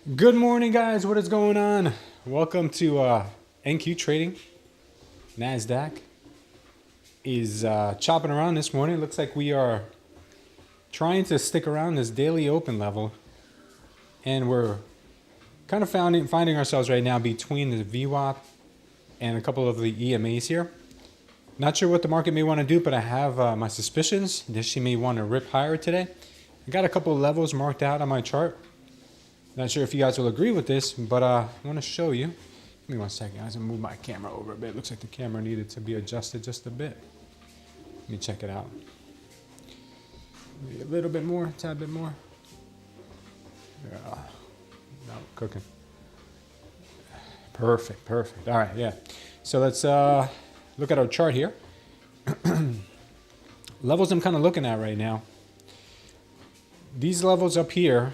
Good morning, guys. What is going on? Welcome to NQ Trading. Nasdaq is chopping around this morning. Looks like we are trying to stick around this daily open level, and we're kind of finding ourselves right now between the VWAP and a couple of the EMAs here. Not sure what the market may want to do, but I have my suspicions that she may want to rip higher today. I got a couple of levels marked out on my chart. Not sure if you guys will agree with this, but I want to show you. Give me 1 second, guys. I'm going to move my camera over a bit. Looks like the camera needed to be adjusted just a bit. Let me check it out. Maybe a little bit more, a tad bit more. Yeah, no, cooking. Perfect, perfect. All right, yeah. So let's look at our chart here. Levels I'm kind of looking at right now. These levels up here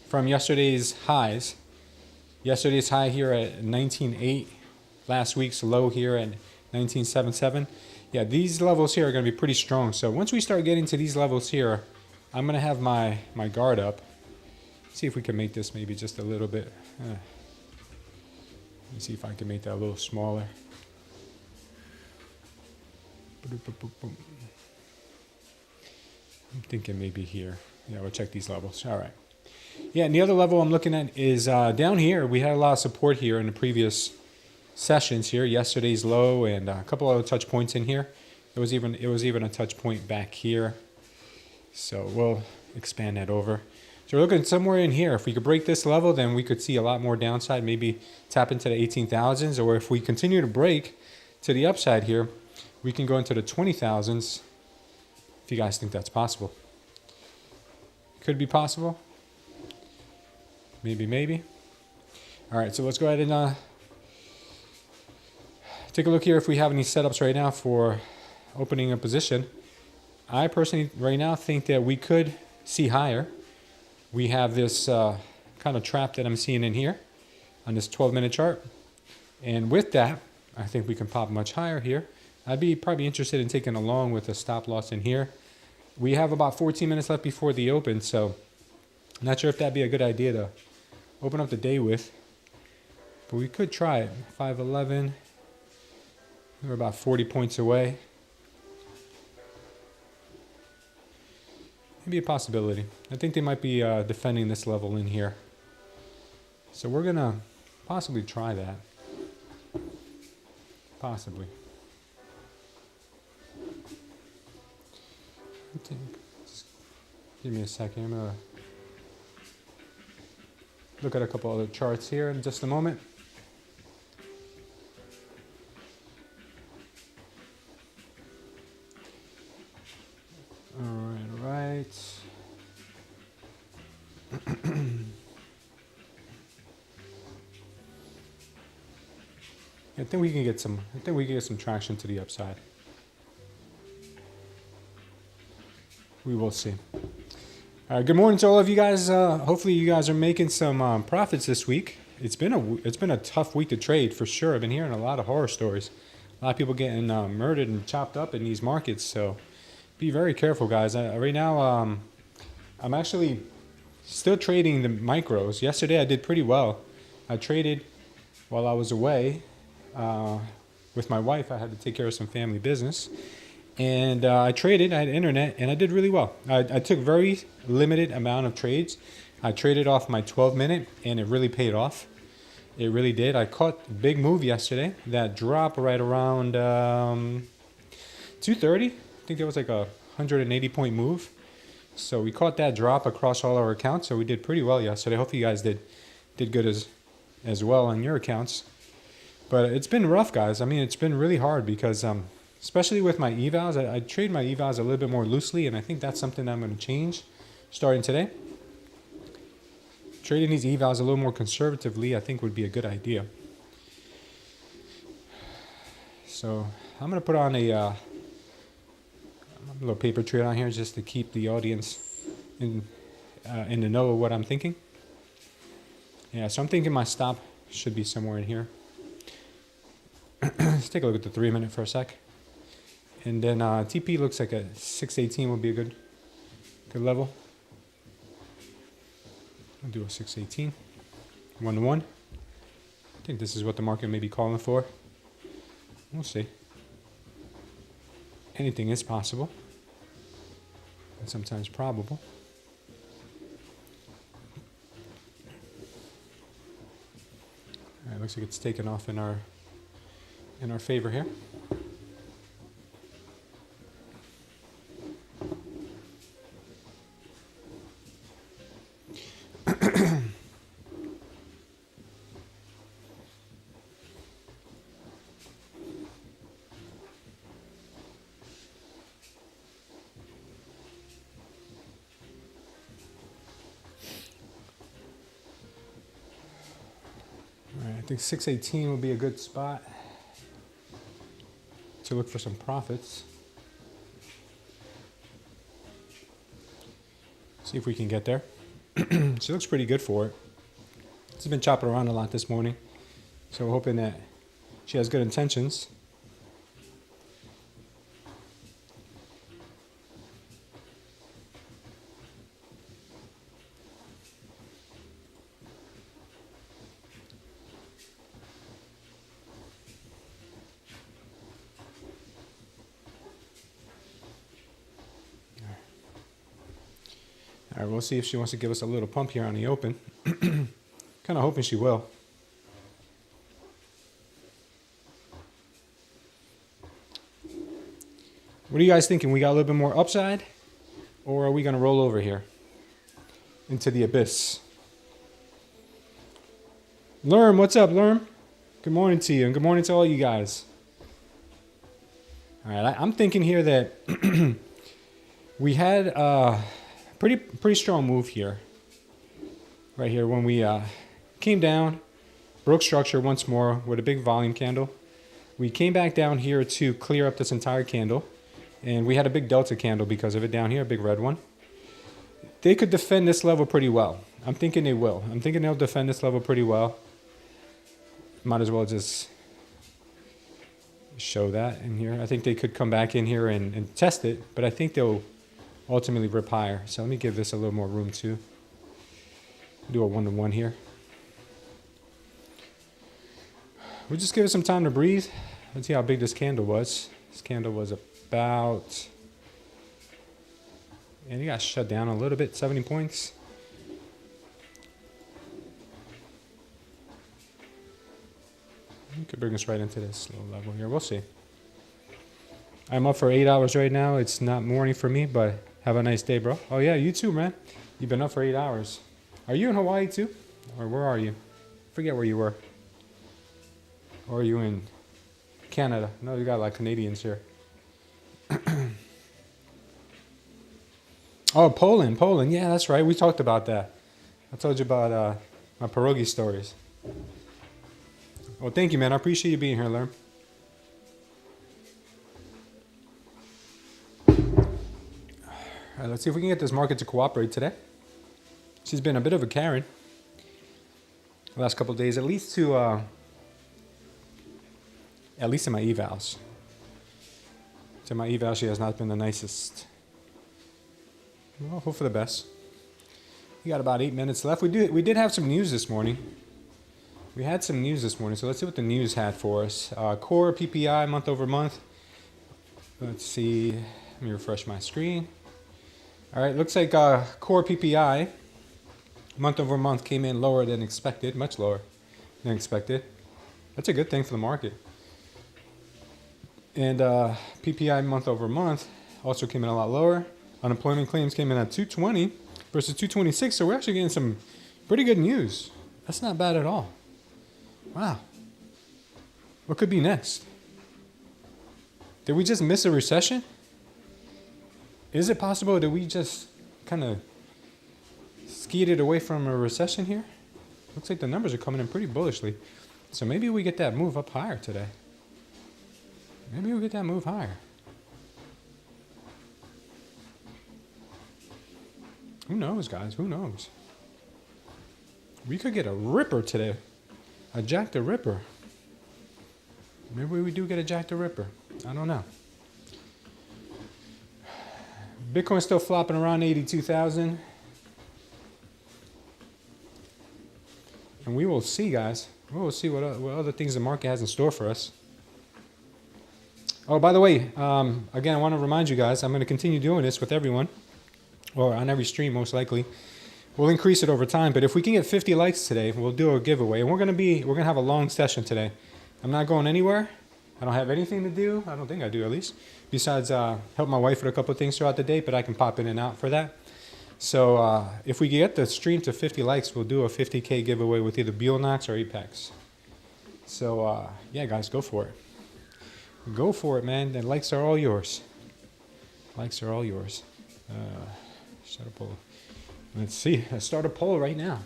from yesterday's highs. Yesterday's high here at 19.8. Last week's low here at 19.77. Yeah, these levels here are going to be pretty strong. So once we start getting to these levels here, I'm going to have my guard up. See if we can make this maybe just a little bit. Let me see if I can make that a little smaller. I'm thinking maybe here. Yeah, we'll check these levels. All right. Yeah, and the other level I'm looking at is down here. We had a lot of support here in the previous sessions here. Yesterday's low and a couple other touch points in here. It was even a touch point back here. So we'll expand that over. So we're looking somewhere in here. If we could break this level, then we could see a lot more downside. Maybe tap into the 18,000s, or if we continue to break to the upside here, we can go into the 20,000s. If you guys think that's possible, could be possible. Maybe. All right, so let's go ahead and take a look here if we have any setups right now for opening a position. I personally right now think that we could see higher. We have this kind of trap that I'm seeing in here on this 12-minute chart. And with that, I think we can pop much higher here. I'd be probably interested in taking a long with a stop loss in here. We have about 14 minutes left before the open, so I'm not sure if that'd be a good idea to open up the day with, but we could try it. 511. We're about 40 points away. Maybe a possibility. I think they might be defending this level in here, so we're gonna possibly try that. Possibly. Just give me a second. I'm gonna look at a couple other charts here in just a moment. All right. I think we can get some traction to the upside. We will see. All right, good morning to all of you guys. Hopefully you guys are making some profits this week. It's been a tough week to trade for sure. I've been hearing a lot of horror stories. A lot of people getting murdered and chopped up in these markets. So be very careful, guys. Right now, I'm actually still trading the micros. Yesterday I did pretty well. I traded while I was away with my wife. I had to take care of some family business. And I traded, I had internet, and I did really well. I took very limited amount of trades. I traded off my 12-minute, and it really paid off. It really did. I caught a big move yesterday. That drop right around 230. I think there was like a 180-point move. So we caught that drop across all our accounts, so we did pretty well yesterday. Hopefully you guys did good as well on your accounts. But it's been rough, guys. I mean, it's been really hard because especially with my evals, I trade my evals a little bit more loosely, and I think that's something that I'm going to change starting today. Trading these evals a little more conservatively, I think, would be a good idea. So I'm going to put on a little paper trail on here just to keep the audience in the know of what I'm thinking. Yeah, so I'm thinking my stop should be somewhere in here. Let's take a look at the 3-minute for a sec. And then TP looks like a 618 would be a good level. I'll do a 618. 1 to 1. I think this is what the market may be calling for. We'll see. Anything is possible. And sometimes probable. All right, looks like it's taken off in our favor here. I think 618 would be a good spot to look for some profits. See if we can get there. She looks pretty good for it. She's been chopping around a lot this morning, so we're hoping that she has good intentions. All right, we'll see if she wants to give us a little pump here on the open. Kind of hoping she will. What are you guys thinking? We got a little bit more upside? Or are we going to roll over here into the abyss? Lerm, what's up, Lerm? Good morning to you, and good morning to all you guys. All right, I'm thinking here that we had a pretty strong move here. Right here when we came down, broke structure once more with a big volume candle. We came back down here to clear up this entire candle. And we had a big delta candle because of it down here, a big red one. They could defend this level pretty well. I'm thinking they will. I'm thinking they'll defend this level pretty well. Might as well just show that in here. I think they could come back in here and test it, but I think they'll ultimately rip higher. So let me give this a little more room too. Do a 1 to 1 here. We'll just give it some time to breathe. Let's see how big this candle was. This candle was about, and it got shut down a little bit, 70 points. We could bring us right into this little level here. We'll see. I'm up for 8 hours right now. It's not morning for me, but have a nice day, bro. Oh yeah, you too, man. You've been up for 8 hours. Are you in Hawaii too? Or where are you? Forget where you were. Or are you in Canada? No, you got like Canadians here. Oh, Poland. Yeah, that's right. We talked about that. I told you about my pierogi stories. Well, thank you, man. I appreciate you being here, Lerm. All right, let's see if we can get this market to cooperate today. She's been a bit of a Karen the last couple of days, at least in my evals. To my eval, she has not been the nicest. Well, hope for the best. We got about 8 minutes left. We did have some news this morning. We had some news this morning, so let's see what the news had for us. Core PPI month over month. Let's see. Let me refresh my screen. All right, looks like core PPI month over month came in lower than expected, much lower than expected. That's a good thing for the market. And PPI month over month also came in a lot lower. Unemployment claims came in at 220 versus 226, so we're actually getting some pretty good news. That's not bad at all. Wow. What could be next? Did we just miss a recession? Is it possible that we just kind of skied away from a recession here? Looks like the numbers are coming in pretty bullishly. So maybe we get that move up higher today. Maybe we'll get that move higher. Who knows, guys? Who knows? We could get a ripper today. A Jack the Ripper. Maybe we do get a Jack the Ripper. I don't know. Bitcoin's still flopping around 82,000. And we will see, guys. We will see what other things the market has in store for us. Oh, by the way, again, I want to remind you guys, I'm going to continue doing this with everyone, or on every stream most likely. We'll increase it over time, but if we can get 50 likes today, we'll do a giveaway. And we're gonna have a long session today. I'm not going anywhere. I don't have anything to do. I don't think I do, at least. Besides help my wife with a couple of things throughout the day, but I can pop in and out for that. So if we get the stream to 50 likes, we'll do a 50K giveaway with either Buellnox or Apex. So yeah, guys, go for it. Go for it, man. The likes are all yours. Likes are all yours. Start a poll. Let's see. Let's start a poll right now.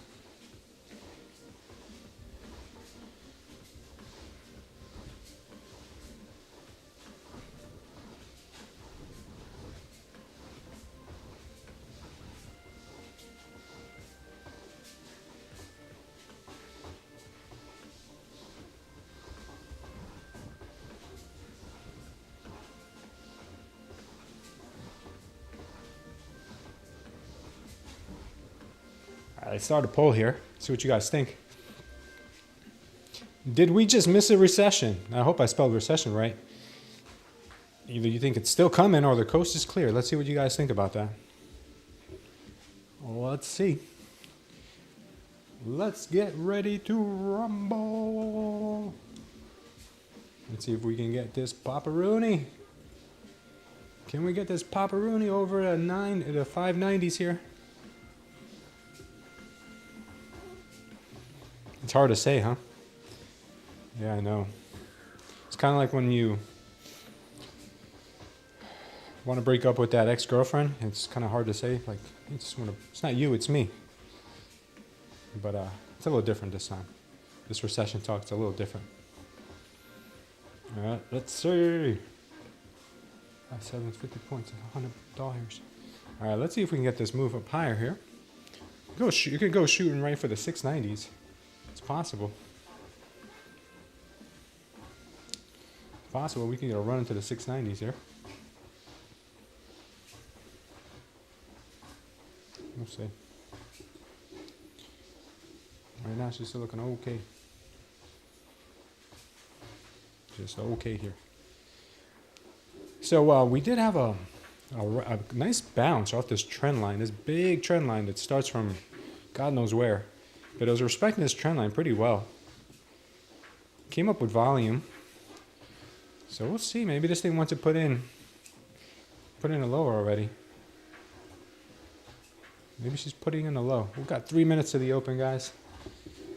Let's start a poll here. See what you guys think. Did we just miss a recession? I hope I spelled recession right. Either you think it's still coming or the coast is clear. Let's see what you guys think about that. Let's see. Let's get ready to rumble. Let's see if we can get this Paparoonie. Can we get this Paparoonie over the 590s here? It's hard to say, huh? Yeah, I know. It's kind of like when you want to break up with that ex-girlfriend. It's kind of hard to say. Like, it's not you, it's me. But it's a little different this time. This recession talk's a little different. All right, let's see. 750 points, $100. All right, let's see if we can get this move up higher here. You could go shooting right for the 690s. It's possible. It's possible we can get a run into the 690s here. We'll see. Right now she's still looking okay. Just okay here. So we did have a nice bounce off this trend line, this big trend line that starts from God knows where. But it was respecting this trend line pretty well. Came up with volume. So we'll see. Maybe this thing wants to put in a lower already. Maybe she's putting in a low. We've got 3 minutes to the open, guys.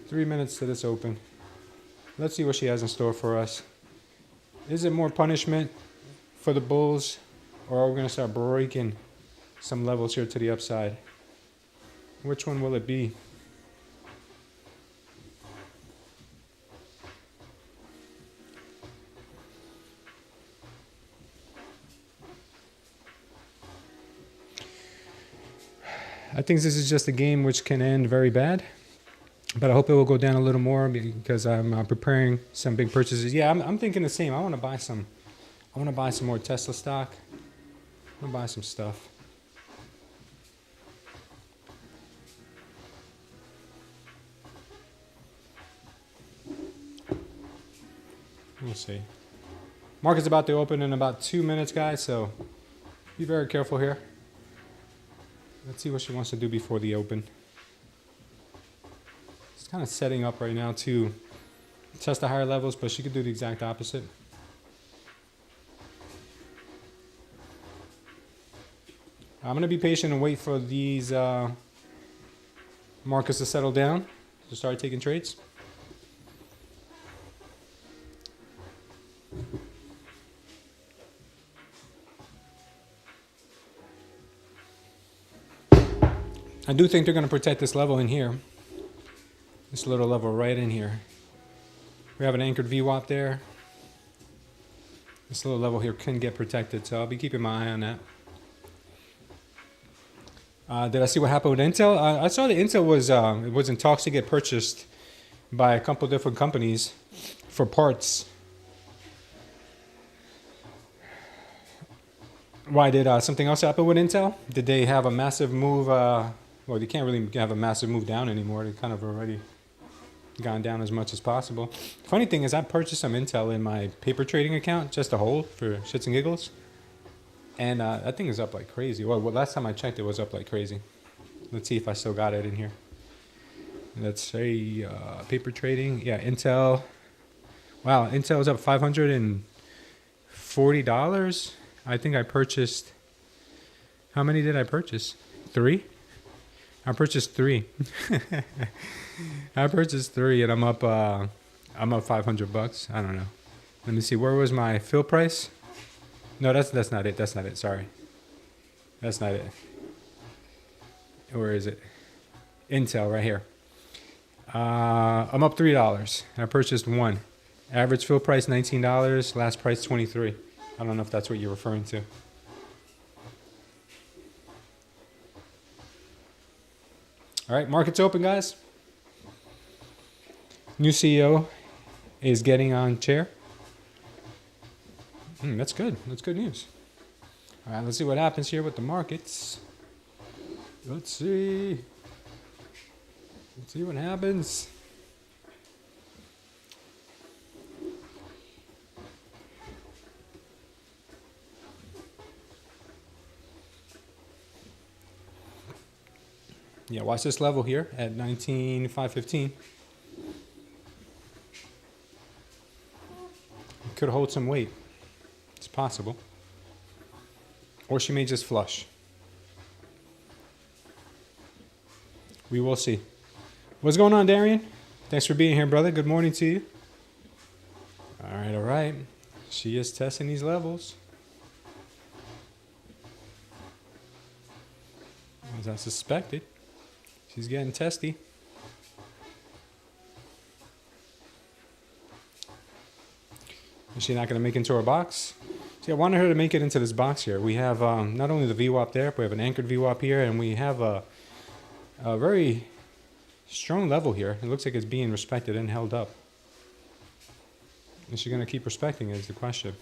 3 minutes to this open. Let's see what she has in store for us. Is it more punishment for the bulls, or are we going to start breaking some levels here to the upside? Which one will it be? I think this is just a game which can end very bad, but I hope it will go down a little more because I'm preparing some big purchases. Yeah, I'm thinking the same. I want to buy some more Tesla stock. I'm gonna buy some stuff. We'll see. Market's about to open in about 2 minutes, guys, so be very careful here. Let's see what she wants to do before the open. It's kind of setting up right now to test the higher levels, but she could do the exact opposite. I'm going to be patient and wait for these markets to settle down to start taking trades. I do think they're going to protect this level in here. This little level right in here. We have an anchored VWAP there. This little level here can get protected, so I'll be keeping my eye on that. Did I see what happened with Intel? I saw that Intel was in talks to get purchased by a couple different companies for parts. Why, did something else happen with Intel? Did they have a massive move? Well, they can't really have a massive move down anymore. They kind of already gone down as much as possible. Funny thing is I purchased some Intel in my paper trading account just to hold for shits and giggles. And that thing is up like crazy. Well, last time I checked, it was up like crazy. Let's see if I still got it in here. Let's say paper trading. Yeah, Intel. Wow, Intel is up $540. I think I purchased. How many did I purchase? 3? I purchased 3. I purchased 3, and I'm up $500. I don't know. Let me see. Where was my fill price? No, that's not it. That's not it. Sorry. That's not it. Where is it? Intel right here. I'm up $3. I purchased 1. Average fill price $19. Last price $23. I don't know if that's what you're referring to. All right, market's open, guys. New CEO is getting on chair. That's good. That's good news. All right, let's see what happens here with the markets. Let's see. Let's see what happens. Yeah, watch this level here at 19,515. Could hold some weight. It's possible. Or she may just flush. We will see. What's going on, Darian? Thanks for being here, brother. Good morning to you. All right, all right. She is testing these levels. As I suspected. She's getting testy. Is she not going to make it into our box? See, I wanted her to make it into this box here. We have not only the VWAP there, but we have an anchored VWAP here, and we have a very strong level here. It looks like it's being respected and held up. Is she going to keep respecting it is the question.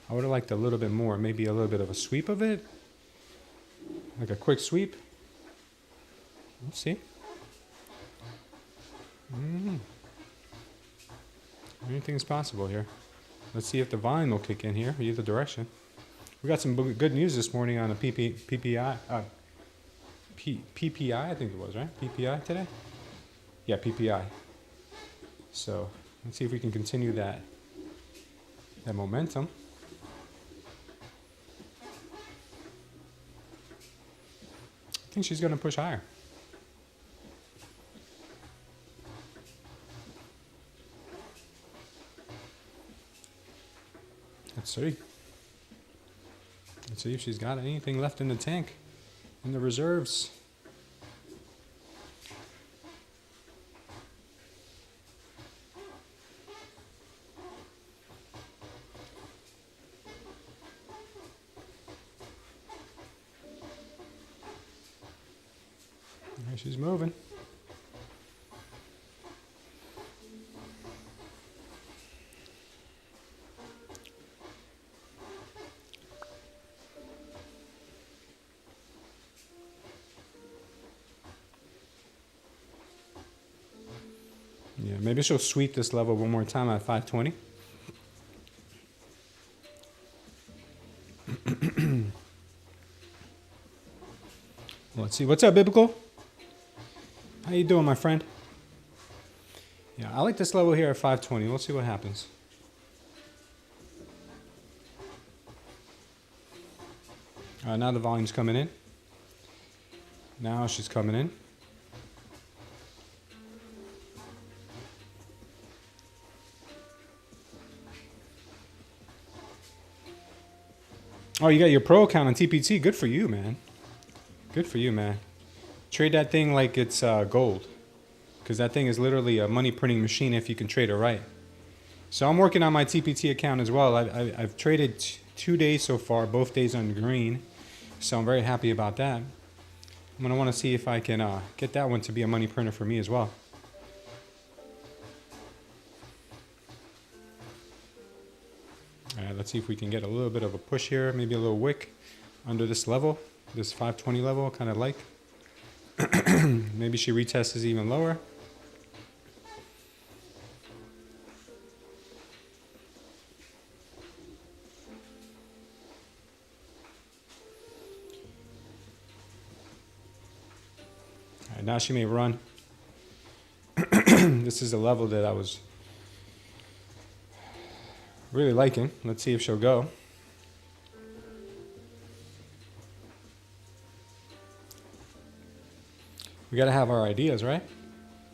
I would have liked a little bit more, maybe a little bit of a sweep of it. Like a quick sweep. Let's see. Anything's possible here. Let's see if the volume will kick in here, either direction. We got some good news this morning on a PPI. PPI, I think it was, right? PPI today? Yeah, PPI. So let's see if we can continue that momentum. I think she's going to push higher. Let's see. Let's see if she's got anything left in the tank, in the reserves. There she's moving. Yeah, maybe she'll sweep this level one more time at 520. Let's see. What's up, Biblical? How you doing, my friend? Yeah, I like this level here at 520. We'll see what happens. Now the volume's coming in. Now she's coming in. Oh, you got your pro account on TPT. Good for you, man. Good for you, man. Trade that thing like it's gold. Because that thing is literally a money printing machine if you can trade it right. So I'm working on my TPT account as well. I've traded 2 days so far, both days on green. So I'm very happy about that. I'm going to want to see if I can get that one to be a money printer for me as well. All right, let's see if we can get a little bit of a push here, maybe a little wick under this level. This 520 level, kind of like. Maybe she retests even lower. All right, now she may run. This is a level that I was really liking. Let's see if she'll go. We gotta have our ideas, right?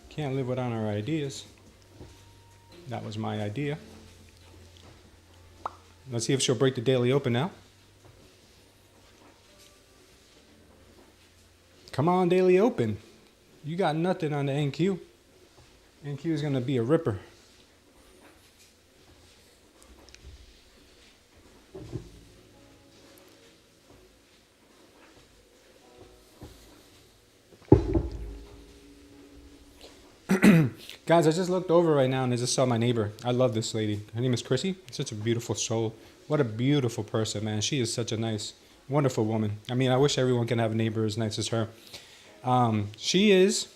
Can't live without our ideas. That was my idea. Let's see if she'll break the daily open now. Come on, daily open. You got nothing on the NQ. NQ is gonna be a ripper. Guys, I just looked over right now and I just saw my neighbor. I love this lady. Her name is Chrissy. Such a beautiful soul. What a beautiful person, man. She is such a nice, wonderful woman. I mean, I wish everyone can have a neighbor as nice as her. She is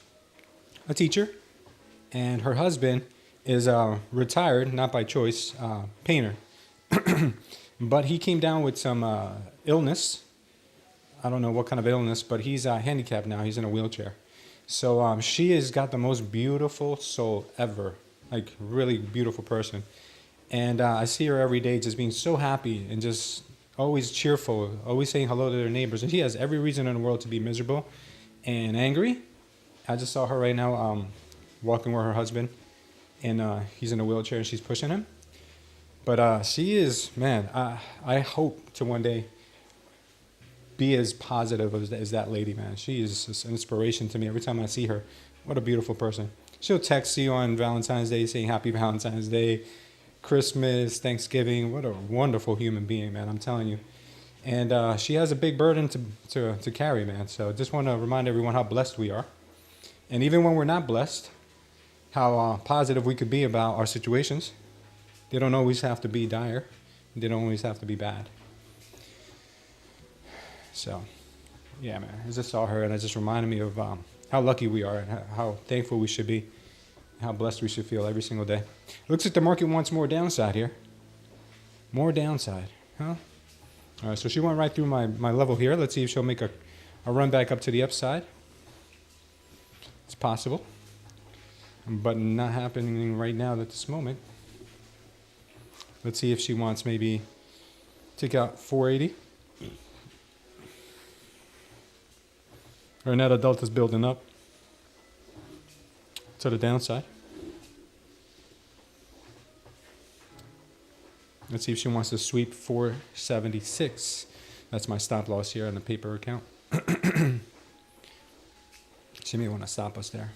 a teacher, and her husband is retired, not by choice, painter. But he came down with some illness. I don't know what kind of illness, but he's handicapped now. He's in a wheelchair. So she has got the most beautiful soul ever, like really beautiful person. And I see her every day just being so happy and just always cheerful, always saying hello to their neighbors. And she has every reason in the world to be miserable and angry. I just saw her right now walking with her husband, and he's in a wheelchair and she's pushing him. But she is, man, I hope to one day be as positive as that lady, man. She is just an inspiration to me every time I see her. What a beautiful person. She'll text you on Valentine's Day saying Happy Valentine's Day, Christmas, Thanksgiving. What a wonderful human being, man, I'm telling you. And she has a big burden to carry, man. So just want to remind everyone how blessed we are. And even when we're not blessed, how positive we could be about our situations. They don't always have to be dire. They don't always have to be bad. So, yeah, man, I just saw her and it just reminded me of how lucky we are and how thankful we should be, how blessed we should feel every single day. Looks like the market wants more downside here. More downside, huh? All right, so she went right through my level here. Let's see if she'll make a run back up to the upside. It's possible, but not happening right now at this moment. Let's see if she wants maybe take out 480. Her net adult is building up to the downside. Let's see if she wants to sweep 476. That's my stop loss here on the paper account. She may want to stop us there.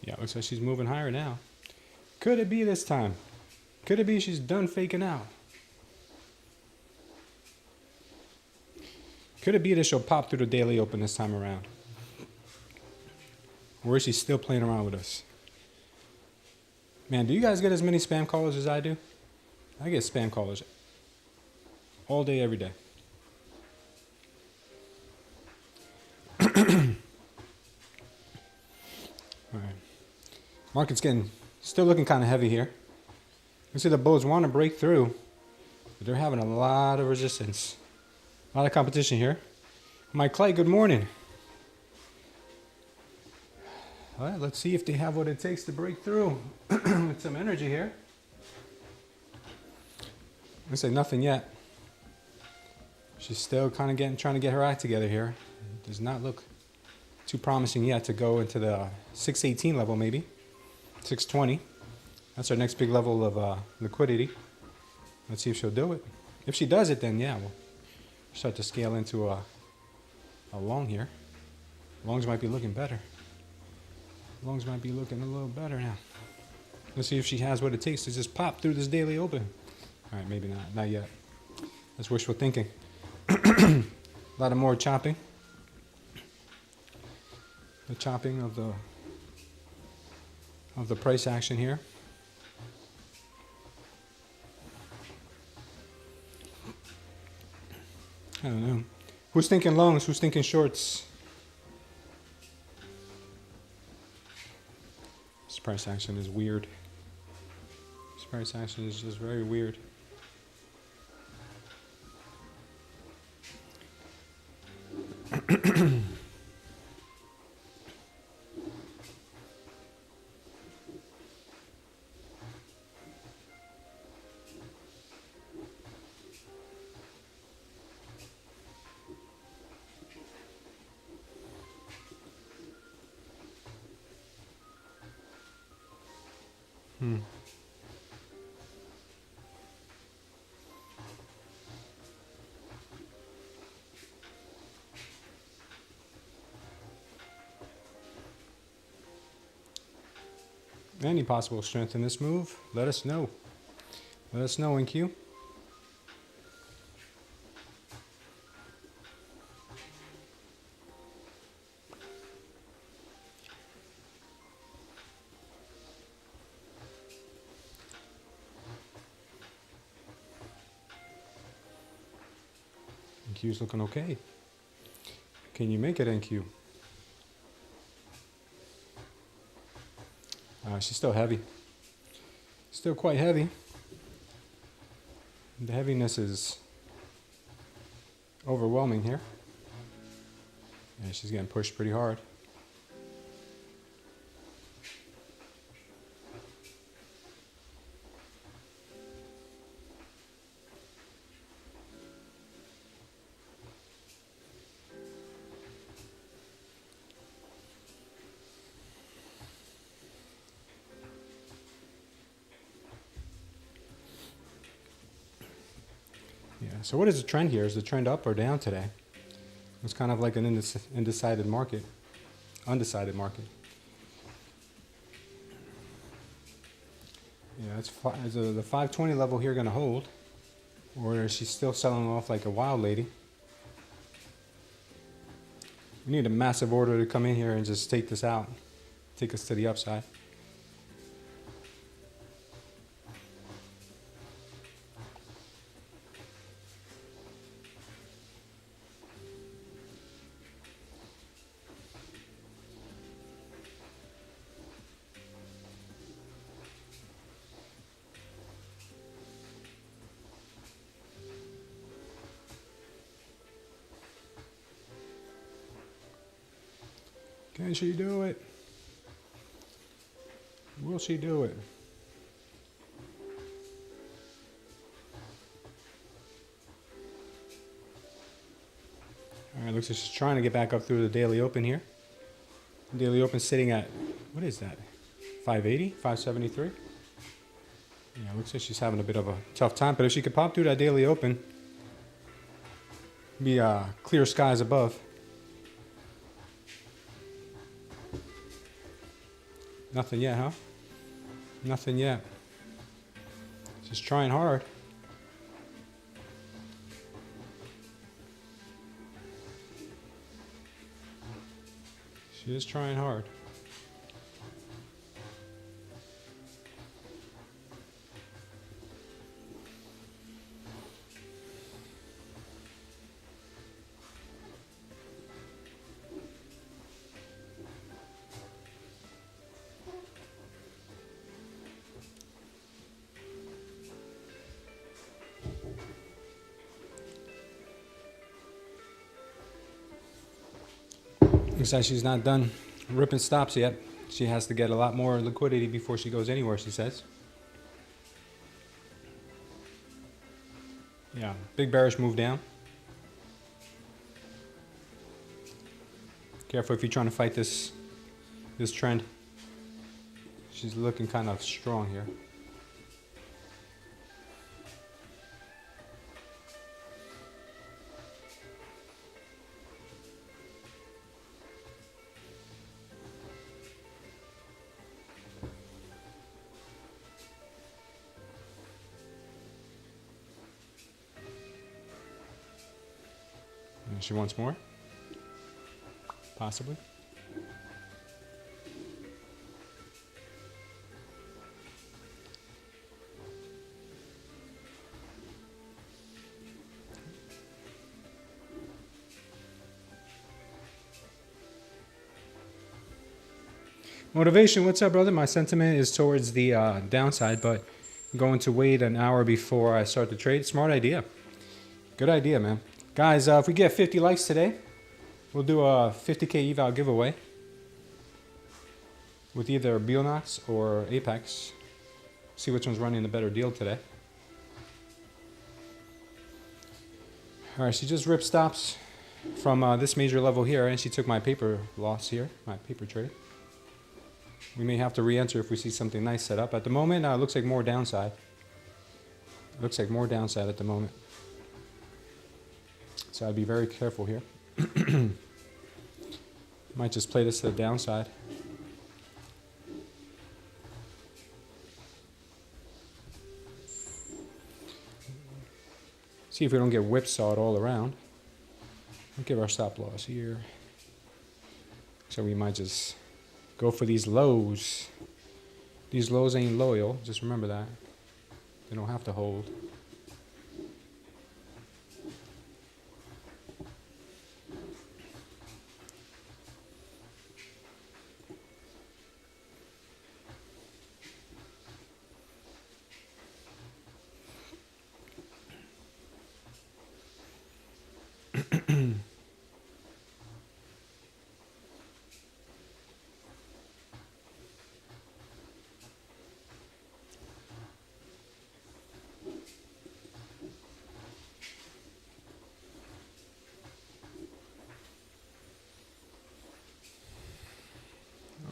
Yeah, looks like she's moving higher now. Could it be this time? Could it be she's done faking out? Could it be that she'll pop through the daily open this time around? Or is she still playing around with us? Man, do you guys get as many spam callers as I do? I get spam callers all day, every day. All right. Market's still looking kind of heavy here. You see the bulls want to break through, but they're having a lot of resistance. A lot of competition here. Mike Clay, good morning. All right, let's see if they have what it takes to break through with some energy here. I say nothing yet. She's still kind of trying to get her act together here. It does not look too promising yet to go into the 618 level, maybe 620. That's our next big level of liquidity. Let's see if she'll do it. If she does it, then yeah, we'll start to scale into a long here. Longs might be looking better. Longs might be looking a little better now. Let's see if she has what it takes to just pop through this daily open. All right, maybe not yet. That's wishful thinking. A lot of more chopping. The chopping of the price action here. I don't know. Who's thinking longs? Who's thinking shorts? This price action is weird. This price action is just very weird. Any possible strength in this move? Let us know. Let us know, NQ. NQ's looking okay. Can you make it, NQ? She's still heavy. Still quite heavy. The heaviness is overwhelming here. Yeah, she's getting pushed pretty hard. Yeah, so what is the trend here? Is the trend up or down today? It's kind of like an undecided market. Yeah, is the 520 level here going to hold? Or is she still selling off like a wild lady? We need a massive order to come in here and just take this out. Take us to the upside. Can she do it? Will she do it? All right, looks like she's trying to get back up through the daily open here. Daily open sitting at, what is that? 580, 573? Yeah, looks like she's having a bit of a tough time, but if she could pop through that daily open, be clear skies above. Nothing yet, huh? Nothing yet. She's trying hard. She is trying hard. Looks like she's not done ripping stops yet. She has to get a lot more liquidity before she goes anywhere, she says. Yeah, big bearish move down. Careful if you're trying to fight this trend. She's looking kind of strong here. She wants more? Possibly. Motivation, what's up, brother? My sentiment is towards the downside, but I'm going to wait an hour before I start the trade. Smart idea. Good idea, man. Guys, if we get 50 likes today, we'll do a 50K eval giveaway with either Beelnox or Apex. See which one's running the better deal today. All right, she just ripped stops from this major level here, and she took my paper loss here, my paper trade. We may have to re-enter if we see something nice set up. At the moment, it looks like more downside. Looks like more downside at the moment. So I'd be very careful here. Might just play this to the downside. See if we don't get whipsawed all around. We'll give our stop loss here. So we might just go for these lows. These lows ain't loyal. Just remember that. They don't have to hold.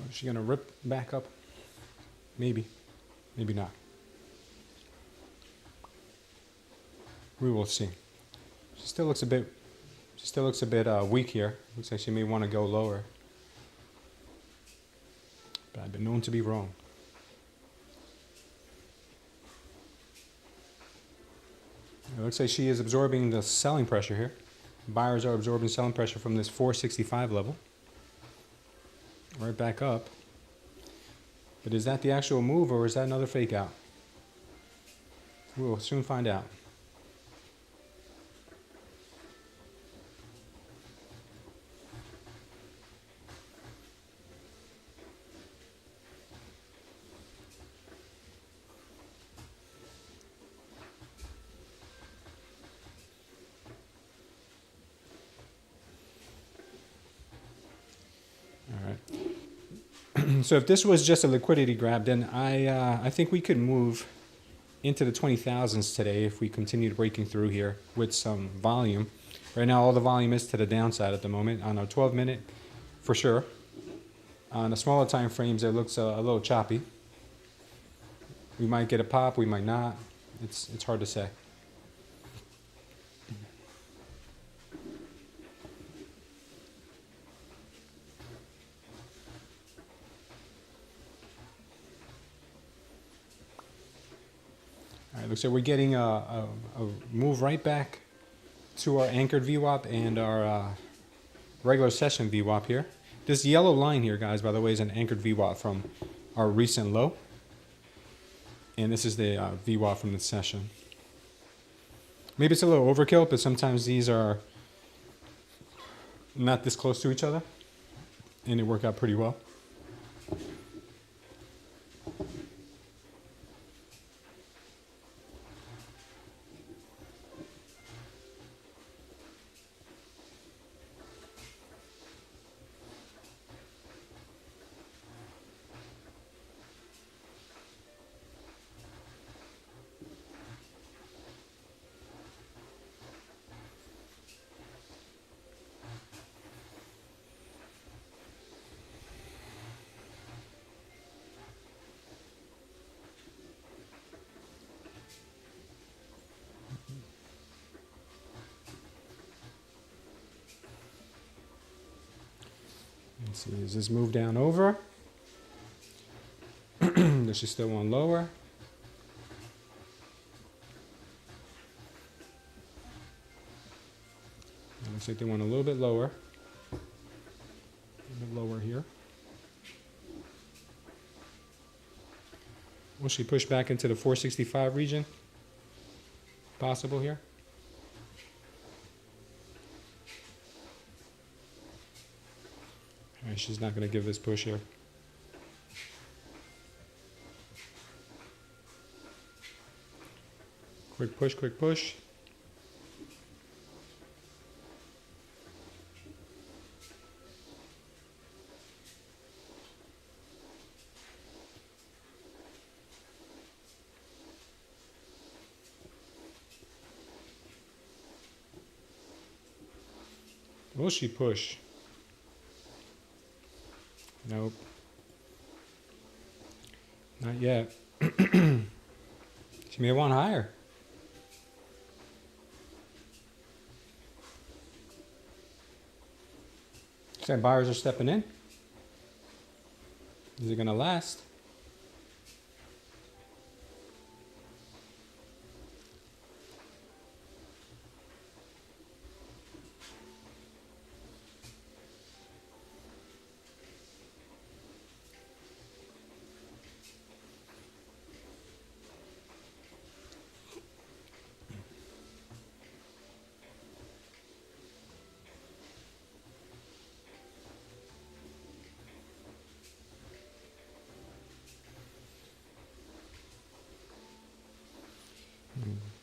Is she gonna rip back up? Maybe. Maybe not. We will see. She still looks a bit weak here. Looks like she may want to go lower. But I've been known to be wrong. It looks like she is absorbing the selling pressure here. Buyers are absorbing selling pressure from this 465 level. Right back up. But is that the actual move, or is that another fake out? We'll soon find out. So if this was just a liquidity grab, then I think we could move into the 20,000s today if we continue breaking through here with some volume. Right now, all the volume is to the downside at the moment. On a 12-minute, for sure. On the smaller time frames, it looks a little choppy. We might get a pop, we might not. It's hard to say. All right, looks like we're getting a move right back to our anchored VWAP and our regular session VWAP here. This yellow line here, guys, by the way, is an anchored VWAP from our recent low. And this is the VWAP from the session. Maybe it's a little overkill, but sometimes these are not this close to each other. And they work out pretty well. Let's see, does this move down over? Does she still want lower? It Looks like they went a little bit lower. A little bit lower here. Will she push back into the 465 region? Possible here? All right, she's not going to give this push here. Quick push, quick push. Will she push? Nope. Not yet. She may want higher. Looks like buyers are stepping in. Is it going to last?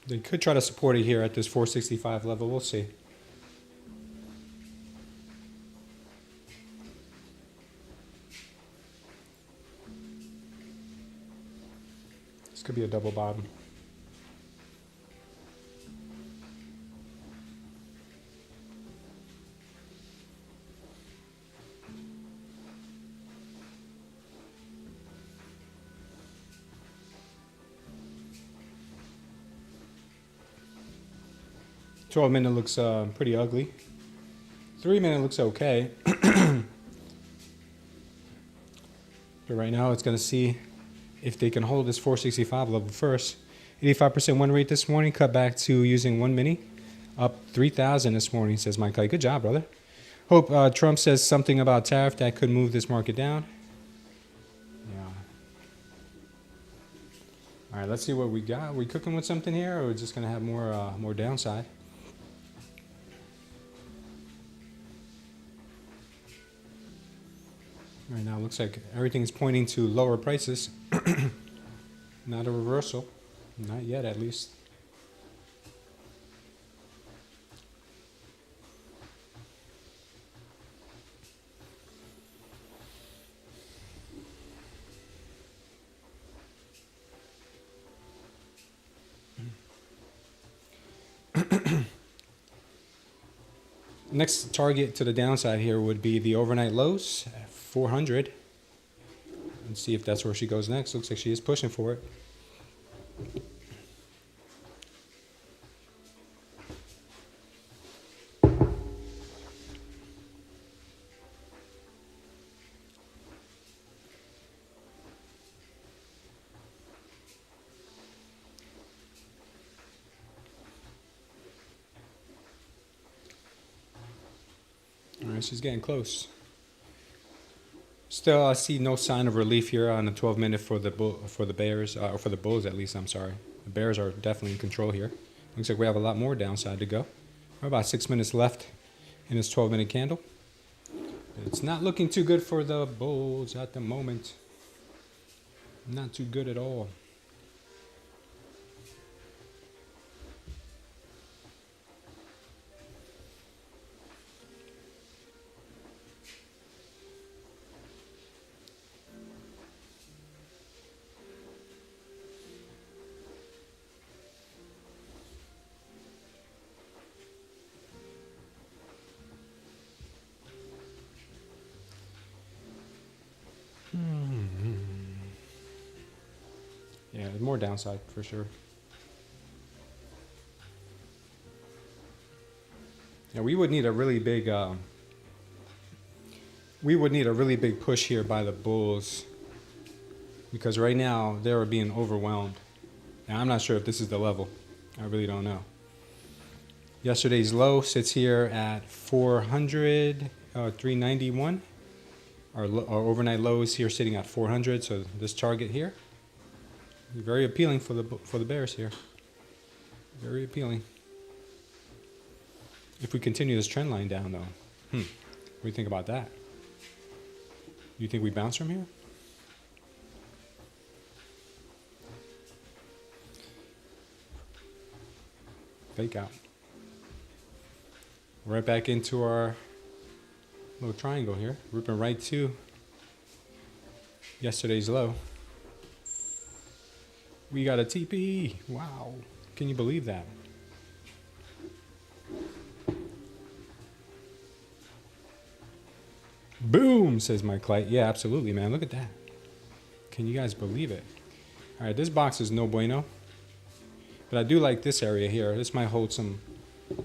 They could try to support it here at this 465 level. We'll see. This could be a double bottom. $12-minute looks pretty ugly. 3-minute looks okay. But right now it's going to see if they can hold this 465 level first. 85% win rate this morning, cut back to using 1 mini. Up 3,000 this morning, says Mike. Good job, brother. Hope Trump says something about tariff that could move this market down. Yeah. All right, let's see what we got. Are we cooking with something here, or are we just going to have more downside? Right now, it looks like everything's pointing to lower prices. Not a reversal. Not yet, at least. Next target to the downside here would be the overnight lows, 400. Let's see if that's where she goes next. Looks like she is pushing for it. All right, she's getting close. Still, I see no sign of relief here on the 12-minute for the bears, or for the bulls at least. I'm sorry. The bears are definitely in control here. Looks like we have a lot more downside to go. We're about 6 minutes left in this 12-minute candle. It's not looking too good for the bulls at the moment. Not too good at all. Yeah, more downside for sure. Yeah, we would need a really big push here by the bulls, because right now they're being overwhelmed. Now I'm not sure if this is the level. I really don't know. Yesterday's low sits here at 400, 391. Our overnight low is here sitting at 400. So this target here, very appealing for the bears here. Very appealing. If we continue this trend line down, though, what do you think about that? You think we bounce from here? Fake out. Right back into our little triangle here, ripping right to yesterday's low. We got a TP. Wow. Can you believe that? Boom, says Mike Light. Yeah, absolutely, man. Look at that. Can you guys believe it? All right, this box is no bueno. But I do like this area here. This might hold some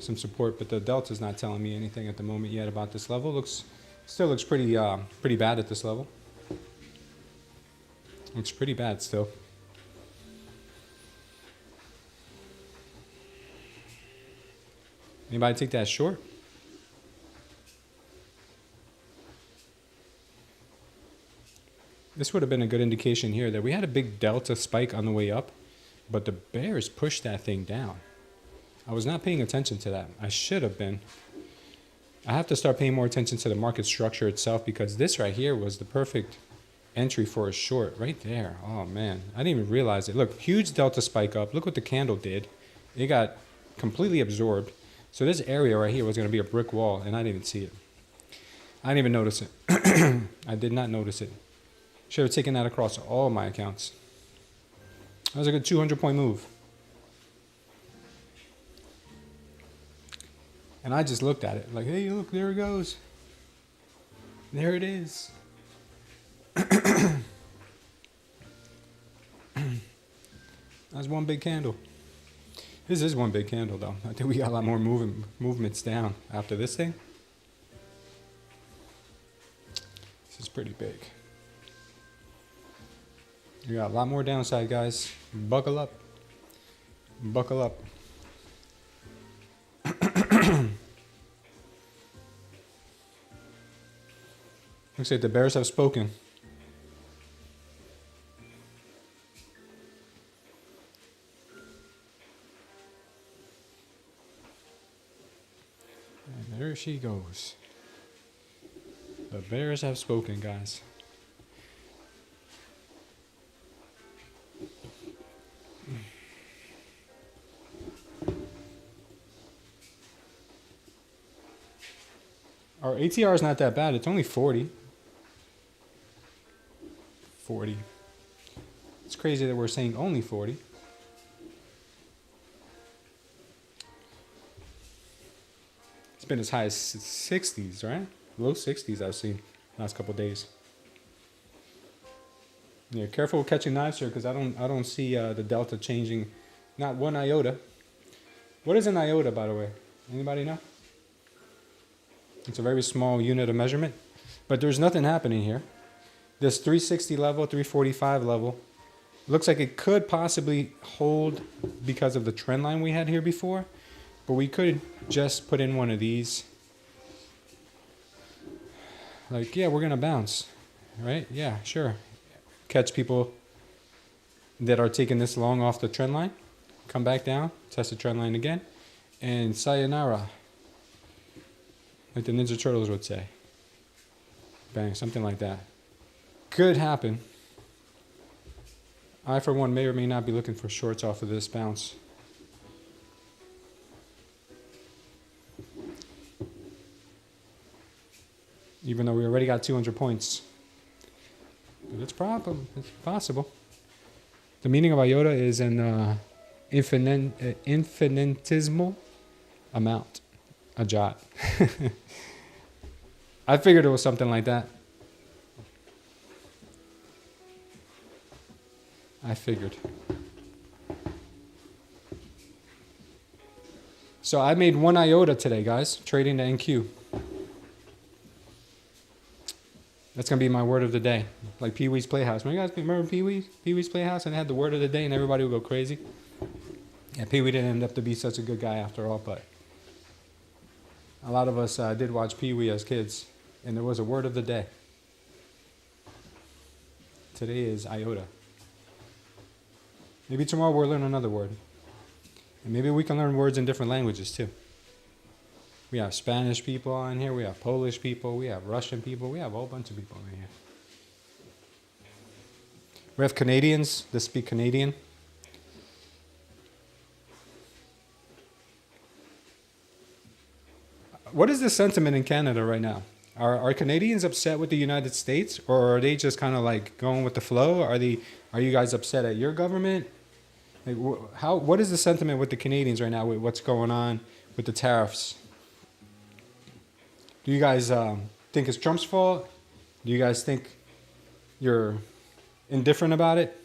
support, but the delta's not telling me anything at the moment yet about this level. Still looks pretty bad at this level. Looks pretty bad still. Anybody take that short? This would have been a good indication here that we had a big delta spike on the way up, but the bears pushed that thing down. I was not paying attention to that. I should have been. I have to start paying more attention to the market structure itself, because this right here was the perfect entry for a short right there. Oh man, I didn't even realize it. Look, huge delta spike up. Look what the candle did. It got completely absorbed. So this area right here was going to be a brick wall, and I didn't even see it. I didn't even notice it. I did not notice it. Should have taken that across all my accounts. That was a good 200-point move. And I just looked at it like, hey, look, there it goes. There it is. That's one big candle. This is one big candle, though. I think we got a lot more movements down after this thing. This is pretty big. We got a lot more downside, guys. Buckle up. Buckle up. Looks like the bears have spoken. And there she goes. The bears have spoken, guys. Our ATR is not that bad. It's only 40. 40. It's crazy that we're saying only 40. It's been as high as 60s, right? Low 60s I've seen last couple of days. Yeah, careful catching knives here, because I don't see the delta changing, not one iota. What is an iota, by the way? Anybody know? It's a very small unit of measurement, but there's nothing happening here. This 360 level, 345 level, looks like it could possibly hold because of the trend line we had here before, but we could just put in one of these. Like, yeah, we're gonna bounce, right? Yeah, sure. Catch people that are taking this long off the trend line, come back down, test the trend line again, and sayonara. Like the Ninja Turtles would say. Bang, something like that. Could happen. I, for one, may or may not be looking for shorts off of this bounce. Even though we already got 200 points. But it's possible. The meaning of iota is an infinitesimal amount. A jot. I figured it was something like that. I figured. So I made one iota today, guys, trading the NQ. That's going to be my word of the day. Like Pee-wee's Playhouse. You guys remember Pee-wee's Playhouse? And they had the word of the day and everybody would go crazy. Yeah, Pee-wee didn't end up to be such a good guy after all, but A lot of us did watch Pee-wee as kids, and there was a word of the day. Today is iota. Maybe tomorrow we'll learn another word. And maybe we can learn words in different languages too. We have Spanish people on here, we have Polish people, we have Russian people, we have a whole bunch of people in here. We have Canadians that speak Canadian. What is the sentiment in Canada right now? Are Canadians upset with the United States, or are they just kind of like going with the flow? Are you guys upset at your government? Like, what is the sentiment with the Canadians right now with what's going on with the tariffs? Do you guys think it's Trump's fault? Do you guys think you're indifferent about it?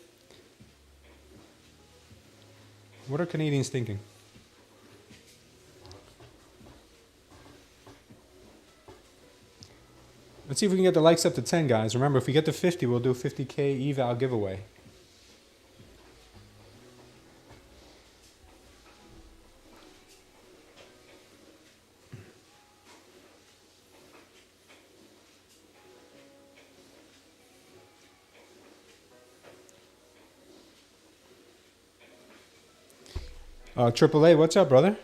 What are Canadians thinking? Let's see if we can get the likes up to 10, guys. Remember, if we get to 50, we'll do a 50K eval giveaway. AAA, what's up, brother?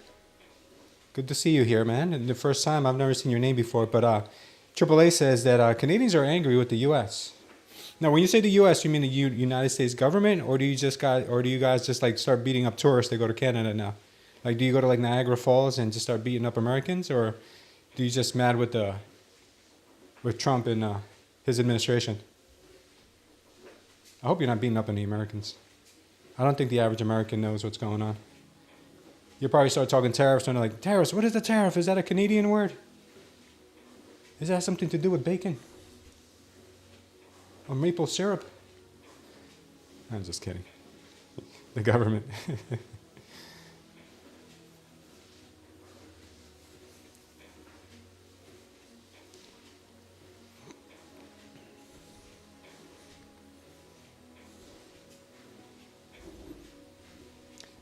Good to see you here, man. And the first time, I've never seen your name before, but AAA says that Canadians are angry with the U.S. Now, when you say the U.S., you mean the United States government, or do you guys just like start beating up tourists that go to Canada now? Like, do you go to like Niagara Falls and just start beating up Americans, or do you just mad with Trump and his administration? I hope you're not beating up any Americans. I don't think the average American knows what's going on. You'll probably start talking tariffs and they're like, tariffs, what is a tariff? Is that a Canadian word? Does that have something to do with bacon? Or maple syrup? I'm just kidding. The government.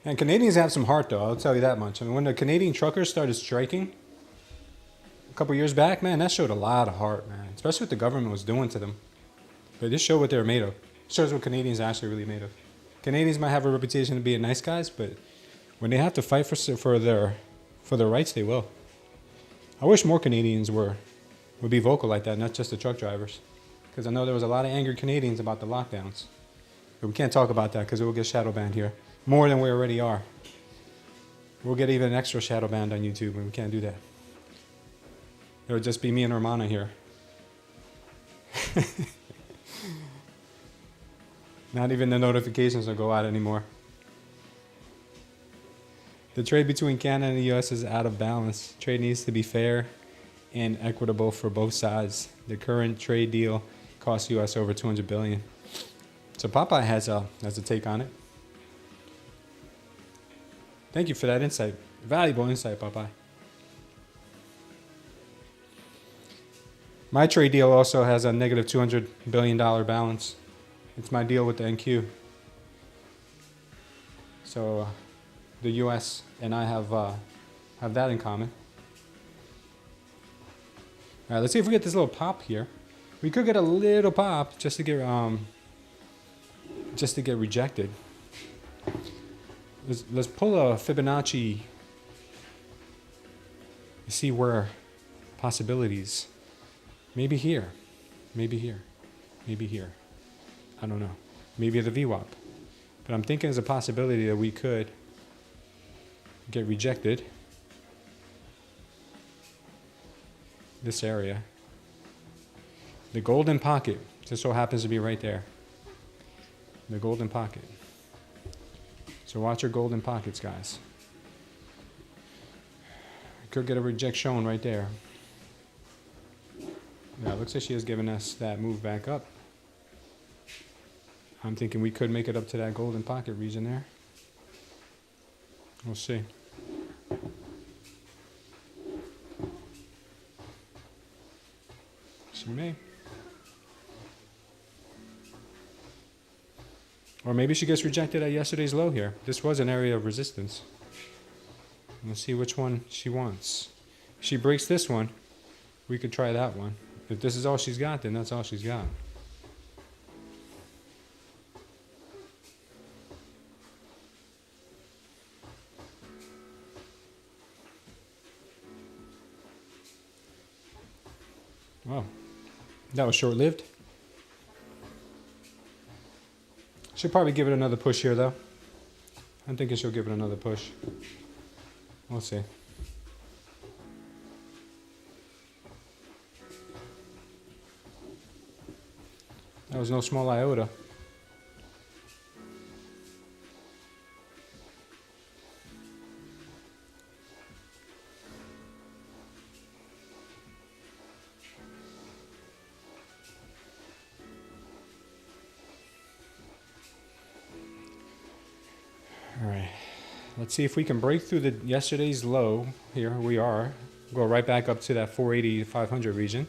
And Canadians have some heart, though. I'll tell you that much. I mean, when the Canadian truckers started striking a couple years back, man, that showed a lot of heart, man. Especially what the government was doing to them. But this showed what they were made of. It shows what Canadians are actually really made of. Canadians might have a reputation of being nice guys, but when they have to fight for their rights, they will. I wish more Canadians would be vocal like that, not just the truck drivers. Because I know there was a lot of angry Canadians about the lockdowns. But we can't talk about that because it will get shadow banned here. More than we already are. We'll get even an extra shadow banned on YouTube, and we can't do that. It'll just be me and Romana here. Not even the notifications will go out anymore. The trade between Canada and the US is out of balance. Trade needs to be fair and equitable for both sides. The current trade deal costs US over $200 billion. So Popeye has a take on it. Thank you for that insight. Valuable insight, Popeye. My trade deal also has a negative $200 billion balance. It's my deal with the NQ. So the US and I have that in common. All right, let's see if we get this little pop here. We could get a little pop just to get rejected. Let's pull a Fibonacci. See where possibilities. Maybe here, maybe here, maybe here. I don't know. Maybe the VWAP. But I'm thinking there's a possibility that we could get rejected. This area. The golden pocket just so happens to be right there. The golden pocket. So watch your golden pockets, guys. Could get a rejection right there. Yeah, it looks like she has given us that move back up. I'm thinking we could make it up to that golden pocket region there. We'll see. She may. Or maybe she gets rejected at yesterday's low here. This was an area of resistance. We'll see which one she wants. She breaks this one, we could try that one. If this is all she's got, then that's all she's got. Well, that was short-lived. She'll probably give it another push here, though. I'm thinking she'll give it another push. We'll see. That was no small iota. All right, let's see if we can break through the yesterday's low. Here we are. Go right back up to that 480 to 500 region.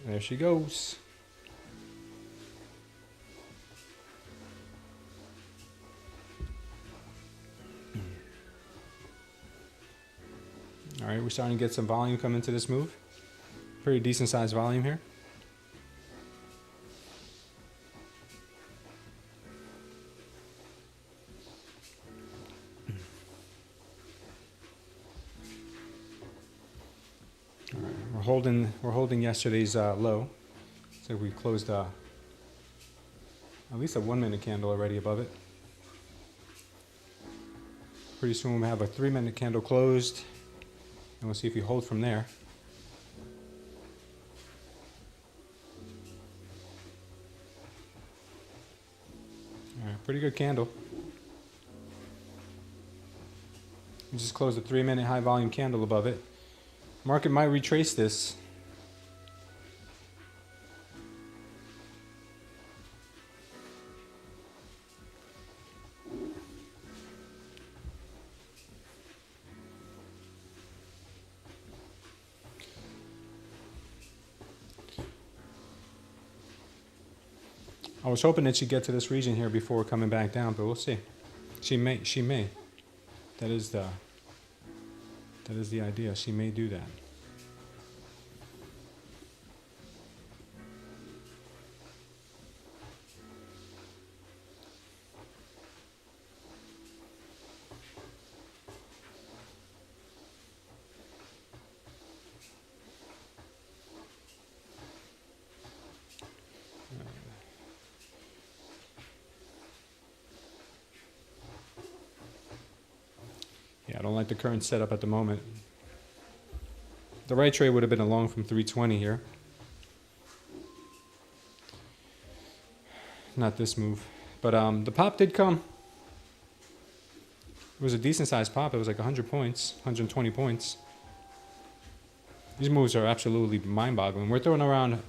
There she goes. All right, we're starting to get some volume come into this move. Pretty decent sized volume here. All right, we're holding yesterday's low. So we closed at least a 1 minute candle already above it. Pretty soon we'll have a 3 minute candle closed. And we'll see if we hold from there. All right, pretty good candle. We just closed a 3 minute high volume candle above it. Market might retrace this. I was hoping that she'd get to this region here before coming back down, but we'll see. She may. That is the idea. She may do that. Yeah, I don't like the current setup at the moment. The right trade would have been a long from 320 here. Not this move. But the pop did come. It was a decent sized pop. It was like 100 points, 120 points. These moves are absolutely mind-boggling. We're throwing around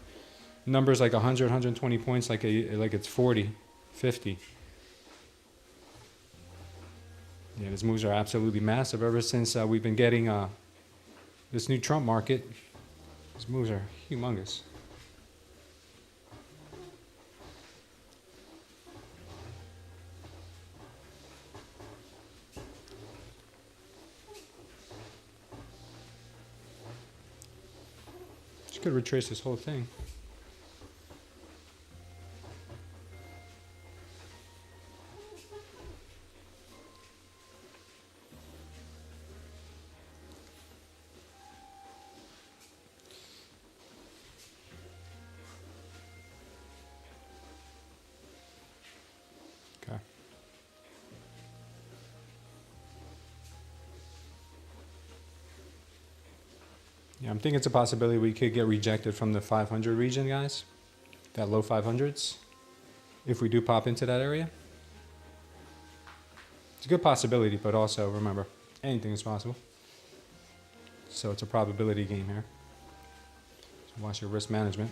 numbers like 100, 120 points like it's 40, 50. Yeah, these moves are absolutely massive. Ever since we've been getting this new Trump market, these moves are humongous. Just could retrace this whole thing. Okay. Yeah, I'm thinking it's a possibility we could get rejected from the 500 region, guys. That low 500s. If we do pop into that area. It's a good possibility, but also remember, anything is possible. So it's a probability game here. So watch your risk management.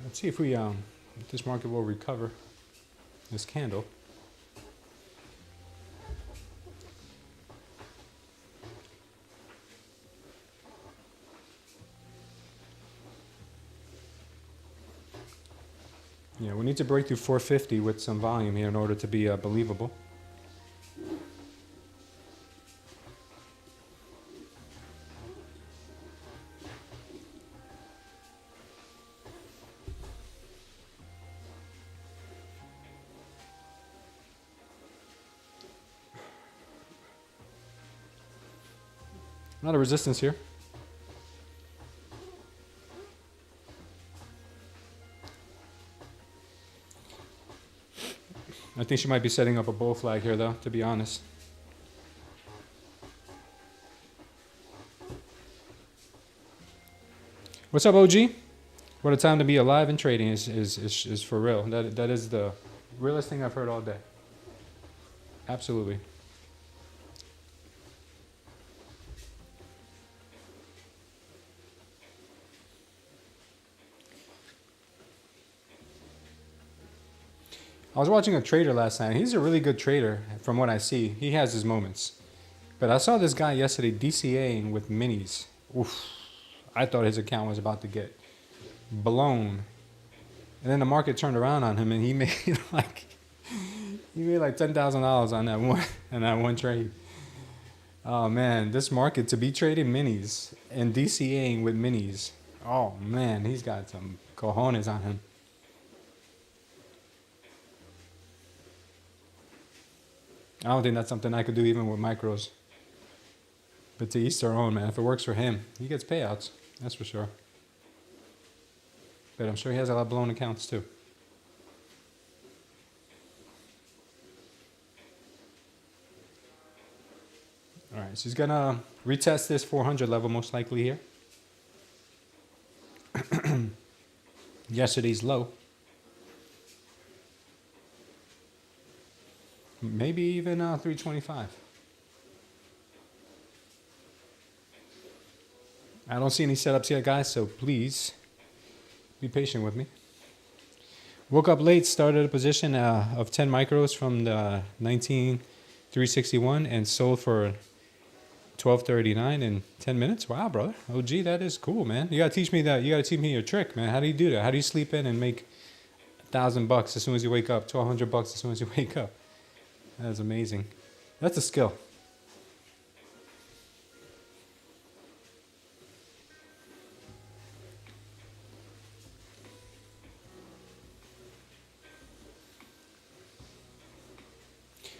Let's see if if this market will recover this candle. Yeah, we need to break through 450 with some volume here in order to be believable. A lot of resistance here. I think she might be setting up a bull flag here, though, to be honest. What's up, OG? What a time to be alive and trading is for real. That is the realest thing I've heard all day. Absolutely. I was watching a trader last night. He's a really good trader from what I see. He has his moments. But I saw this guy yesterday DCAing with minis. Oof. I thought his account was about to get blown. And then the market turned around on him and he made like $10,000 on that one trade. Oh man, this market to be trading minis and DCAing with minis. Oh man, he's got some cojones on him. I don't think that's something I could do even with micros. But to each their own, man. If it works for him, he gets payouts. That's for sure. But I'm sure he has a lot of blown accounts too. All right, so he's gonna retest this 400 level most likely here. Yesterday's low. Maybe even 325. I don't see any setups yet, guys, so please be patient with me. Woke up late, started a position of 10 micros from the 19,361 and sold for 12.39 in 10 minutes. Wow, brother. OG, that is cool, man. You gotta teach me that. You gotta teach me your trick, man. How do you do that? How do you sleep in and make $1,000 as soon as you wake up? $1,200 as soon as you wake up? That is amazing. That's a skill.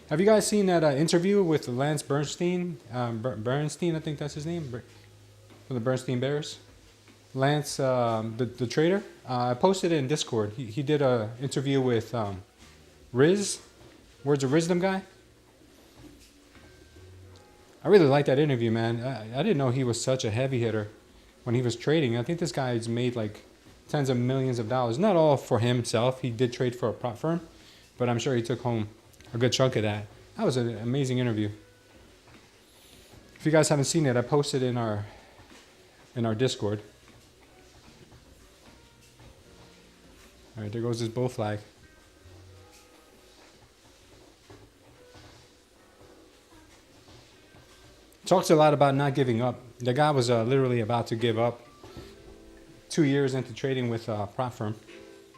Have you guys seen that interview with Lance Bernstein? Bernstein, I think that's his name, from the Bernstein Bears. Lance, the trader. I posted it in Discord. He did an interview with Riz. Words of Wisdom guy. I really like that interview, man. I didn't know he was such a heavy hitter when he was trading. I think this guy's made like tens of millions of dollars. Not all for himself. He did trade for a prop firm, but I'm sure he took home a good chunk of that. That was an amazing interview. If you guys haven't seen it, I posted in our Discord. All right, there goes this bull flag. Talks a lot about not giving up. The guy was literally about to give up 2 years into trading with a prop firm.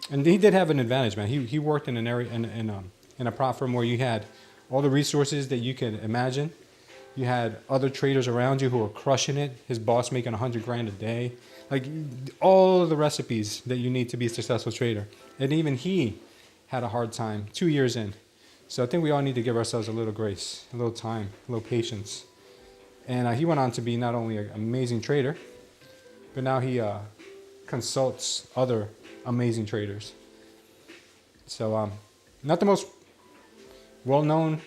And he did have an advantage, man. He worked in an area in a prop firm where you had all the resources that you can imagine. You had other traders around you who were crushing it. His boss making 100 grand a day. Like all of the recipes that you need to be a successful trader. And even he had a hard time 2 years in. So I think we all need to give ourselves a little grace, a little time, a little patience. And he went on to be not only an amazing trader, but now he consults other amazing traders. So not the most well-known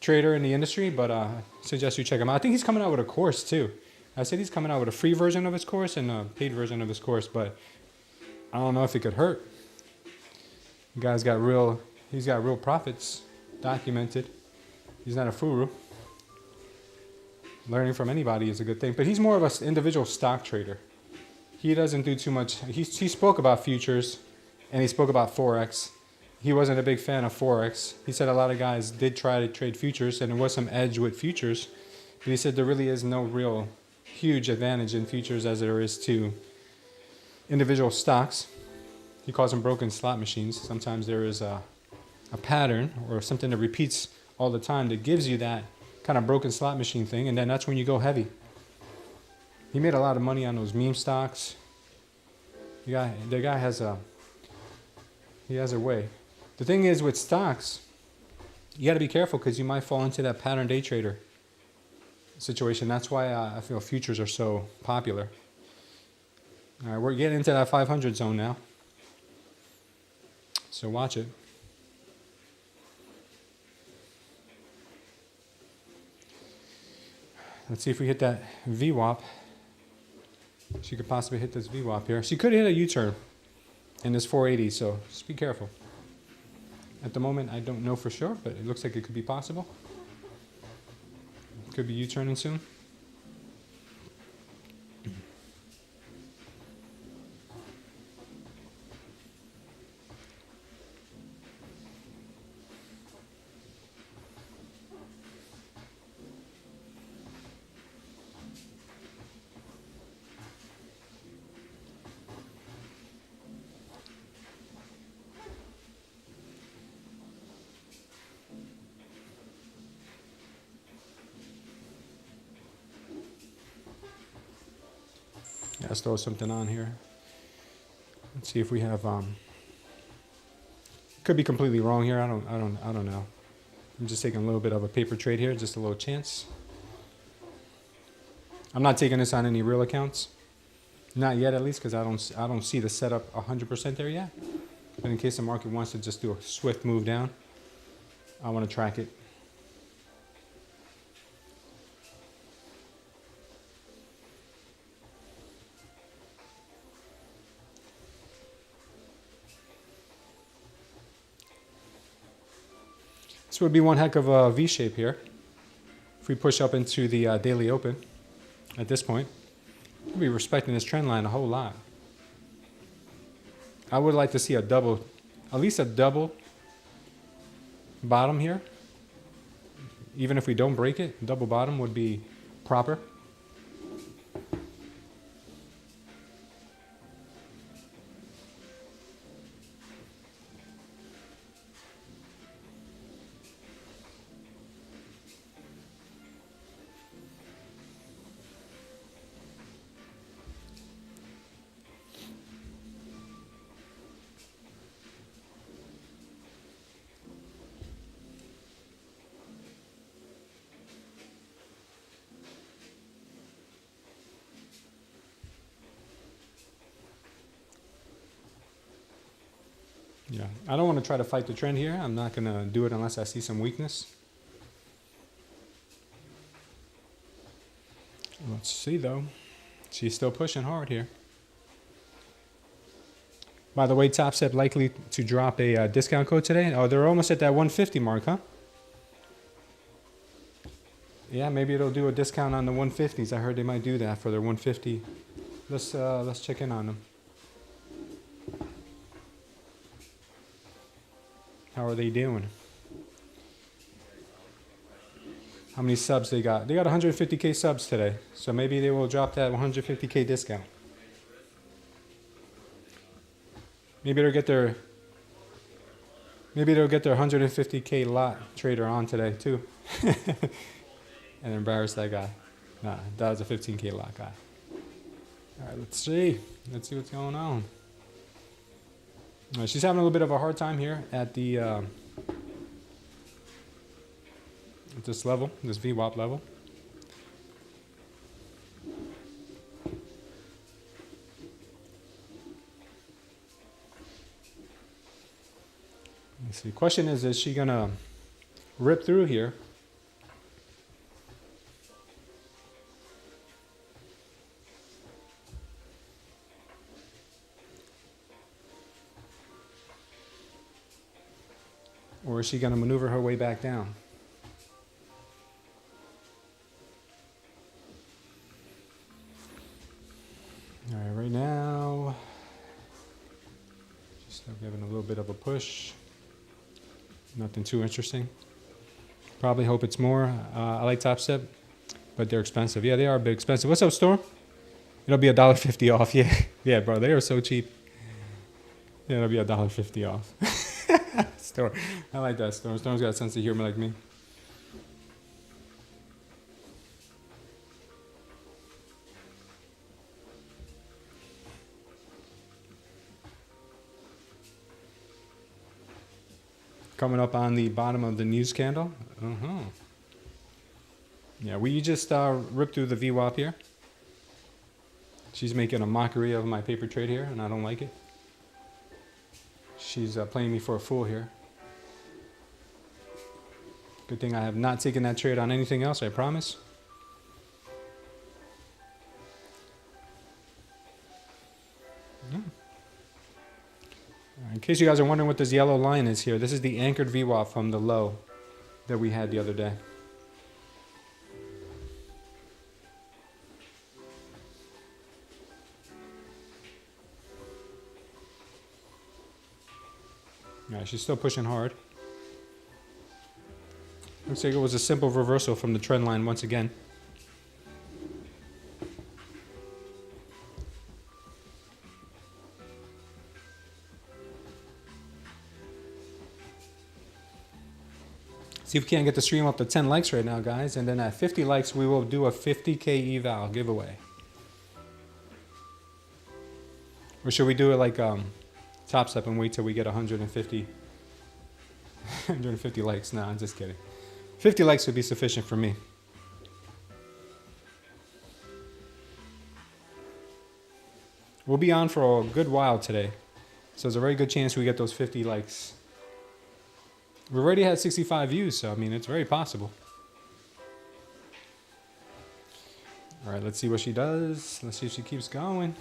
trader in the industry, but I suggest you check him out. I think he's coming out with a course too. I said he's coming out with a free version of his course and a paid version of his course, but I don't know if it could hurt. The guy's got he's got real profits documented. He's not a furu. Learning from anybody is a good thing, but he's more of an individual stock trader. He doesn't do too much. He spoke about futures and he spoke about Forex. He wasn't a big fan of Forex. He said a lot of guys did try to trade futures and there was some edge with futures, but he said there really is no real huge advantage in futures as there is to individual stocks. He calls them broken slot machines. Sometimes there is a pattern or something that repeats all the time that gives you that kind of broken slot machine thing, and then that's when you go heavy. He made a lot of money on those meme stocks. The guy has a way. The thing is with stocks, you got to be careful because you might fall into that pattern day trader situation. That's why I feel futures are so popular. All right, we're getting into that 500 zone now. So watch it. Let's see if we hit that VWAP. She could possibly hit this VWAP here. She could hit a U-turn in this 480, so just be careful. At the moment, I don't know for sure, but it looks like it could be possible. Could be U-turning soon. Yeah, let's throw something on here. Let's see if we have. Could be completely wrong here. I don't know. I'm just taking a little bit of a paper trade here, just a little chance. I'm not taking this on any real accounts, not yet at least, because I don't see the setup 100% there yet. But in case the market wants to just do a swift move down, I want to track it. This would be one heck of a V shape here. If we push up into the daily open at this point, we'll be respecting this trend line a whole lot. I would like to see a double, at least a double bottom here. Even if we don't break it, double bottom would be proper. Yeah, I don't want to try to fight the trend here. I'm not going to do it unless I see some weakness. Let's see though. She's still pushing hard here. By the way, Top Step likely to drop a discount code today. Oh, they're almost at that 150 mark, huh? Yeah, maybe it'll do a discount on the 150s. I heard they might do that for their 150. Let's check in on them. How are they doing? How many subs they got? They got 150K subs today. So maybe they will drop that 150K discount. Maybe they'll get their 150K lot trader on today too. And embarrass that guy. Nah, that was a 15K lot guy. All right, let's see. Let's see what's going on. She's having a little bit of a hard time here at the at this level, this VWAP level. Let's see. Question is she gonna rip through here? Or is she going to maneuver her way back down? All right, right now, just giving a little bit of a push. Nothing too interesting. Probably hope it's more. I like Top Step, but they're expensive. Yeah, they are a bit expensive. What's up, Storm? It'll be $1.50 off. Yeah, yeah, bro, they are so cheap. Yeah, it'll be $1.50 off. Storm. I like that, Storm. Storm's got a sense of humor like me. Coming up on the bottom of the news candle. Yeah, we just ripped through the VWAP here. She's making a mockery of my paper trade here, and I don't like it. She's playing me for a fool here. Good thing I have not taken that trade on anything else, I promise. Yeah. In case you guys are wondering what this yellow line is here, this is the anchored VWAP from the low that we had the other day. Yeah, she's still pushing hard. Looks like it was a simple reversal from the trend line once again. See if we can't get the stream up to 10 likes right now, guys. And then at 50 likes, we will do a 50K eval giveaway. Or should we do it like Top Step and wait till we get 150 likes? No, I'm just kidding. 50 likes would be sufficient for me. We'll be on for a good while today. So there's a very good chance we get those 50 likes. We already had 65 views, so I mean, it's very possible. All right, let's see what she does. Let's see if she keeps going.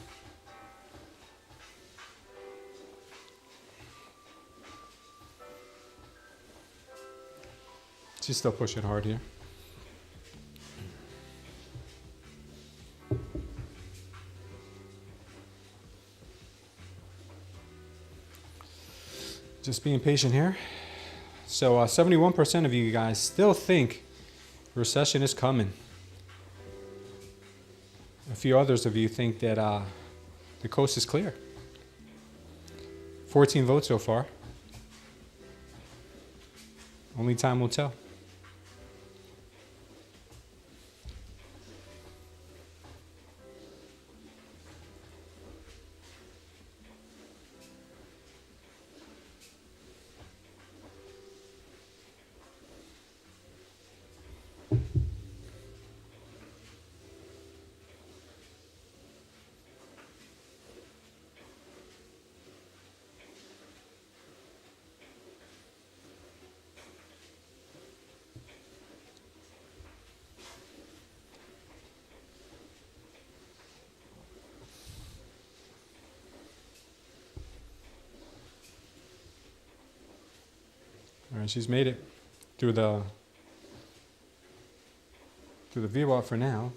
She's still pushing hard here. Just being patient here. So 71% of you guys still think recession is coming. A few others of you think that the coast is clear. 14 votes so far. Only time will tell. All right, she's made it through the VWAP for now.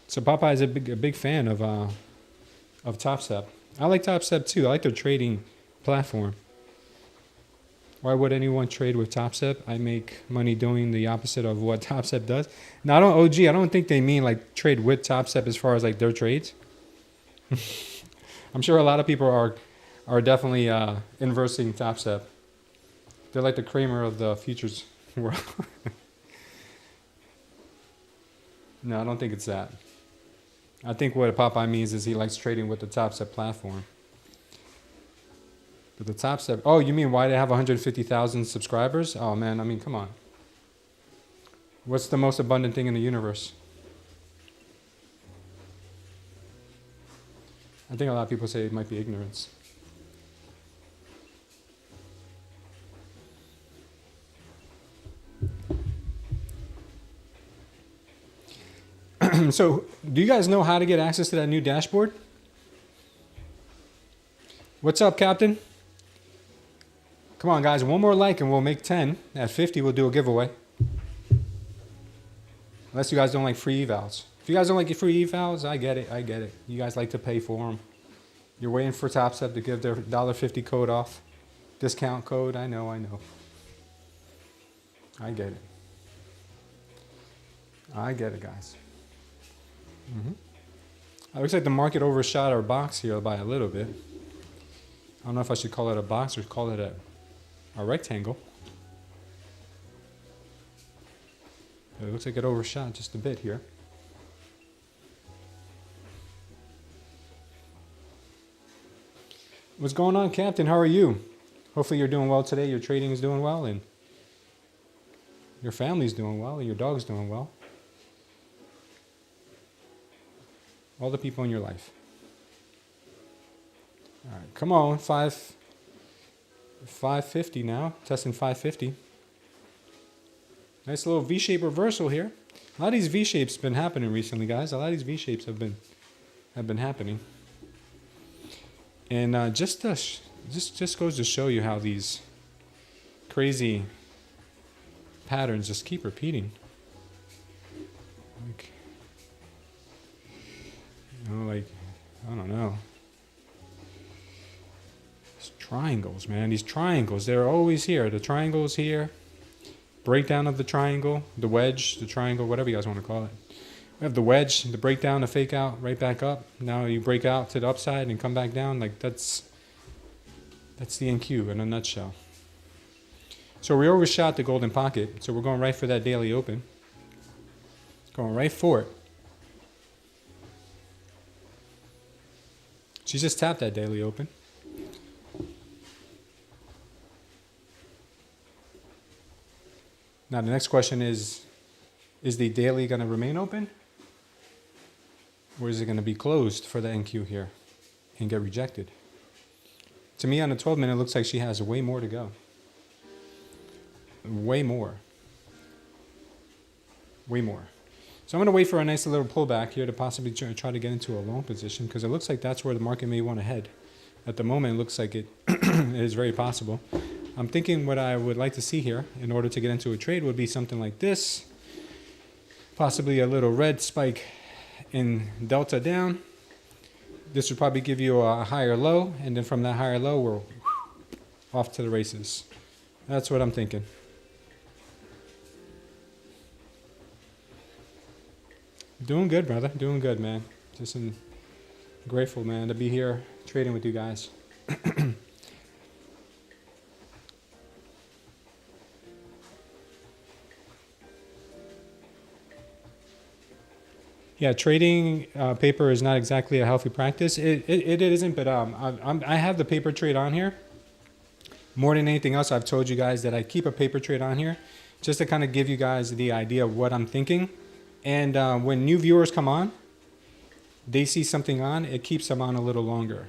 So Popeye is a big fan of Top Step. I like Top Step too. I like their trading platform. Why would anyone trade with Top Step? I make money doing the opposite of what Top Step does. Now, I don't think they mean like trade with Top Step as far as like their trades. I'm sure a lot of people are definitely inversing Top Step. They're like the Kramer of the futures world. No, I don't think it's that. I think what Popeye means is he likes trading with the Top Step platform. But the Top Step, oh, you mean why they have 150,000 subscribers? Oh man, I mean, come on. What's the most abundant thing in the universe? I think a lot of people say it might be ignorance. So, do you guys know how to get access to that new dashboard? What's up, Captain? Come on, guys, one more like and we'll make 10. At 50, we'll do a giveaway. Unless you guys don't like free evals. If you guys don't like your free evals, I get it. You guys like to pay for them. You're waiting for TopStep to give their $1.50 code off. Discount code. I know. I get it. I get it, guys. It looks like the market overshot our box here by a little bit. I don't know if I should call it a box or call it a rectangle. But it looks like it overshot just a bit here. What's going on, Captain? How are you? Hopefully you're doing well today. Your trading is doing well, and your family's doing well, and your dog's doing well. All the people in your life. All right, come on, 550 now, testing 550. Nice little V-shape reversal here. A lot of these V-shapes been happening recently, guys. A lot of these V-shapes have been happening. And just goes to show you how these crazy patterns just keep repeating. Like, I don't know. These triangles, man. These triangles, they're always here. The triangle's here. Breakdown of the triangle, the wedge, the triangle, whatever you guys want to call it. We have the wedge, the breakdown, the fake out, right back up. Now you break out to the upside and come back down. Like that's the NQ in a nutshell. So we overshot the golden pocket. So we're going right for that daily open. Going right for it. She just tapped that daily open. Now the next question is the daily going to remain open? Or is it going to be closed for the NQ here and get rejected? To me, on the 12-minute, it looks like she has way more to go. Way more. Way more. So I'm going to wait for a nice little pullback here to possibly try to get into a long position, because it looks like that's where the market may want to head. At the moment, it looks like it is very possible. I'm thinking what I would like to see here in order to get into a trade would be something like this. Possibly a little red spike in delta down. This would probably give you a higher low, and then from that higher low, we're off to the races. That's what I'm thinking. Doing good, brother. Doing good, man. Just grateful, man, to be here trading with you guys. Yeah, trading paper is not exactly a healthy practice. It isn't, but I have the paper trade on here. More than anything else, I've told you guys that I keep a paper trade on here just to kind of give you guys the idea of what I'm thinking. And when new viewers come on, they see something on, it keeps them on a little longer.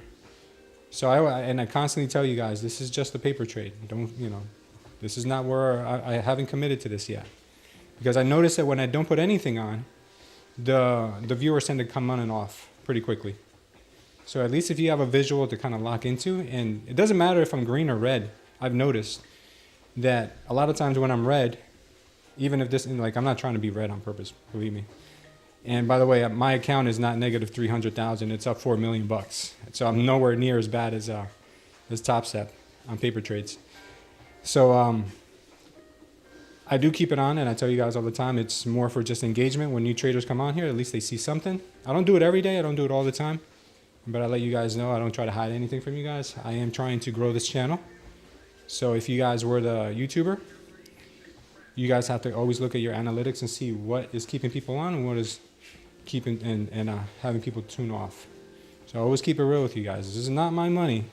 So I constantly tell you guys, this is just a paper trade. This is not where I haven't committed to this yet. Because I notice that when I don't put anything on, the viewers tend to come on and off pretty quickly. So at least if you have a visual to kind of lock into, and it doesn't matter if I'm green or red, I've noticed that a lot of times when I'm red, even if this, like, I'm not trying to be red on purpose, believe me. And by the way, my account is not negative 300,000. It's up $4 million. So I'm nowhere near as bad as TopStep on paper trades. So I do keep it on, and I tell you guys all the time, it's more for just engagement. When new traders come on here, at least they see something. I don't do it every day. I don't do it all the time. But I let you guys know I don't try to hide anything from you guys. I am trying to grow this channel. So if you guys were the YouTuber, you guys have to always look at your analytics and see what is keeping people on and what is keeping and having people tune off. So I always keep it real with you guys. This is not my money.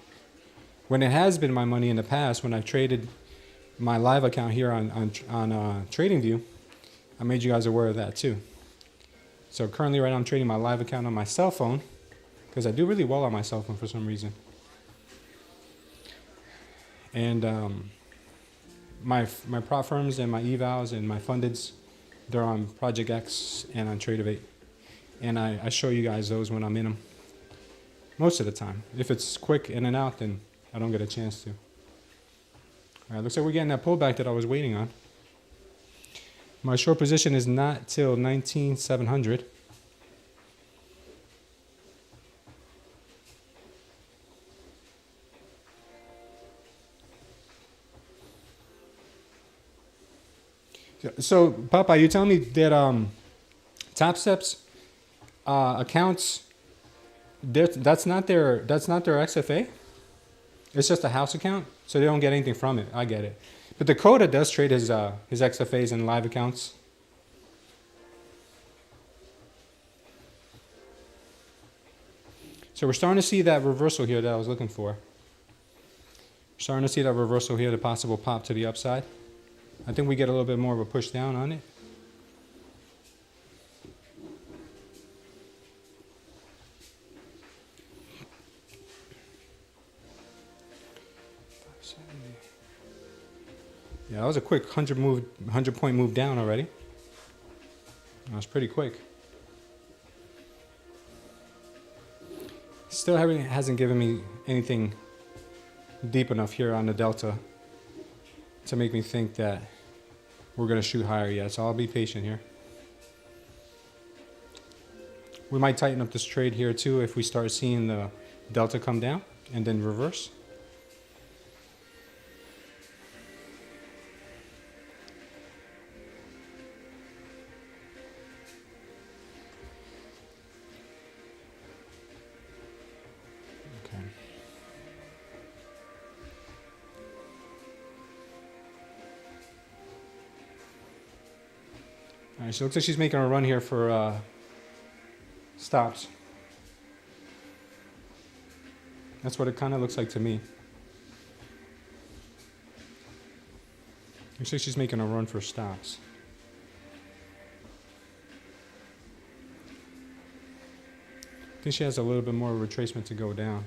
When it has been my money in the past, when I traded my live account here on TradingView, I made you guys aware of that too. So currently right now I'm trading my live account on my cell phone because I do really well on my cell phone for some reason. And my prop firms and my evals and my fundeds, they're on Project X and on Tradevate. And I show you guys those when I'm in them. Most of the time. If it's quick in and out, then I don't get a chance to. All right, looks like we're getting that pullback that I was waiting on. My short position is not till 19,700. So Papa, you telling me that Top Steps accounts, that's not their XFA? It's just a house account, so they don't get anything from it. I get it. But Dakota does trade his XFAs and live accounts. So we're starting to see that reversal here that I was looking for. We're starting to see that reversal here, the possible pop to the upside. I think we get a little bit more of a push down on it. Yeah, that was a quick 100 point move down already. That was pretty quick. Still hasn't given me anything deep enough here on the delta to make me think that we're going to shoot higher yet. So I'll be patient here. We might tighten up this trade here too if we start seeing the delta come down and then reverse. All right, so it looks like she's making a run here for stops. That's what it kind of looks like to me. Looks like she's making a run for stops. I think she has a little bit more retracement to go down.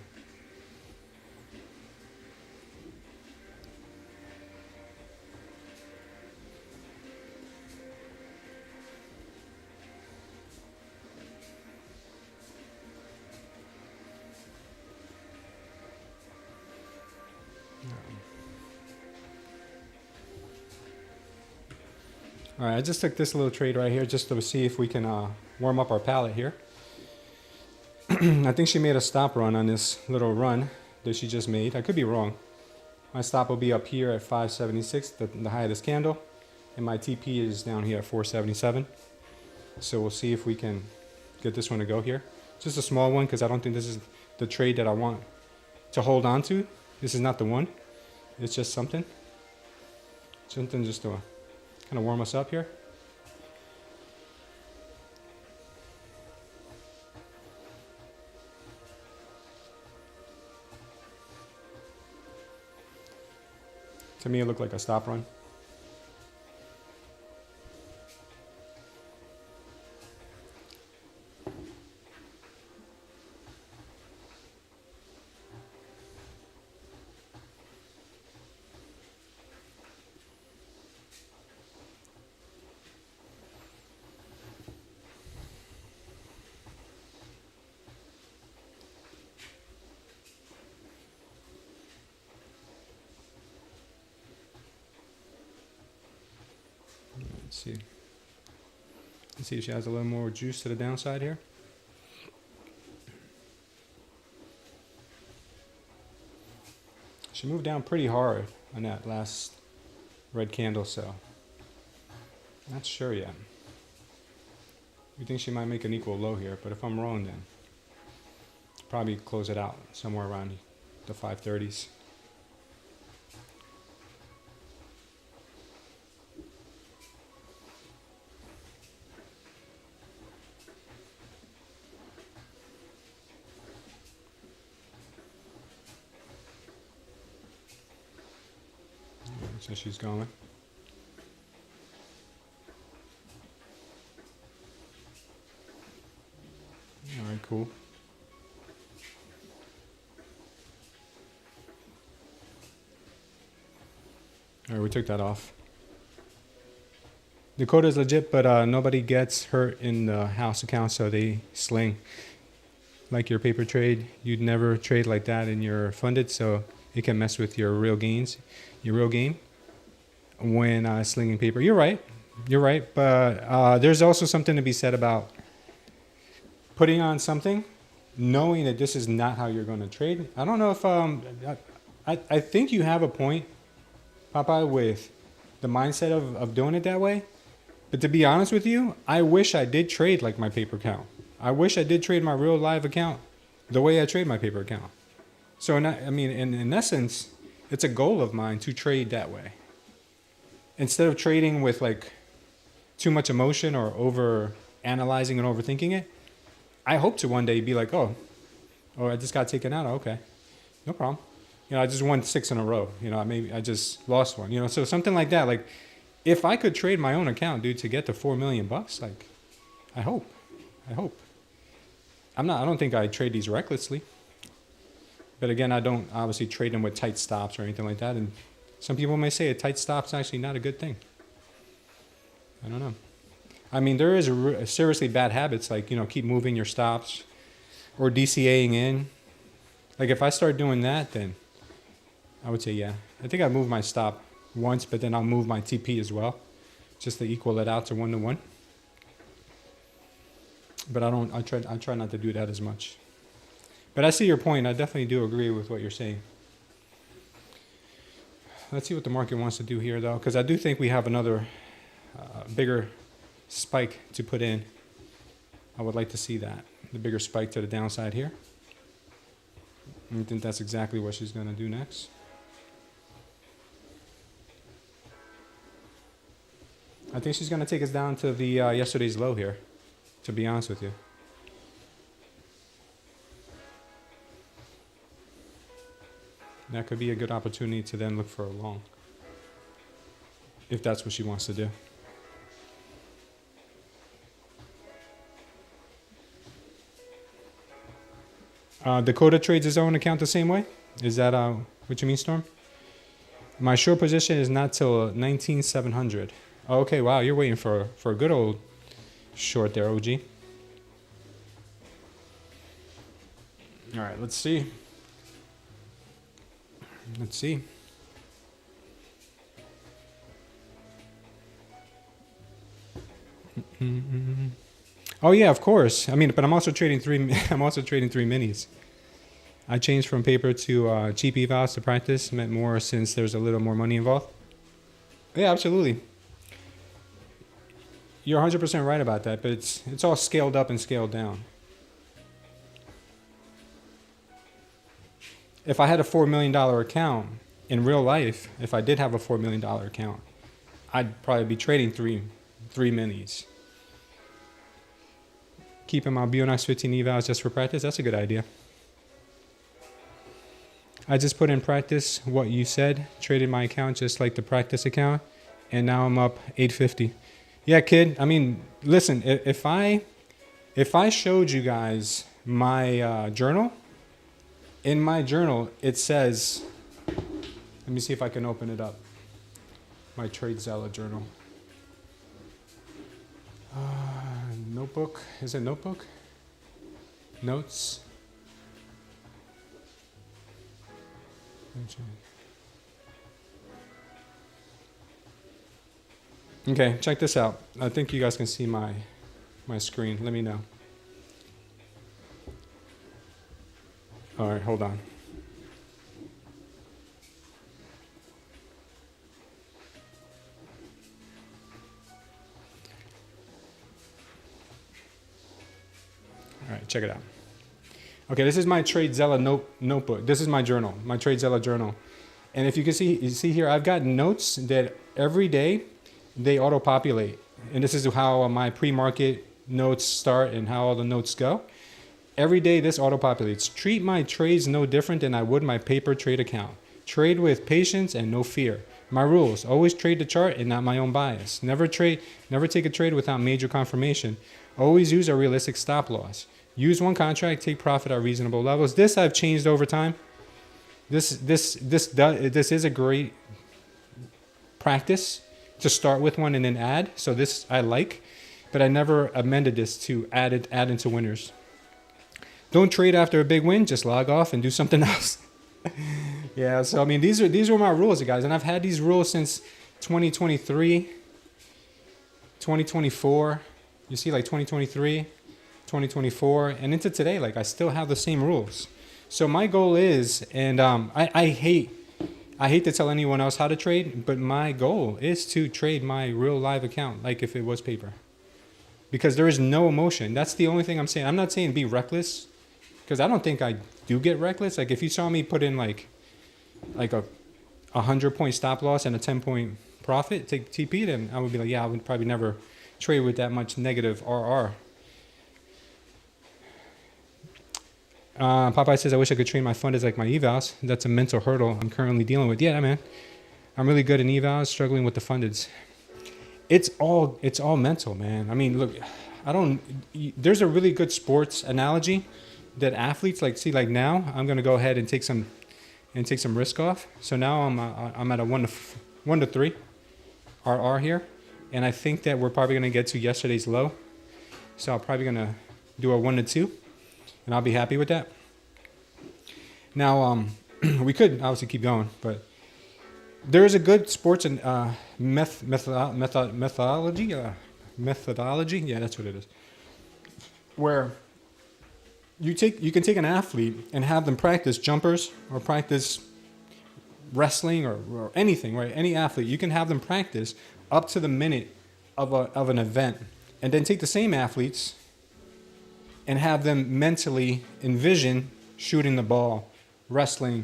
All right, I just took this little trade right here just to see if we can warm up our palette here. I think she made a stop run on this little run that she just made. I could be wrong. My stop will be up here at 576, the high of this candle, and my TP is down here at 477. So we'll see if we can get this one to go here. Just a small one because I don't think this is the trade that I want to hold on to. This is not the one. It's just something just to kind of warm us up here. To me, it looked like a stop run. Let's see if she has a little more juice to the downside here. She moved down pretty hard on that last red candle, so not sure yet. We think she might make an equal low here, but if I'm wrong, then probably close it out somewhere around the 530s. So she's going. All right, cool. All right, we took that off. Dakota's legit, but nobody gets hurt in the house account, so they sling. Like your paper trade, you'd never trade like that in your funded, so it can mess with your real gains, your real game when slinging paper. You're right, but there's also something to be said about putting on something, knowing that this is not how you're going to trade. I don't know if I think you have a point, Popeye, with the mindset of doing it that way. But to be honest with you, I wish I did trade like my paper account. I wish I did trade my real live account the way I trade my paper account. So, in essence, it's a goal of mine to trade that way. Instead of trading with like too much emotion or over analyzing and overthinking it, I hope to one day be like, oh, I just got taken out. Okay, no problem. I just won 6 in a row. Maybe I just lost one. So something like that. Like, if I could trade my own account, dude, to get to $4 million, like, I hope. I don't think I trade these recklessly. But again, I don't obviously trade them with tight stops or anything like that. And some people may say a tight stop's actually not a good thing. I don't know. I mean, there is seriously bad habits, like, keep moving your stops or DCAing in. Like, if I start doing that, then I would say, yeah. I think I moved my stop once, but then I'll move my TP as well, just to equal it out to 1-to-1. But I try not to do that as much. But I see your point. I definitely do agree with what you're saying. Let's see what the market wants to do here, though, because I do think we have another bigger spike to put in. I would like to see that, the bigger spike to the downside here. I think that's exactly what she's going to do next. I think she's going to take us down to the yesterday's low here, to be honest with you. That could be a good opportunity to then look for a long, if that's what she wants to do. Dakota trades his own account the same way? Is that what you mean, Storm? My short position is not till 19,700. Oh, okay, wow, you're waiting for a good old short there, OG. All right, let's see. Oh yeah, of course. I mean, but I'm also trading three minis. I changed from paper to cheap evals to practice. Meant more since there's a little more money involved. Yeah, absolutely. You're 100% right about that, but it's all scaled up and scaled down. If I had a $4 million account in real life, if I did have a $4 million account, I'd probably be trading three minis. Keeping my BONX 15 evals just for practice, that's a good idea. I just put in practice what you said, traded my account just like the practice account, and now I'm up 850. Yeah, kid, I mean, listen, if I showed you guys my journal, in my journal, it says, let me see if I can open it up, my Tradezella journal. Notebook, is it notebook? Notes. Okay, check this out. I think you guys can see my screen. Let me know. All right, hold on. All right, check it out. Okay, this is my Tradezella notebook. This is my journal, my Tradezella journal. And if you can see, here, I've got notes that every day they auto-populate. And this is how my pre-market notes start and how all the notes go. Every day this auto-populates. Treat my trades no different than I would my paper trade account. Trade with patience and no fear. My rules: always trade the chart and not my own bias. Never take a trade without major confirmation. Always use a realistic stop loss. Use one contract, take profit at reasonable levels. This I've changed over time. This is a great practice to start with one and then add. So this I like, but I never amended this to add into winners. Don't trade after a big win. Just log off and do something else. Yeah. So I mean, these were my rules, guys, and I've had these rules since 2023, 2024. You see, like 2023, 2024, and into today. Like I still have the same rules. So my goal is, and I I hate to tell anyone else how to trade, but my goal is to trade my real live account like if it was paper. Because there is no emotion. That's the only thing I'm saying. I'm not saying be reckless, because I don't think I do get reckless. Like if you saw me put in like a 100-point stop loss and a 10-point profit, take TP, then I would be like, yeah, I would probably never trade with that much negative RR. Popeye says, I wish I could trade my fund as like my evals. That's a mental hurdle I'm currently dealing with. Yeah, man. I'm really good in evals, struggling with the fundeds. It's all mental, man. I mean, look, there's a really good sports analogy that athletes like now I'm going to go ahead and take some risk off. So now I'm at a 1 to 3 RR here. And I think that we're probably going to get to yesterday's low. So I'm probably going to do a 1 to 2. And I'll be happy with that. Now, we could obviously keep going, but there is a good sports and methodology. Yeah, that's what it is. Where you can take an athlete and have them practice jumpers or practice wrestling or anything, right? Any athlete, you can have them practice up to the minute of an event, and then take the same athletes and have them mentally envision shooting the ball, wrestling,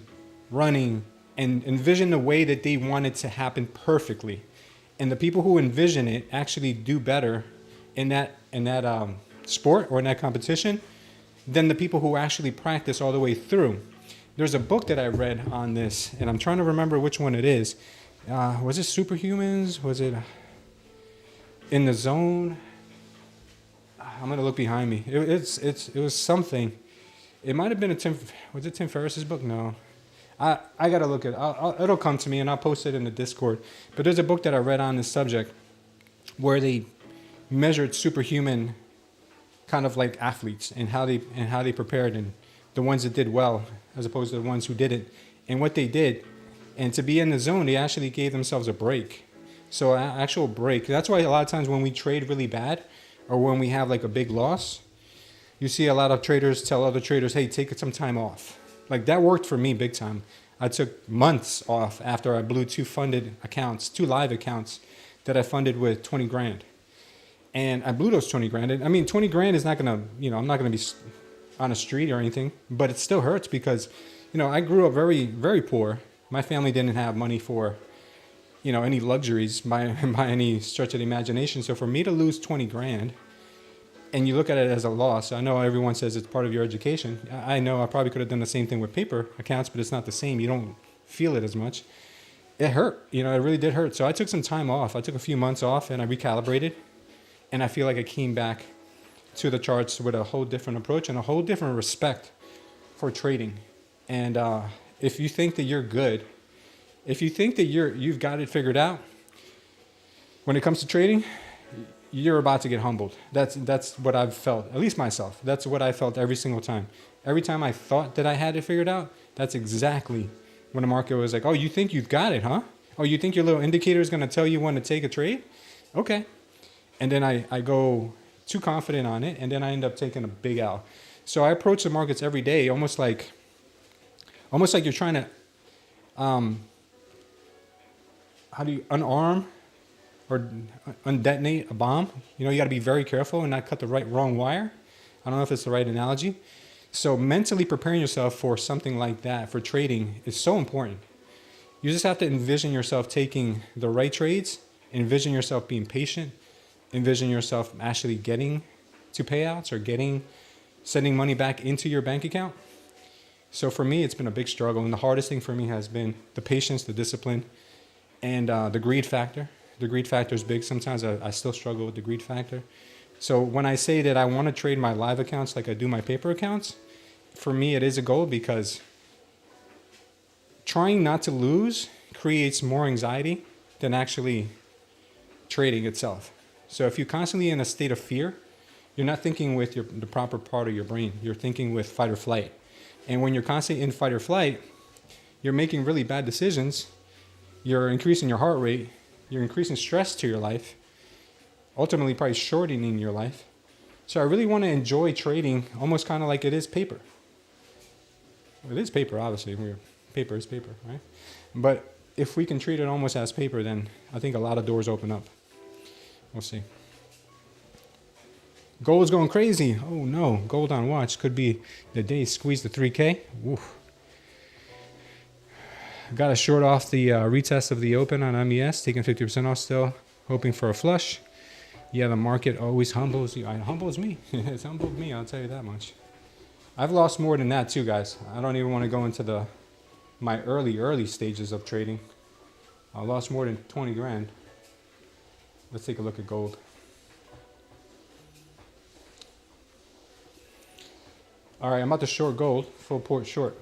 running, and envision the way that they want it to happen perfectly. And the people who envision it actually do better in that sport or in that competition than the people who actually practice all the way through. There's a book that I read on this, and I'm trying to remember which one it is. Was it Superhumans? Was it In the Zone? I'm gonna look behind me. It was something. It might have been was it Tim Ferriss's book? No, I gotta look at it. It'll come to me and I'll post it in the Discord. But there's a book that I read on this subject where they measured superhuman kind of like athletes and how they prepared, and the ones that did well as opposed to the ones who didn't, and what they did. And to be in the zone, they actually gave themselves a break. So an actual break. That's why a lot of times when we trade really bad, or when we have like a big loss, you see a lot of traders tell other traders, hey, take some time off. Like that worked for me big time. I took months off after I blew 2 live accounts that I funded with 20 grand. And I blew those 20 grand. I mean, 20 grand is not going to, I'm not going to be on a street or anything, but it still hurts because, I grew up very, very poor. My family didn't have money for, any luxuries by any stretch of the imagination. So for me to lose 20 grand, and you look at it as a loss, I know everyone says it's part of your education. I know I probably could have done the same thing with paper accounts, but it's not the same. You don't feel it as much. It hurt, it really did hurt. So I took some time off. I took a few months off and I recalibrated, and I feel like I came back to the charts with a whole different approach and a whole different respect for trading. And if you think that you're good, if you think that you've got it figured out when it comes to trading, you're about to get humbled. That's what I've felt, at least myself. That's what I felt every single time. Every time I thought that I had it figured out, that's exactly when the market was like, oh, you think you've got it, huh? Oh, you think your little indicator is going to tell you when to take a trade? Okay. And then I go too confident on it, and then I end up taking a big L. So I approach the markets every day almost like you're trying to how do you unarm or undetonate a bomb? You got to be very careful and not cut the wrong wire. I don't know if it's the right analogy. So mentally preparing yourself for something like that for trading is so important. You just have to envision yourself taking the right trades, envision yourself being patient, envision yourself actually getting to payouts or sending money back into your bank account. So for me, it's been a big struggle. And the hardest thing for me has been the patience, the discipline, and the greed factor. The greed factor is big. Sometimes I still struggle with the greed factor. So when I say that I want to trade my live accounts like I do my paper accounts, for me it is a goal because trying not to lose creates more anxiety than actually trading itself. So if you're constantly in a state of fear, you're not thinking with the proper part of your brain. You're thinking with fight or flight. And when you're constantly in fight or flight, you're making really bad decisions. You're increasing your heart rate. You're increasing stress to your life, ultimately probably shortening your life. So I really want to enjoy trading almost kind of like it is paper. It is paper, obviously. paper is paper, right? But if we can treat it almost as paper, then I think a lot of doors open up. We'll see. Gold's going crazy. Oh no, gold on watch. Could be the day squeeze the 3K. Oof. Got a short off the retest of the open on MES, taking 50% off still, hoping for a flush. Yeah, the market always humbles you. It humbles me. It's humbled me, I'll tell you that much. I've lost more than that too, guys. I don't even want to go into my early stages of trading. I lost more than 20 grand. Let's take a look at gold. All right, I'm about to short gold, full port short.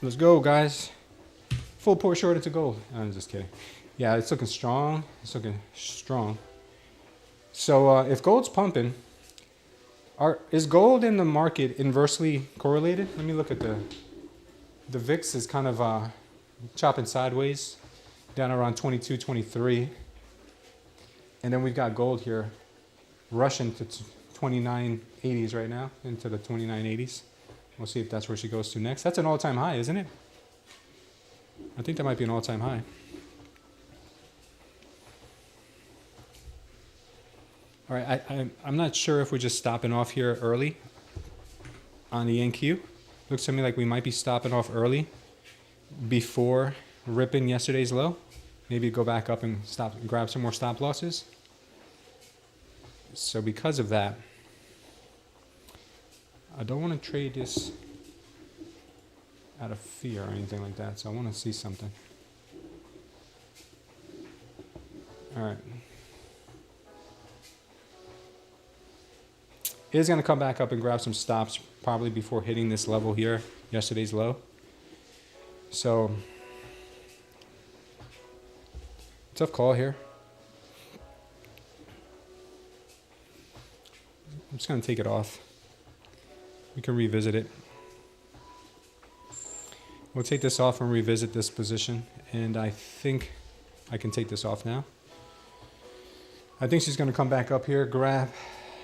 Let's go, guys. Full port short into gold. I'm just kidding. Yeah, it's looking strong. It's looking strong. So if gold's pumping, is gold in the market inversely correlated? Let me look at the VIX is kind of chopping sideways down around 22, 23. And then we've got gold here rushing to 29.80s right now, into the 29.80s. We'll see if that's where she goes to next. That's an all-time high, isn't it? I think that might be an all-time high. All right, I'm not sure if we're just stopping off here early on the NQ. Looks to me like we might be stopping off early before ripping yesterday's low. Maybe go back up and stop and grab some more stop losses. So because of that, I don't want to trade this out of fear or anything like that. So I want to see something. All right. It is going to come back up and grab some stops probably before hitting this level here, yesterday's low. So, tough call here. I'm just going to take it off. We can revisit it. We'll take this off and revisit this position. And I think I can take this off now. I think she's going to come back up here, grab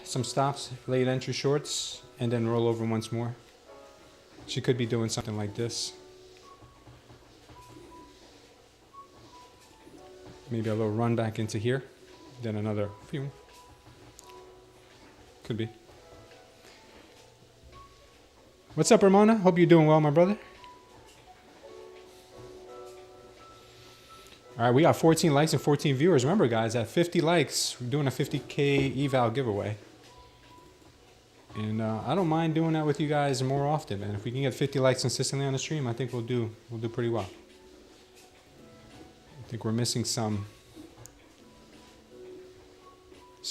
some stops, late entry shorts, and then roll over once more. She could be doing something like this. Maybe a little run back into here, then another few. Could be. What's up, Ramona? Hope you're doing well, my brother. All right, we got 14 likes and 14 viewers. Remember, guys, at 50 likes, we're doing a 50K eval giveaway. And I don't mind doing that with you guys more often, man. If we can get 50 likes consistently on the stream, I think we'll do pretty well. I think we're missing some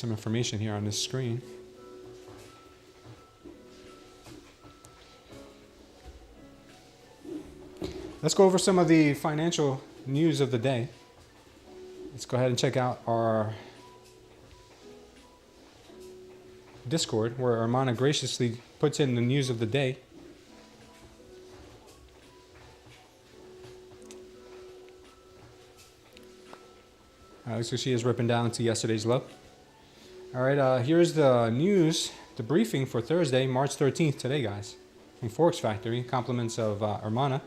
information here on this screen. Let's go over some of the financial news of the day. Let's go ahead and check out our Discord, where Armana graciously puts in the news of the day. So she is ripping down to yesterday's low. All right, here's the news, the briefing for Thursday, March 13th today, guys, from Forex Factory. Compliments of Armana.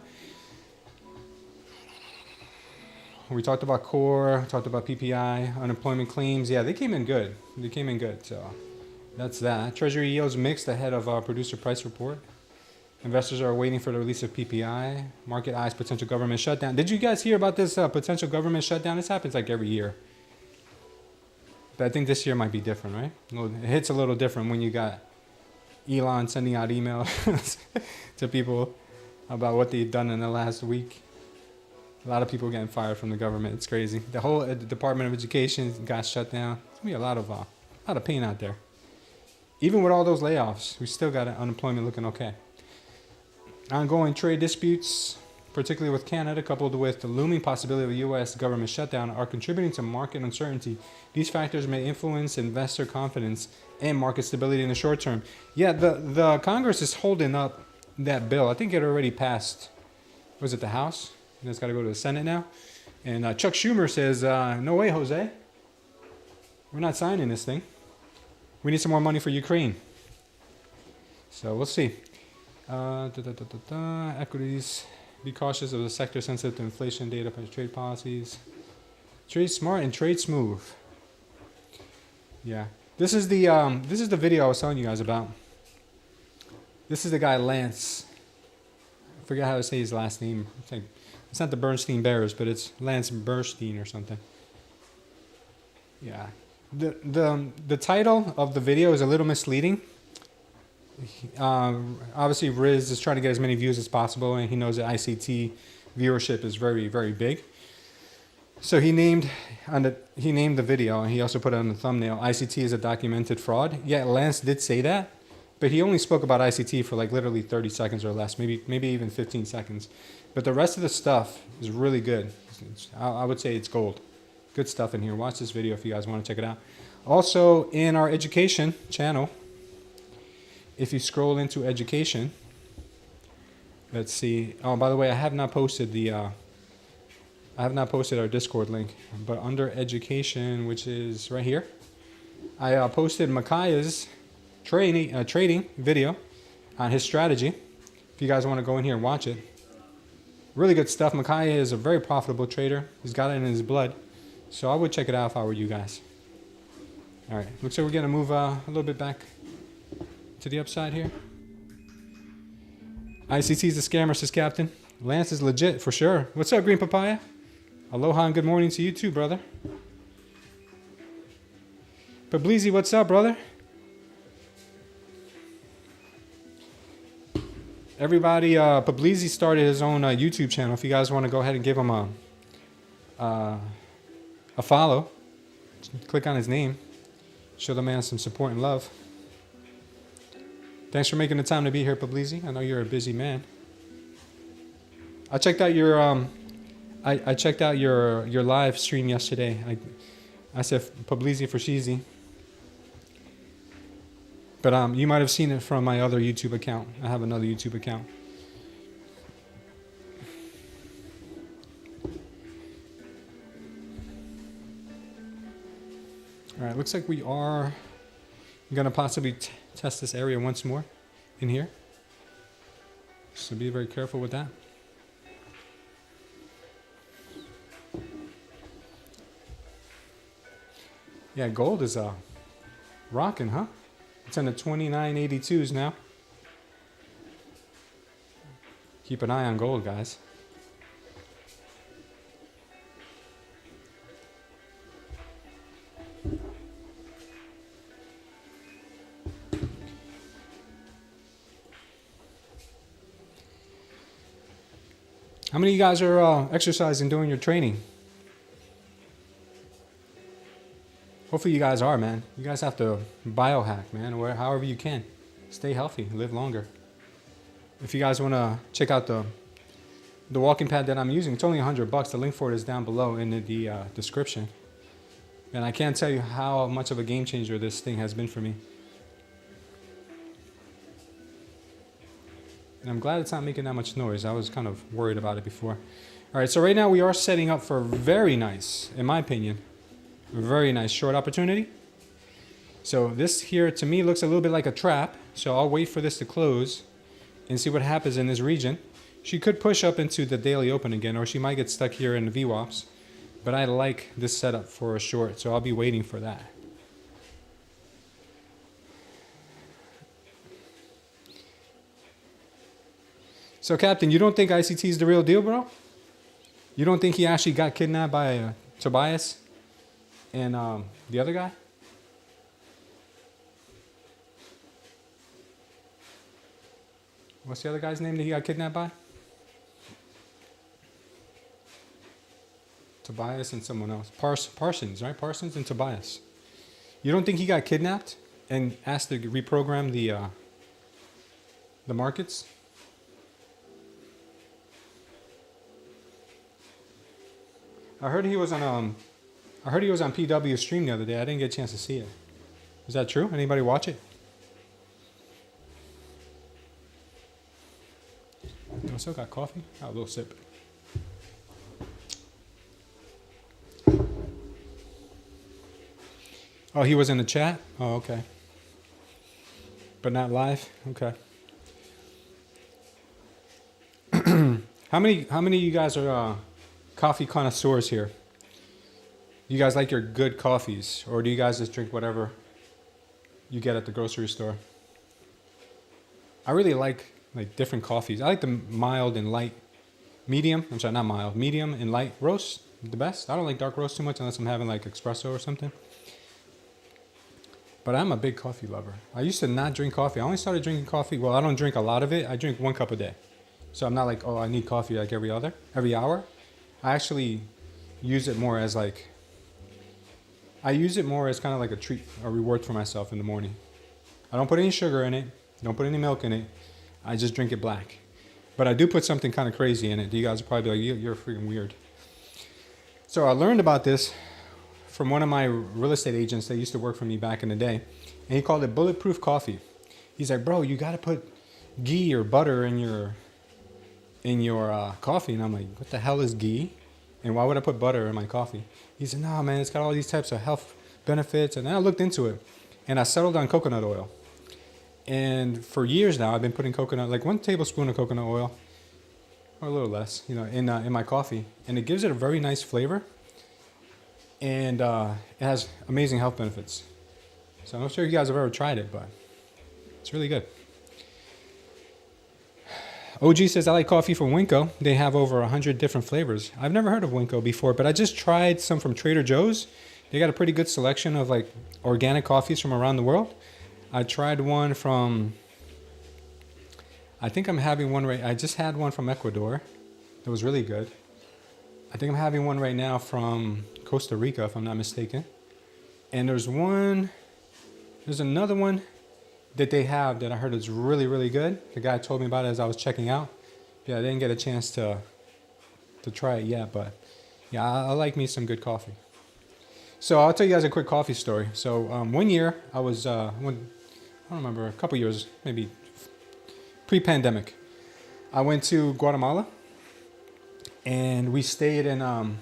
We talked about core, talked about PPI, unemployment claims. Yeah, they came in good. They came in good, so that's that. Treasury yields mixed ahead of our producer price report. Investors are waiting for the release of PPI. Market eyes potential government shutdown. Did you guys hear about this potential government shutdown? This happens like every year. But I think this year might be different, right? It hits a little different when you got Elon sending out emails to people about what they've done in the last week. A lot of people getting fired from the government. It's crazy. The whole Department of Education got shut down. There's gonna be a lot of pain out there. Even with all those layoffs, we still got unemployment looking okay. Ongoing trade disputes, particularly with Canada, coupled with the looming possibility of a U.S. government shutdown, are contributing to market uncertainty. These factors may influence investor confidence and market stability in the short term. Yeah, the Congress is holding up that bill. I think it already passed. Was it the House? And it's got to go to the Senate now. And Chuck Schumer says, no way, Jose. We're not signing this thing. We need some more money for Ukraine. So we'll see. Equities. Be cautious of the sector sensitive to inflation data by trade policies. Trade smart and trade smooth. Yeah. This is the video I was telling you guys about. This is the guy Lance. I forget how to say his last name. It's not the Bernstein Bears, but it's Lance Bernstein or something. Yeah. The title of the video is a little misleading. Obviously, Riz is trying to get as many views as possible, and he knows that ICT viewership is very, very big. So he named the video, and he also put it on the thumbnail. ICT is a documented fraud. Yeah, Lance did say that, but he only spoke about ICT for like literally 30 seconds or less, maybe even 15 seconds. But the rest of the stuff is really good. I would say it's gold. Good stuff in here. Watch this video if you guys want to check it out. Also, in our education channel, if you scroll into education, let's see. Oh, by the way, I have not posted our Discord link, but under education, which is right here, I posted Makaya's trading video on his strategy. If you guys want to go in here and watch it, really good stuff. Makaya is a very profitable trader. He's got it in his blood, so I would check it out if I were you guys. All right, looks like we're gonna move a little bit back to the upside here. ICT is a scammer, says Captain. Lance is legit for sure. What's up, Green Papaya? Aloha and good morning to you too, brother. Publizi, what's up, brother? Everybody, Publizi started his own YouTube channel. If you guys want to go ahead and give him a follow, click on his name. Show the man some support and love. Thanks for making the time to be here, Publizi. I know you're a busy man. I checked out your I checked out your live stream yesterday. I said Publizi for Sheezy. But you might have seen it from my other YouTube account. I have another YouTube account. All right, looks like we are going to possibly test this area once more in here. So be very careful with that. Yeah, gold is rocking, huh? It's in the 29.82s now. Keep an eye on gold, guys. How many of you guys are exercising, doing your training? Hopefully you guys are, man. You guys have to biohack, man, or however you can. Stay healthy, live longer. If you guys want to check out the walking pad that I'm using, it's only $100. The link for it is down below in the description. And I can't tell you how much of a game changer this thing has been for me. And I'm glad it's not making that much noise. I was kind of worried about it before. All right, so right now we are setting up for a very nice, in my opinion, very nice short opportunity. So this here to me looks a little bit like a trap. So I'll wait for this to close and see what happens in this region. She could push up into the daily open again, or she might get stuck here in the VWAPs. But I like this setup for a short, so I'll be waiting for that. So Captain, you don't think ICT is the real deal, bro? You don't think he actually got kidnapped by Tobias and the other guy? What's the other guy's name that he got kidnapped by? Tobias and someone else. Parsons, right? Parsons and Tobias. You don't think he got kidnapped and asked to reprogram the markets? I heard he was on PW's stream the other day. I didn't get a chance to see it. Is that true? Anybody watch it? I still got coffee? Oh, a little sip. Oh, he was in the chat? Oh, okay. But not live? Okay. How many of you guys are coffee connoisseurs here? You guys like your good coffees, or do you guys just drink whatever you get at the grocery store? I really like different coffees. I like the mild and light, medium. I'm sorry, not mild, medium and light roast. The best. I don't like dark roast too much unless I'm having like espresso or something. But I'm a big coffee lover. I used to not drink coffee. I only started drinking coffee. Well, I don't drink a lot of it. I drink 1 cup a day. So I'm not like, oh, I need coffee like every hour. I actually use it more as kind of like a treat, a reward for myself in the morning. I don't put any sugar in it. Don't put any milk in it. I just drink it black. But I do put something kind of crazy in it. You guys are probably like, you're freaking weird. So I learned about this from one of my real estate agents that used to work for me back in the day. And he called it bulletproof coffee. He's like, bro, you got to put ghee or butter in your coffee. And I'm like, what the hell is ghee? And why would I put butter in my coffee? He said, no, man, it's got all these types of health benefits. And then I looked into it, and I settled on coconut oil. And for years now, I've been putting coconut, like 1 tablespoon of coconut oil, or a little less, in my coffee. And it gives it a very nice flavor. And it has amazing health benefits. So I'm not sure if you guys have ever tried it, but it's really good. OG says, I like coffee from Winco. They have over 100 different flavors. I've never heard of Winco before, but I just tried some from Trader Joe's. They got a pretty good selection of like organic coffees from around the world. I tried one from, I think I'm having one I just had one from Ecuador. It was really good. I think I'm having one right now from Costa Rica, if I'm not mistaken. And there's another one that they have that I heard is really, really good. The guy told me about it as I was checking out. Yeah, I didn't get a chance to try it yet, but yeah, I like me some good coffee. So I'll tell you guys a quick coffee story. So one year I was, I don't remember, a couple years, maybe pre-pandemic. I went to Guatemala, and we stayed in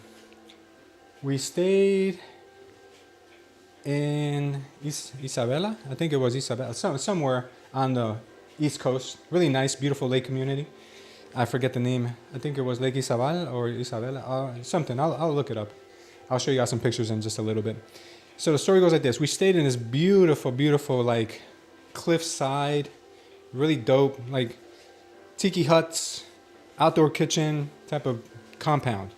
Isabela. I think it was Isabela, somewhere on the East Coast. Really nice, beautiful lake community. I forget the name. I think it was Lake Isabel or Isabela, something. I'll look it up. I'll show you guys some pictures in just a little bit. So the story goes like this. We stayed in this beautiful, beautiful like cliffside, really dope, like tiki huts, outdoor kitchen type of compound.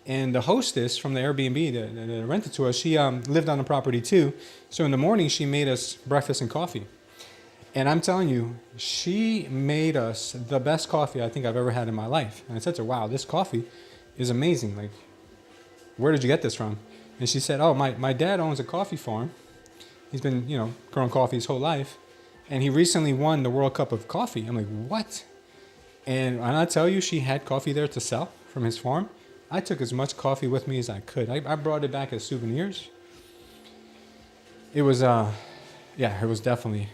And the hostess from the Airbnb that rented to us, she lived on the property too. So in the morning, she made us breakfast and coffee. And I'm telling you, she made us the best coffee I think I've ever had in my life. And I said to her, wow, this coffee is amazing. Like, where did you get this from? And she said, oh, my dad owns a coffee farm. He's been, growing coffee his whole life. And he recently won the World Cup of Coffee. I'm like, what? And I tell you, she had coffee there to sell from his farm. I took as much coffee with me as I could. I brought it back as souvenirs. It was, it was definitely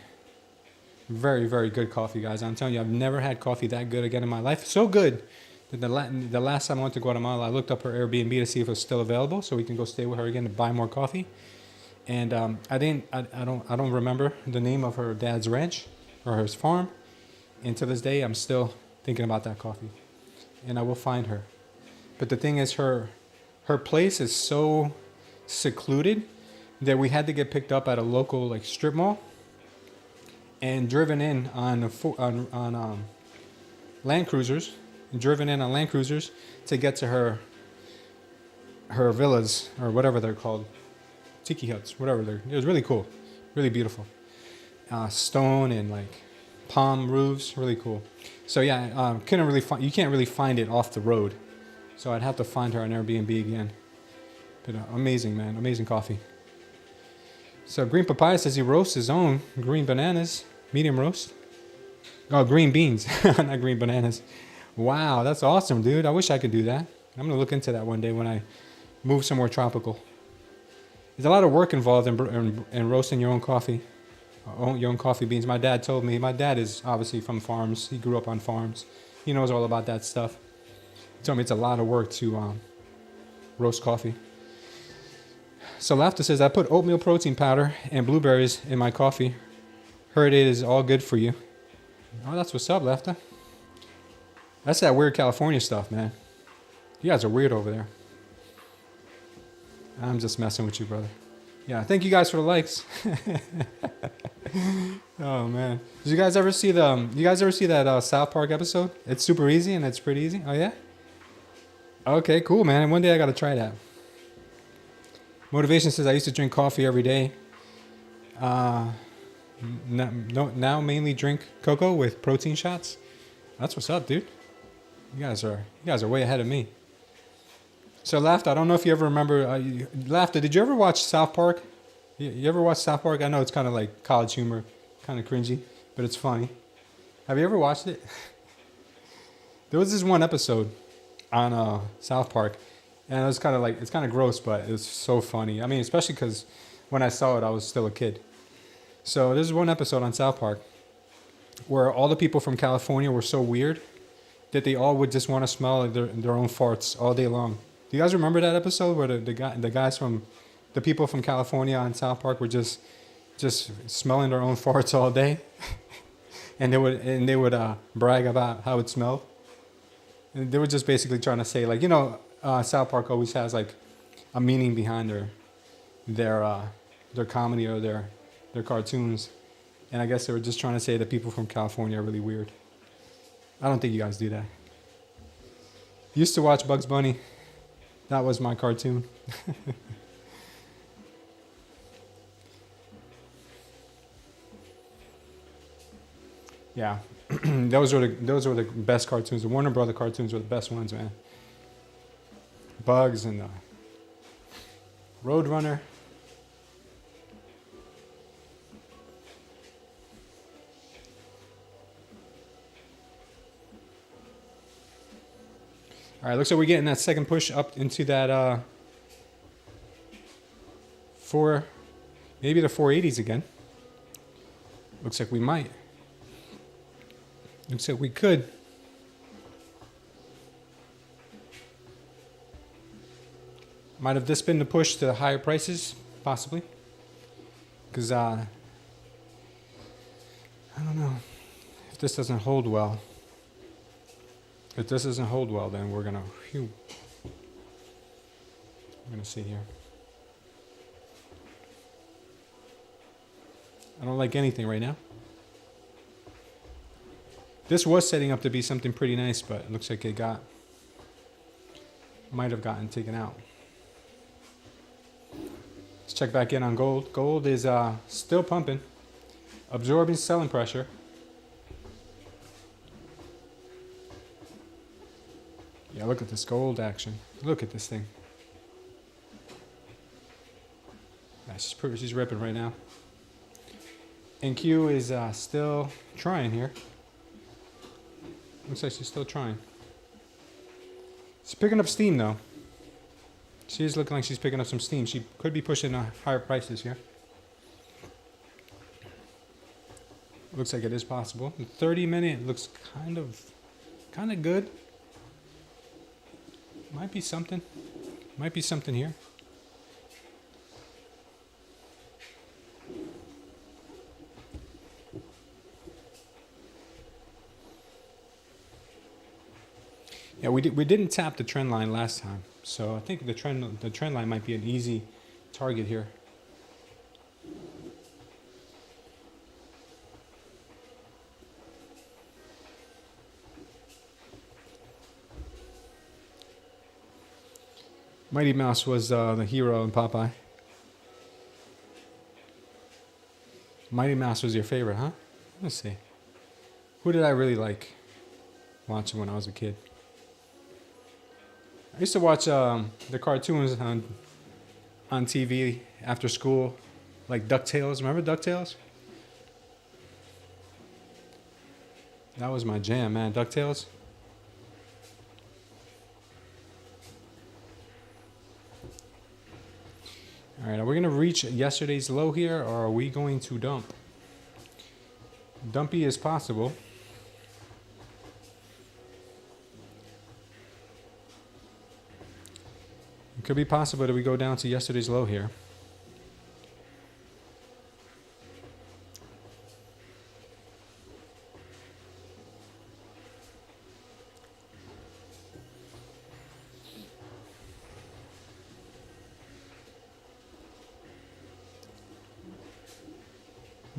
very, very good coffee, guys. I'm telling you, I've never had coffee that good again in my life. So good that the last time I went to Guatemala, I looked up her Airbnb to see if it was still available so we can go stay with her again to buy more coffee. And I don't remember the name of her dad's ranch or his farm. And to this day, I'm still thinking about that coffee. And I will find her. But the thing is, her place is so secluded that we had to get picked up at a local like strip mall and driven in on Land Cruisers, to get to her villas or whatever they're called, tiki huts, whatever it was really cool, really beautiful, stone and like palm roofs, really cool. So yeah, you can't really find it off the road. So I'd have to find her on Airbnb again. But amazing, man. Amazing coffee. So Green Papaya says he roasts his own green bananas. Medium roast. Oh, green beans. Not green bananas. Wow, that's awesome, dude. I wish I could do that. I'm going to look into that one day when I move somewhere tropical. There's a lot of work involved in roasting your own coffee. Your own coffee beans. My dad told me. My dad is obviously from farms. He grew up on farms. He knows all about that stuff. Told me it's a lot of work to roast coffee. So Laughter says, I put oatmeal protein powder and blueberries in my coffee. Heard it is all good for you. Oh, that's what's up, Laughter. That's that weird California stuff, man. You guys are weird over there. I'm just messing with you, brother. Yeah, thank you guys for the likes. Oh man, did you guys ever see that South Park episode? It's super easy and it's pretty easy. Oh yeah. Okay, cool, man. One day I gotta try that. Motivation says I used to drink coffee every day. Now mainly drink cocoa with protein shots. That's what's up, dude. You guys are way ahead of me. So Laughter, I don't know if you ever remember. Laughter, did you ever watch South Park? You ever watch South Park? I know it's kind of like college humor, kind of cringy, but it's funny. Have you ever watched it? There was this one episode on South Park, and it was kind of like, it's kind of gross, but it was so funny. I mean, especially because when I saw it, I was still a kid. So there's one episode on South Park where all the people from California were so weird that they all would just want to smell their own farts all day long. Do you guys remember that episode where the guys from the people from California on South Park were just smelling their own farts all day, and they would brag about how it smelled. And they were just basically trying to say, like, South Park always has like a meaning behind their comedy or their cartoons, and I guess they were just trying to say that people from California are really weird. I don't think you guys do that. Used to watch Bugs Bunny. That was my cartoon. Yeah, those were the best cartoons. The Warner Brother cartoons were the best ones, man. Bugs and Roadrunner. All right, looks like we're getting that second push up into that maybe the 480s again. Looks like we might. Looks like we could. Might have this been the push to the higher prices, possibly. Because I don't know if this doesn't hold well. If this doesn't hold well, then we're gonna see here. I don't like anything right now. This was setting up to be something pretty nice, but it looks like it might have gotten taken out. Let's check back in on gold. Gold is still pumping, absorbing selling pressure. Yeah, look at this gold action. Look at this thing. Yeah, she's ripping right now. NQ is still trying here. Looks like she's still trying. She's picking up steam though. She is looking like she's picking up some steam. She could be pushing higher prices here. Looks like it is possible. The 30-minute looks kind of good. Might be something. Might be something here. Yeah, we didn't tap the trend line last time, so I think the trend line might be an easy target here. Mighty Mouse was the hero in Popeye. Mighty Mouse was your favorite, huh? Let's see. Who did I really like watching when I was a kid? I used to watch the cartoons on TV after school, like DuckTales. Remember DuckTales? That was my jam, man. DuckTales. All right, are we going to reach yesterday's low here, or are we going to dump? Dumpy is possible. It could be possible that we go down to yesterday's low here.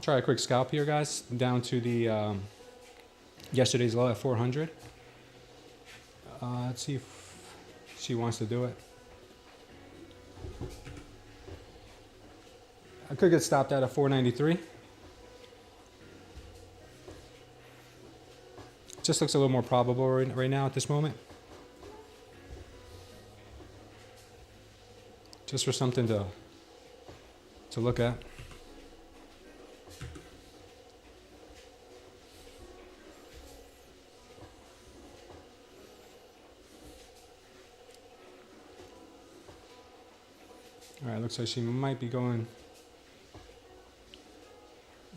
try a quick scalp here, guys, down to the yesterday's low at 400. Let's see if she wants to do it. I could get stopped at 493. Just looks a little more probable right now at this moment. Just for something to look at. All right, looks like she might be going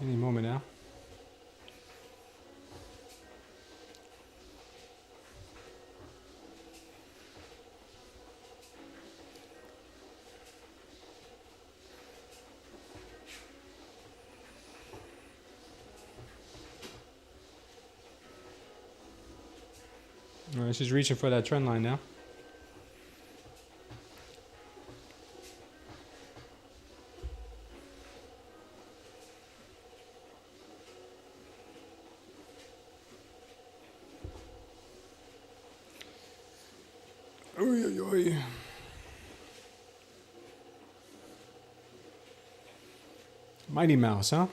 any moment now. All right, she's reaching for that trend line now. Oy, oy, oy. Mighty Mouse, huh?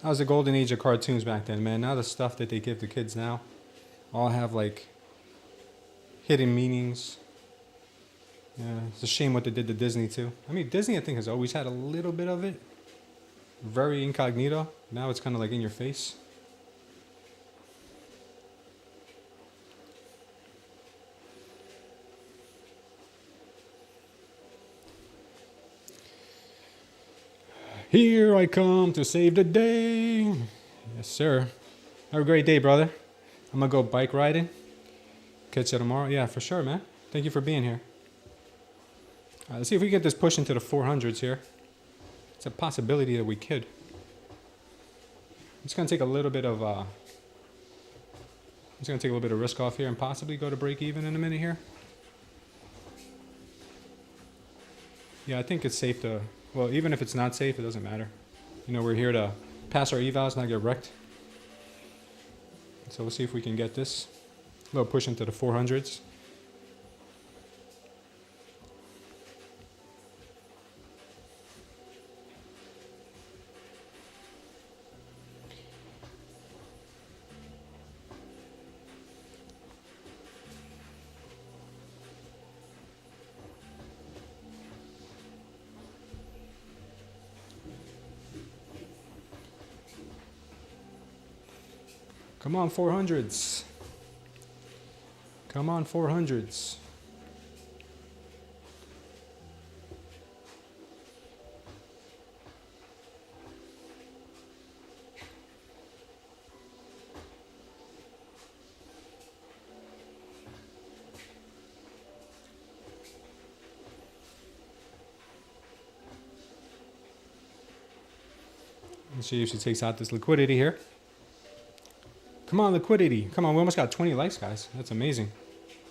That was the golden age of cartoons back then, man. Now the stuff that they give the kids now all have like hidden meanings. Yeah, it's a shame what they did to Disney too. I mean, Disney I think has always had a little bit of it. Very incognito. Now it's kind of like in your face. Here I come to save the day. Yes, sir. Have a great day, brother. I'm going to go bike riding. Catch you tomorrow. Yeah, for sure, man. Thank you for being here. All right, let's see if we get this push into the 400s here. It's a possibility that we could. I'm just going to take a little bit of risk off here and possibly go to break even in a minute here. Yeah, I think it's safe to... Well, even if it's not safe, it doesn't matter. You know, we're here to pass our evals, not get wrecked. So we'll see if we can get this. A little push into the 400s. Come on, 400s. Come on, 400s. Let's see if she takes out this liquidity here. Come on, liquidity. Come on, we almost got 20 likes, guys. That's amazing.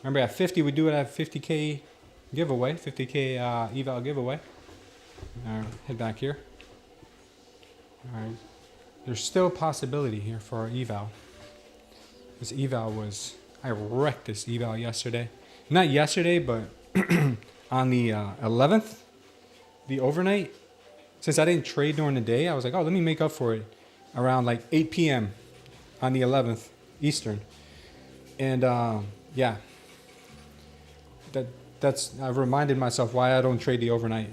Remember, at 50, we do it at 50K giveaway, 50K eval giveaway. All right, head back here. All right. There's still a possibility here for our eval. This eval was... I wrecked this eval yesterday. Not yesterday, but on the 11th, the overnight. Since I didn't trade during the day, I was like, oh, let me make up for it around like 8 p.m. on the 11th Eastern. And yeah, that's I've reminded myself why I don't trade the overnight.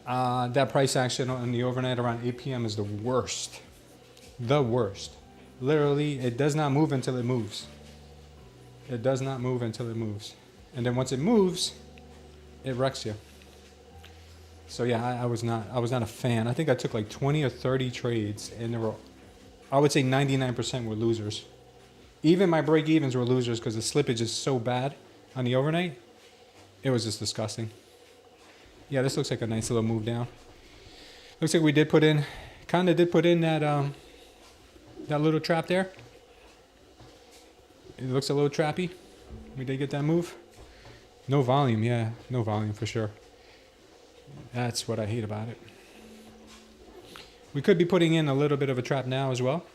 That price action on the overnight around 8 p.m. is the worst. The worst. Literally, it does not move until it moves. It does not move until it moves. And then once it moves, it wrecks you. So yeah, I was not a fan. I think I took like 20 or 30 trades, and there were, I would say 99% were losers. Even my break-evens were losers because the slippage is so bad on the overnight. It was just disgusting. Yeah, this looks like a nice little move down. Looks like we did put in, kind of did put in that that little trap there. It looks a little trappy. We did get that move. No volume, yeah, no volume for sure. That's what I hate about it. We could be putting in a little bit of a trap now as well.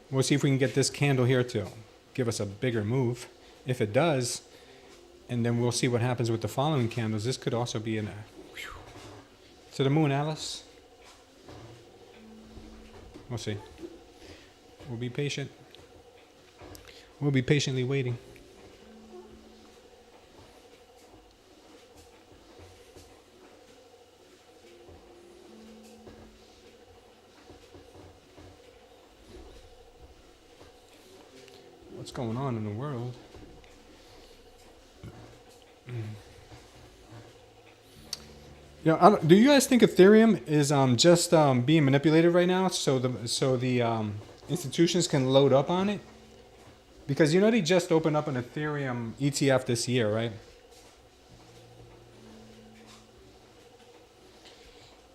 We'll see if we can get this candle here to give us a bigger move. If it does, and then we'll see what happens with the following candles. This could also be in a to the moon, Alice. We'll see. We'll be patient. We'll be patiently waiting. What's going on in the world? Yeah, do you guys think Ethereum is just being manipulated right now, so the institutions can load up on it? Because they just opened up an Ethereum ETF this year, right?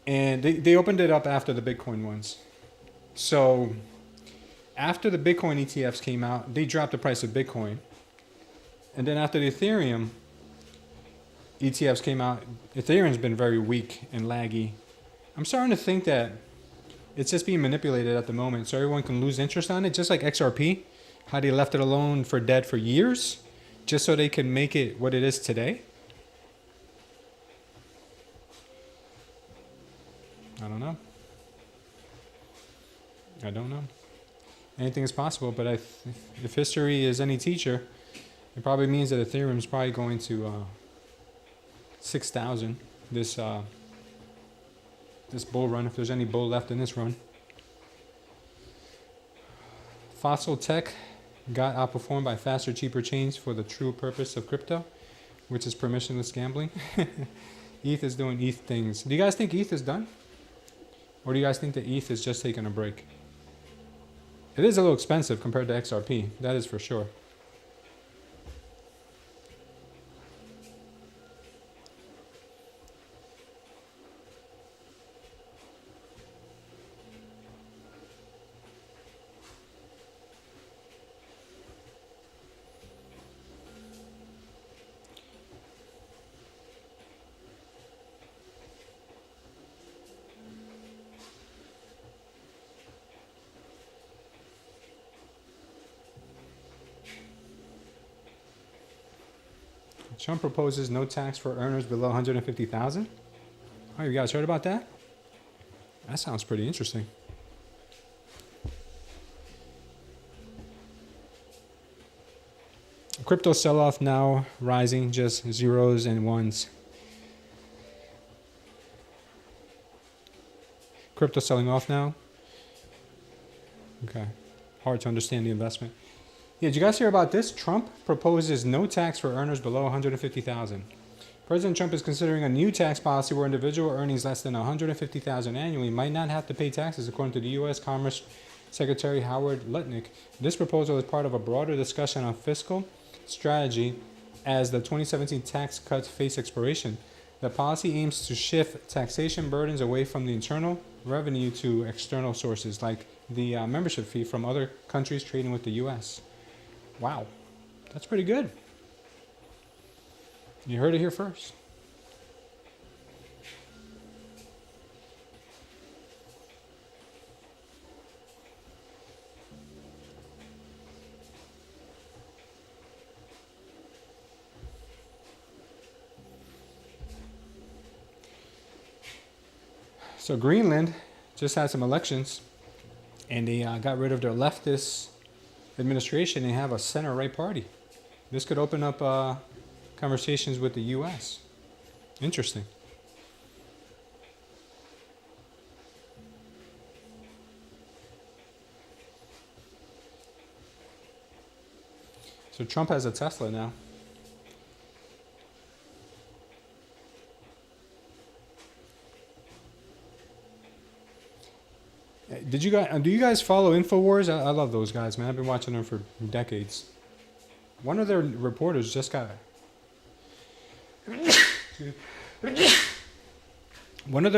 And they opened it up after the Bitcoin ones. So after the Bitcoin ETFs came out, they dropped the price of Bitcoin. And then after the Ethereum ETFs came out, Ethereum's been very weak and laggy. I'm starting to think that it's just being manipulated at the moment so everyone can lose interest on it, just like XRP, how they left it alone for dead for years, just so they can make it what it is today. I don't know. Anything is possible, but if history is any teacher, it probably means that Ethereum is probably going to 6,000 this bull run, if there's any bull left in this run. Fossil tech got outperformed by faster, cheaper chains for the true purpose of crypto, which is permissionless gambling. ETH is doing ETH things. Do you guys think ETH is done? Or do you guys think that ETH is just taking a break? It is a little expensive compared to XRP, that is for sure. Trump proposes no tax for earners below 150,000. Oh, you guys heard about that? That sounds pretty interesting. Crypto sell-off now rising, just zeros and ones. Crypto selling off now. Okay. Hard to understand the investment. Yeah, did you guys hear about this? Trump proposes no tax for earners below 150,000. President Trump is considering a new tax policy where individual earnings less than 150,000 annually might not have to pay taxes, according to the U.S. Commerce Secretary Howard Lutnick. This proposal is part of a broader discussion on fiscal strategy as the 2017 tax cuts face expiration. The policy aims to shift taxation burdens away from the internal revenue to external sources, like the membership fee from other countries trading with the U.S. Wow, that's pretty good. You heard it here first. So Greenland just had some elections, and they got rid of their leftist administration and have a center-right party. This could open up conversations with the U.S. Interesting. So Trump has a Tesla now. Do you guys follow InfoWars? I love those guys, man. I've been watching them for decades. One of their reporters just got one of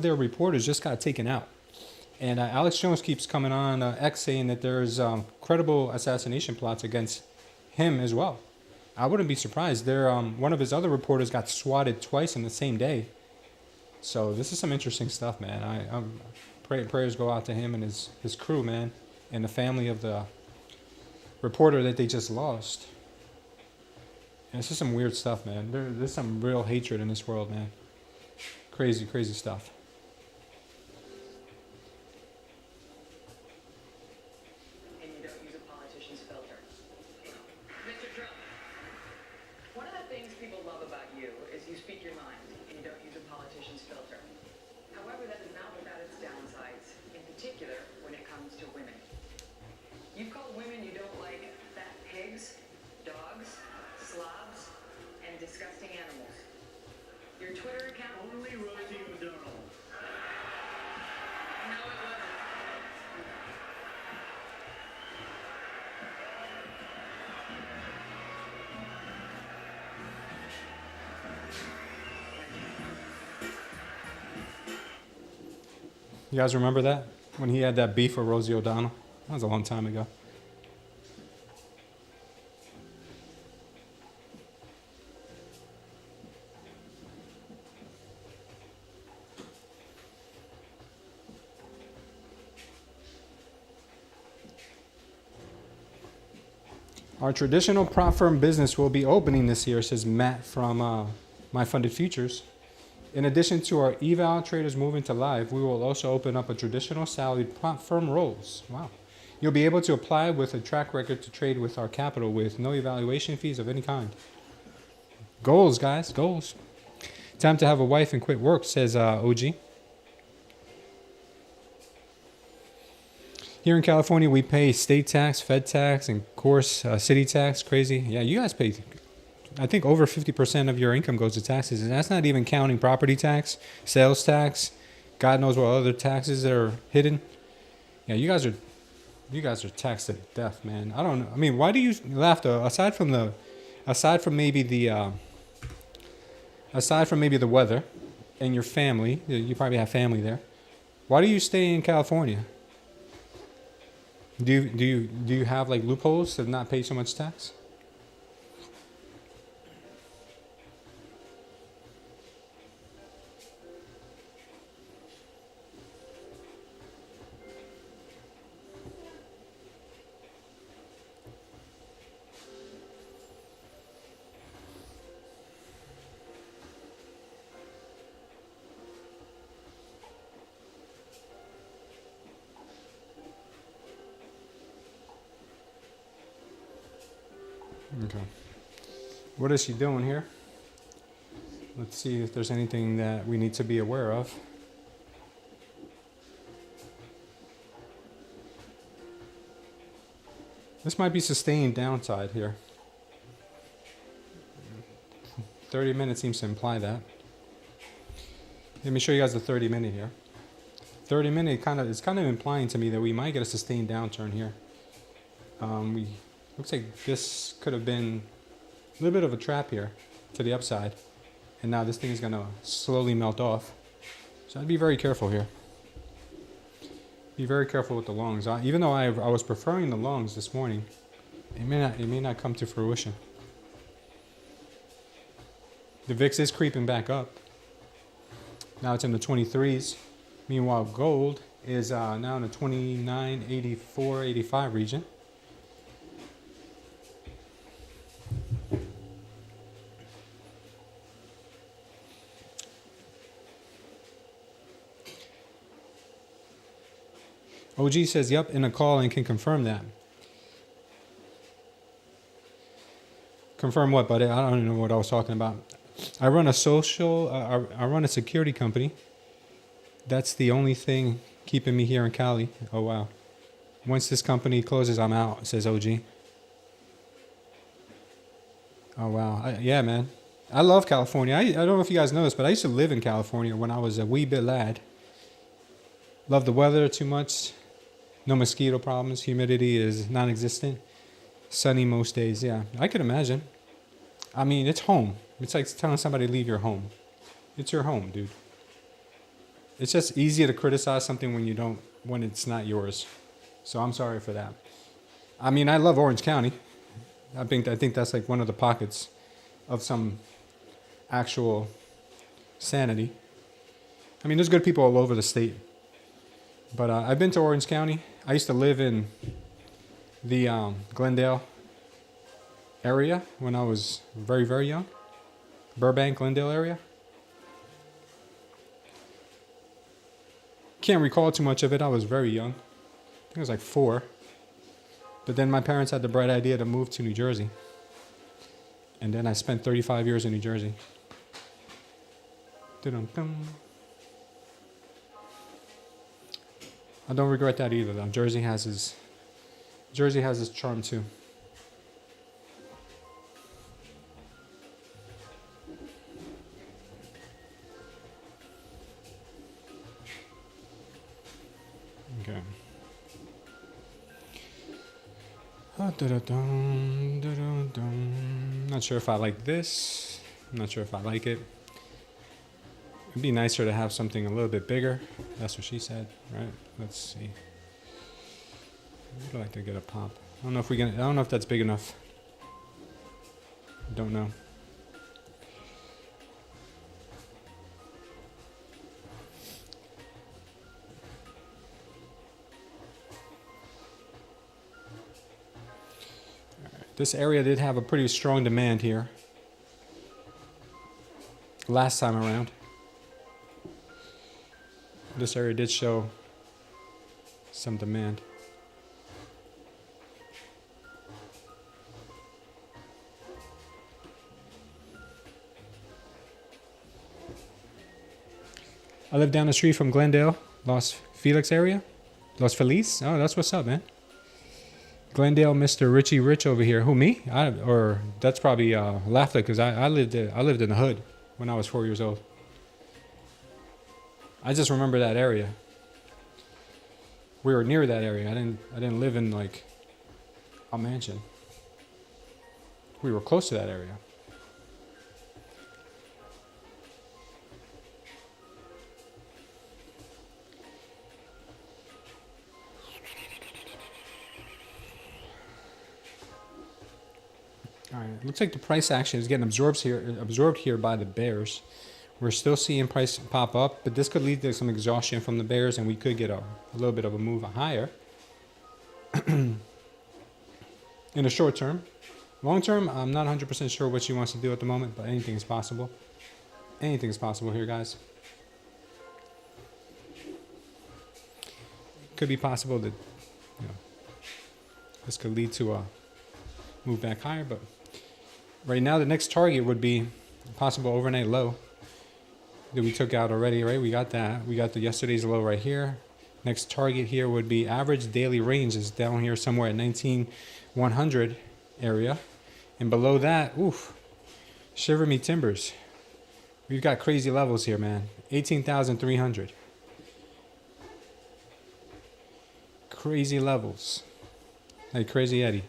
their reporters just got taken out, and Alex Jones keeps coming on X saying that there's credible assassination plots against him as well. I wouldn't be surprised. There, one of his other reporters got swatted twice in the same day. So this is some interesting stuff, man. Prayers go out to him and his crew, man, and the family of the reporter that they just lost. And it's just some weird stuff, man. There's some real hatred in this world, man. Crazy, crazy stuff. And you don't use a politician's filter. Mr. Trump, one of the things people love about you is you speak your mind and you don't use a politician's filter. However, that is not without its downsides, in particular when it comes to women. You've called women you don't like fat pigs, dogs, slobs, and disgusting animals. Your Twitter account... Only Rosie O'Donnell. No, it wasn't. You guys remember that? When he had that beef with Rosie O'Donnell? That was a long time ago. Our traditional prop firm business will be opening this year, says Matt from My Funded Futures. In addition to our eval traders moving to live, we will also open up a traditional salaried prop firm roles. Wow. You'll be able to apply with a track record to trade with our capital with no evaluation fees of any kind. Goals, guys, goals. Time to have a wife and quit work, says OG. Here in California, we pay state tax, Fed tax, and of course, city tax. Crazy. Yeah, you guys pay, I think, over 50% of your income goes to taxes. And that's not even counting property tax, sales tax, God knows what other taxes that are hidden. Yeah, you guys are taxed to death, man. I don't know. I mean, why do you laugh though? Aside from maybe the weather and your family, you probably have family there. Why do you stay in California? Do you have like loopholes to not pay so much tax? Okay. What is she doing here? Let's see if there's anything that we need to be aware of. This might be sustained downside here. 30 minutes seems to imply that. Let me show you guys the 30 minute here. 30 minute it's kind of implying to me that we might get a sustained downturn here. Looks like this could have been a little bit of a trap here to the upside. And now this thing is going to slowly melt off. So I'd be very careful here. Be very careful with the longs. Even though I was preferring the longs this morning, it may not come to fruition. The VIX is creeping back up. Now it's in the 23s. Meanwhile, gold is now in the 29, 84, 85 region. OG says, yep, in a call and can confirm that. Confirm what, buddy? I don't even know what I was talking about. I run a I run a security company. That's the only thing keeping me here in Cali. Oh, wow. Once this company closes, I'm out, says OG. Oh, wow. Yeah, man. I love California. I don't know if you guys know this, but I used to live in California when I was a wee bit lad. Love the weather too much. No mosquito problems. Humidity is non-existent. Sunny most days. Yeah, I could imagine. I mean, it's home. It's like telling somebody to leave your home. It's your home, dude. It's just easier to criticize something when it's not yours. So I'm sorry for that. I mean, I love Orange County. I think that's like one of the pockets of some actual sanity. I mean, there's good people all over the state. But I've been to Orange County. I used to live in the Glendale area when I was very, very young. Burbank, Glendale area. Can't recall too much of it. I was very young. I think I was like 4. But then my parents had the bright idea to move to New Jersey. And then I spent 35 years in New Jersey. Dun-dun-dun. I don't regret that either, though. Jersey has its charm too. Okay. Not sure if I like this. I'm not sure if I like it. It'd be nicer to have something a little bit bigger. That's what she said, right? Let's see. I'd like to get a pop. I don't know if that's big enough. I don't know. This area did have a pretty strong demand here last time around. This area did show some demand. I live down the street from Glendale, Los Felix area. Los Feliz? Oh, that's what's up, man. Glendale, Mr. Richie Rich over here. Who, me? Or that's probably Lafley, because I lived in the hood when I was 4 years old. I just remember that area. We were near that area. I didn't live in like a mansion. We were close to that area. All right, looks like the price action is getting absorbed here by the bears. We're still seeing price pop up, but this could lead to some exhaustion from the bears, and we could get a little bit of a move higher in the short term. Long term, I'm not 100% sure what she wants to do at the moment, but anything is possible. Anything is possible here, guys. Could be possible that this could lead to a move back higher, but right now the next target would be a possible overnight low that we took out already, right? We got that. We got the yesterday's low right here. Next target here would be average daily range is down here somewhere at 19,100 area. And below that, oof, shiver me timbers. We've got crazy levels here, man. 18,300. Crazy levels. Like Crazy Eddie.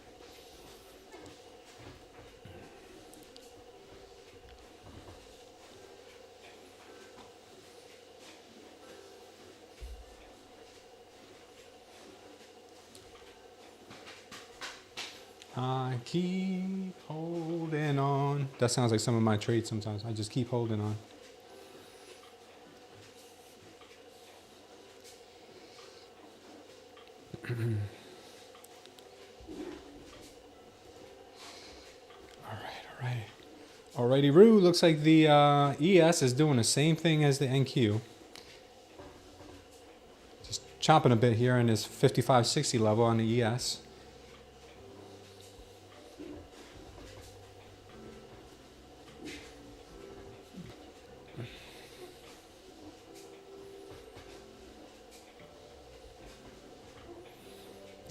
I keep holding on. That sounds like some of my trades sometimes. I just keep holding on. All right. Alrighty, Roo. Looks like the ES is doing the same thing as the NQ. Just chopping a bit here in this 55.60 level on the ES.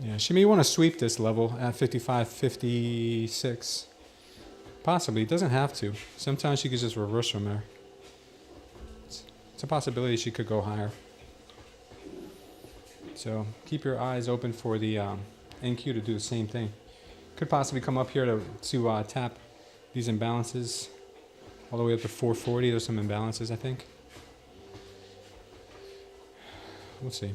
Yeah, she may want to sweep this level at 55.56. Possibly. It doesn't have to. Sometimes she could just reverse from there. It's a possibility she could go higher. So keep your eyes open for the NQ to do the same thing. Could possibly come up here to tap these imbalances all the way up to 440. There's some imbalances, I think. We'll see.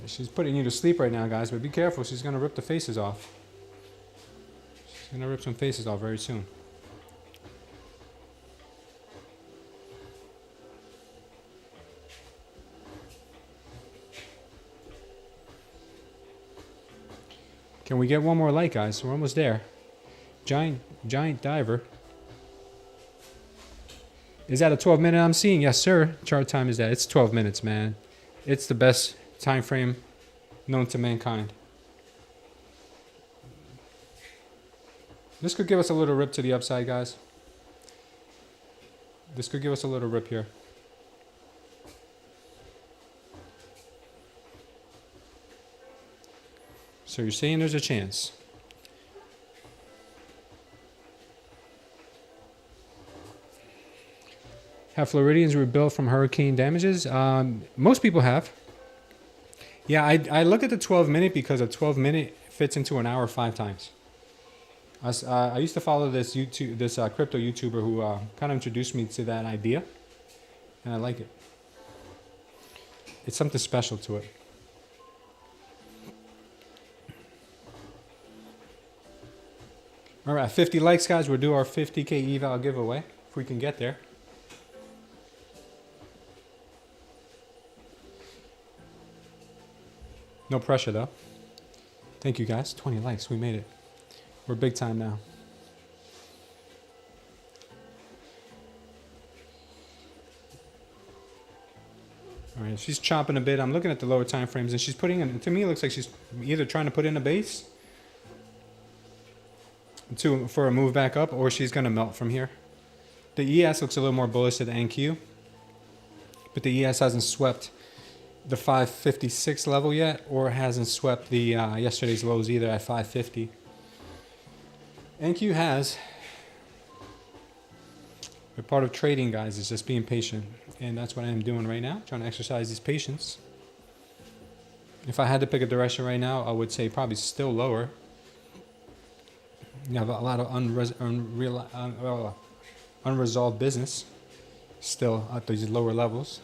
She's putting you to sleep right now, guys, but be careful. She's going to rip the faces off. She's going to rip some faces off very soon. Can we get one more light, guys? We're almost there. Giant diver. Is that a 12 minute I'm seeing? Yes, sir. Chart time is that. It's 12 minutes, man. It's the best time frame known to mankind. This could give us a little rip to the upside, guys. This could give us a little rip here. So you're saying there's a chance. Have Floridians rebuilt from hurricane damages? Most people have. Yeah, I look at the 12 minute because a 12 minute fits into an hour 5 times. I used to follow this crypto YouTuber who kind of introduced me to that idea, and I like it. It's something special to it. All right, 50 likes, guys. We'll do our 50K eval giveaway if we can get there. No pressure, though. Thank you, guys. 20 likes. We made it. We're big time now. All right, she's chopping a bit. I'm looking at the lower time frames, and she's putting in, to me, it looks like she's either trying to put in a base for a move back up, or she's going to melt from here. The ES looks a little more bullish at the NQ, but the ES hasn't swept the 556 level yet, or hasn't swept the yesterday's lows either at 550. NQ has. But part of trading, guys, is just being patient, and that's what I am doing right now, trying to exercise this patience. If I had to pick a direction right now, I would say probably still lower. You have a lot of unresolved business still at these lower levels.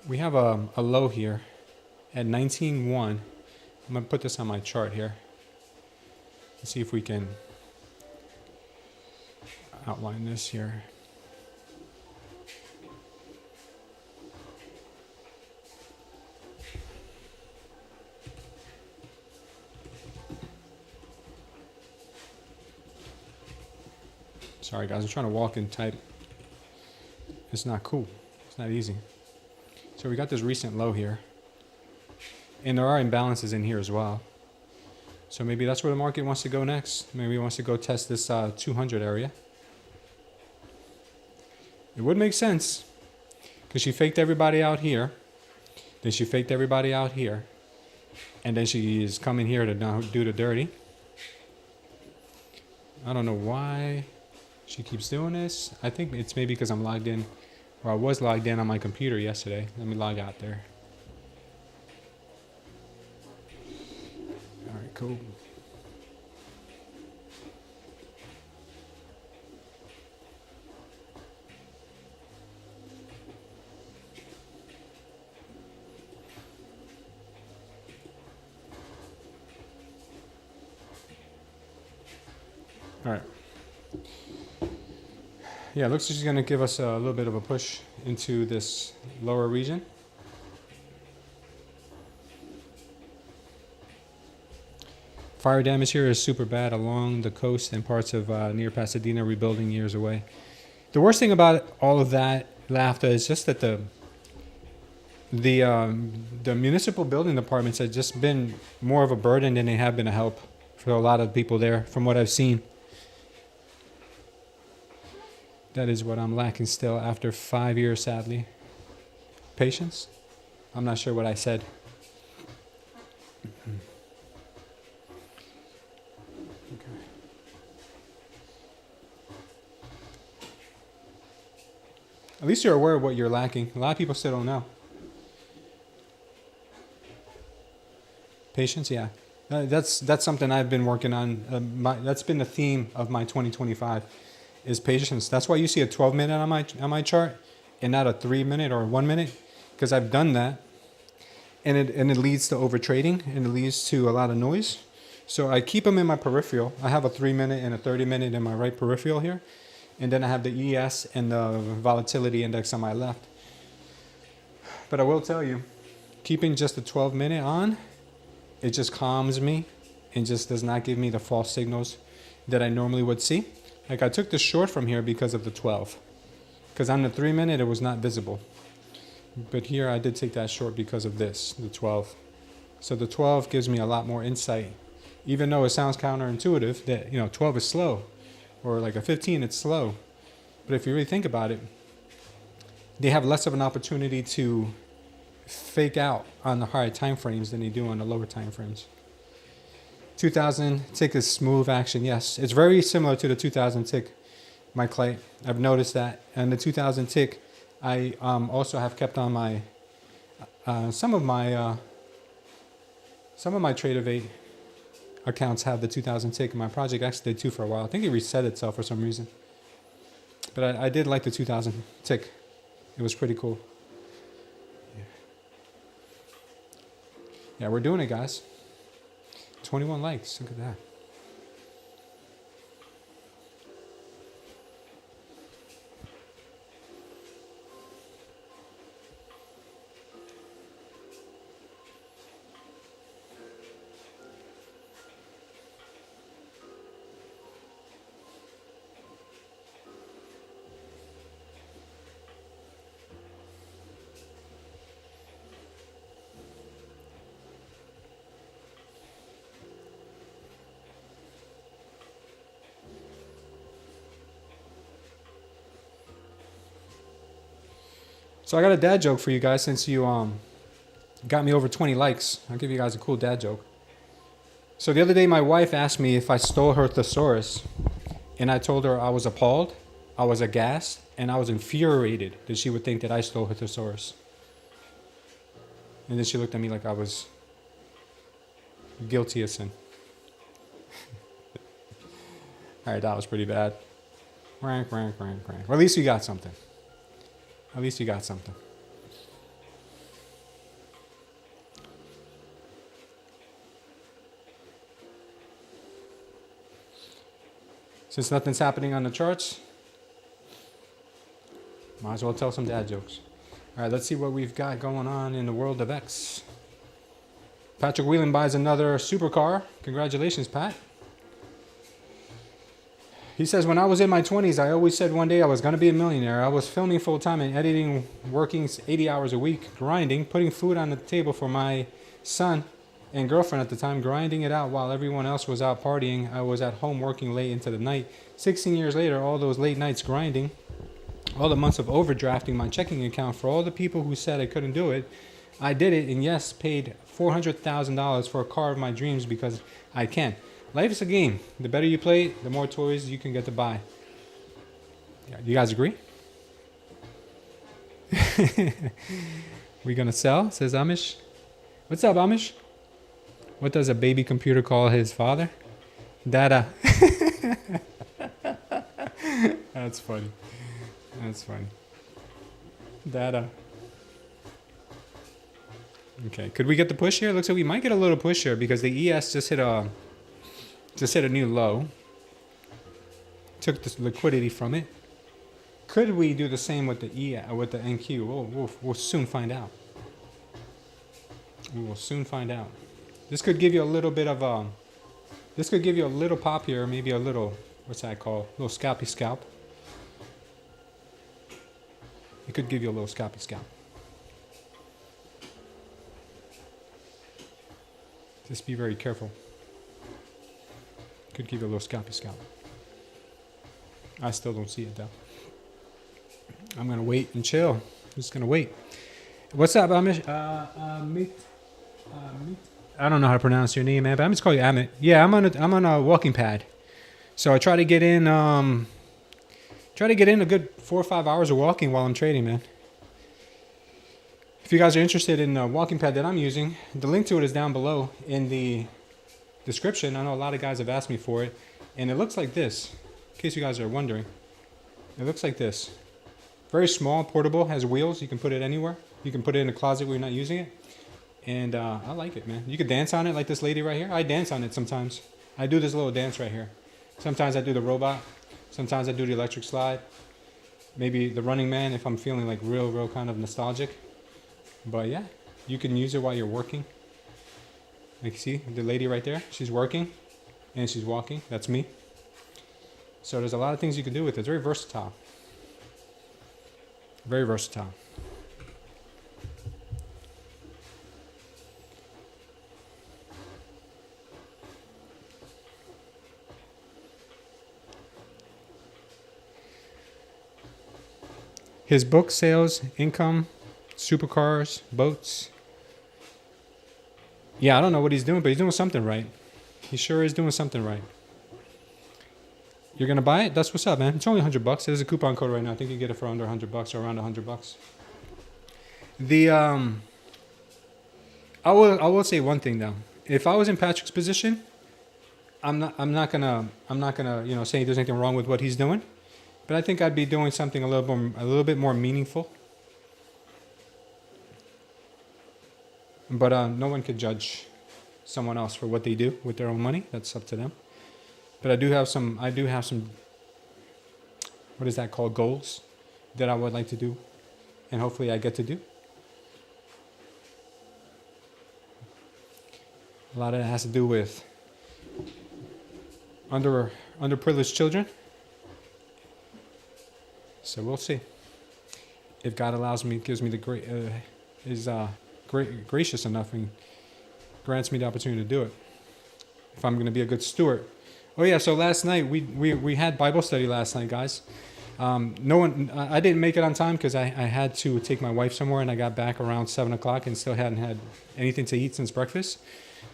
We have a low here at 19.1. I'm going to put this on my chart here. Let's see if we can outline this here. Sorry guys, I'm trying to walk and type. It's not cool. It's not easy. So we got this recent low here. And there are imbalances in here as well. So maybe that's where the market wants to go next. Maybe it wants to go test this 200 area. It would make sense, because she faked everybody out here. Then she faked everybody out here. And then she is coming here to now do the dirty. I don't know why she keeps doing this. I think it's maybe because I'm logged in, or I was logged in on my computer yesterday. Let me log out there. All right, cool. All right. Yeah, it looks like she's going to give us a little bit of a push into this lower region. Fire damage here is super bad along the coast and parts of near Pasadena, rebuilding years away. The worst thing about all of that, LAFTA, is just that the municipal building departments have just been more of a burden than they have been a help for a lot of people there, from what I've seen. That is what I'm lacking still after 5 years, sadly. Patience? I'm not sure what I said. Okay. At least you're aware of what you're lacking. A lot of people still don't know. Patience, yeah. That's something I've been working on. That's been the theme of my 2025. is patience. That's why you see a 12-minute on my chart and not a 3-minute or 1 minute, because I've done that, and it leads to overtrading, and it leads to a lot of noise. So I keep them in my peripheral. I have a 3-minute and a 30-minute in my right peripheral here, and then I have the ES and the volatility index on my left. But I will tell you, keeping just a 12-minute on, it just calms me and just does not give me the false signals that I normally would see. Like I took the short from here because of the 12. Because on the 3-minute, it was not visible. But here I did take that short because of this, the 12. So the 12 gives me a lot more insight. Even though it sounds counterintuitive that, 12 is slow. Or like a 15, it's slow. But if you really think about it, they have less of an opportunity to fake out on the higher time frames than they do on the lower time frames. 2000 tick is smooth action. Yes, it's very similar to the 2000 tick, Mike Clay. I've noticed that. And the 2000 tick, I also have kept on my some of my Tradevate accounts have the 2000 tick. My project actually did too for a while. I think it reset itself for some reason. But I did like the 2000 tick. It was pretty cool. Yeah, we're doing it, guys. 21 likes. Look at that. So I got a dad joke for you guys since you got me over 20 likes. I'll give you guys a cool dad joke. So the other day my wife asked me if I stole her thesaurus, and I told her I was appalled, I was aghast, and I was infuriated that she would think that I stole her thesaurus. And then she looked at me like I was guilty of sin. Alright, that was pretty bad. Rank. Well, at least you got something. At least you got something. Since nothing's happening on the charts, might as well tell some dad jokes. All right, let's see what we've got going on in the world of X. Patrick Whelan buys another supercar. Congratulations, Pat. He says, when I was in my 20s, I always said one day I was going to be a millionaire. I was filming full-time and editing, working 80 hours a week, grinding, putting food on the table for my son and girlfriend at the time, grinding it out while everyone else was out partying. I was at home working late into the night. 16 years later, all those late nights grinding, all the months of overdrafting my checking account for all the people who said I couldn't do it, I did it, and yes, paid $400,000 for a car of my dreams because I can. Life is a game. The better you play, the more toys you can get to buy. Yeah, you guys agree? We gonna sell? Says Amish. What's up, Amish? What does a baby computer call his father? Dada. That's funny. That's funny. Dada. Okay, could we get the push here? Looks like we might get a little push here because the ES just hit a new low. Took the liquidity from it. Could we do the same with the with the NQ? We'll soon find out. We will soon find out. This could give you a little bit of this could give you a little pop here, maybe a little, what's that called? A little scalpy scalp. It could give you a little scalpy scalp. Just be very careful. Could give you a little scalpy scalp. I still don't see it though. I'm gonna wait and chill. I'm just gonna wait. What's up, Amish? I don't know how to pronounce your name, man, but I'm just calling you Amit. Yeah, I'm on a walking pad. So I try to get in a good 4 or 5 hours of walking while I'm trading, man. If you guys are interested in the walking pad that I'm using, the link to it is down below in the description. I know a lot of guys have asked me for it, and it looks like this, in case you guys are wondering. It looks like this. Very small, portable, has wheels. You can put it anywhere. You can put it in a closet where you're not using it. And I like it, man. You could dance on it like this lady right here. I dance on it sometimes. I do this little dance right here. Sometimes I do the robot. Sometimes I do the electric slide. Maybe the Running Man if I'm feeling like real kind of nostalgic. But yeah, you can use it while you're working. Like, see the lady right there? She's working and she's walking. That's me. So there's a lot of things you can do with it. It's very versatile. Very versatile. His book sales, income, supercars, boats. Yeah, I don't know what he's doing, but he's doing something right. He sure is doing something right. You're gonna buy it? That's what's up, man. It's only $100. There's a coupon code right now. I think you get it for under $100 or around $100. The I will say one thing though. If I was in Patrick's position, I'm not gonna say there's anything wrong with what he's doing, but I think I'd be doing something a little bit more meaningful. But no one could judge someone else for what they do with their own money. That's up to them. But I do have some, what is that called, goals that I would like to do, and hopefully I get to do. A lot of it has to do with underprivileged children. So we'll see. If God allows me, gives me the gracious enough and grants me the opportunity to do it. If I'm going to be a good steward. Oh yeah, so last night we had Bible study last night, guys. I didn't make it on time because I had to take my wife somewhere, and I got back around 7 o'clock and still hadn't had anything to eat since breakfast.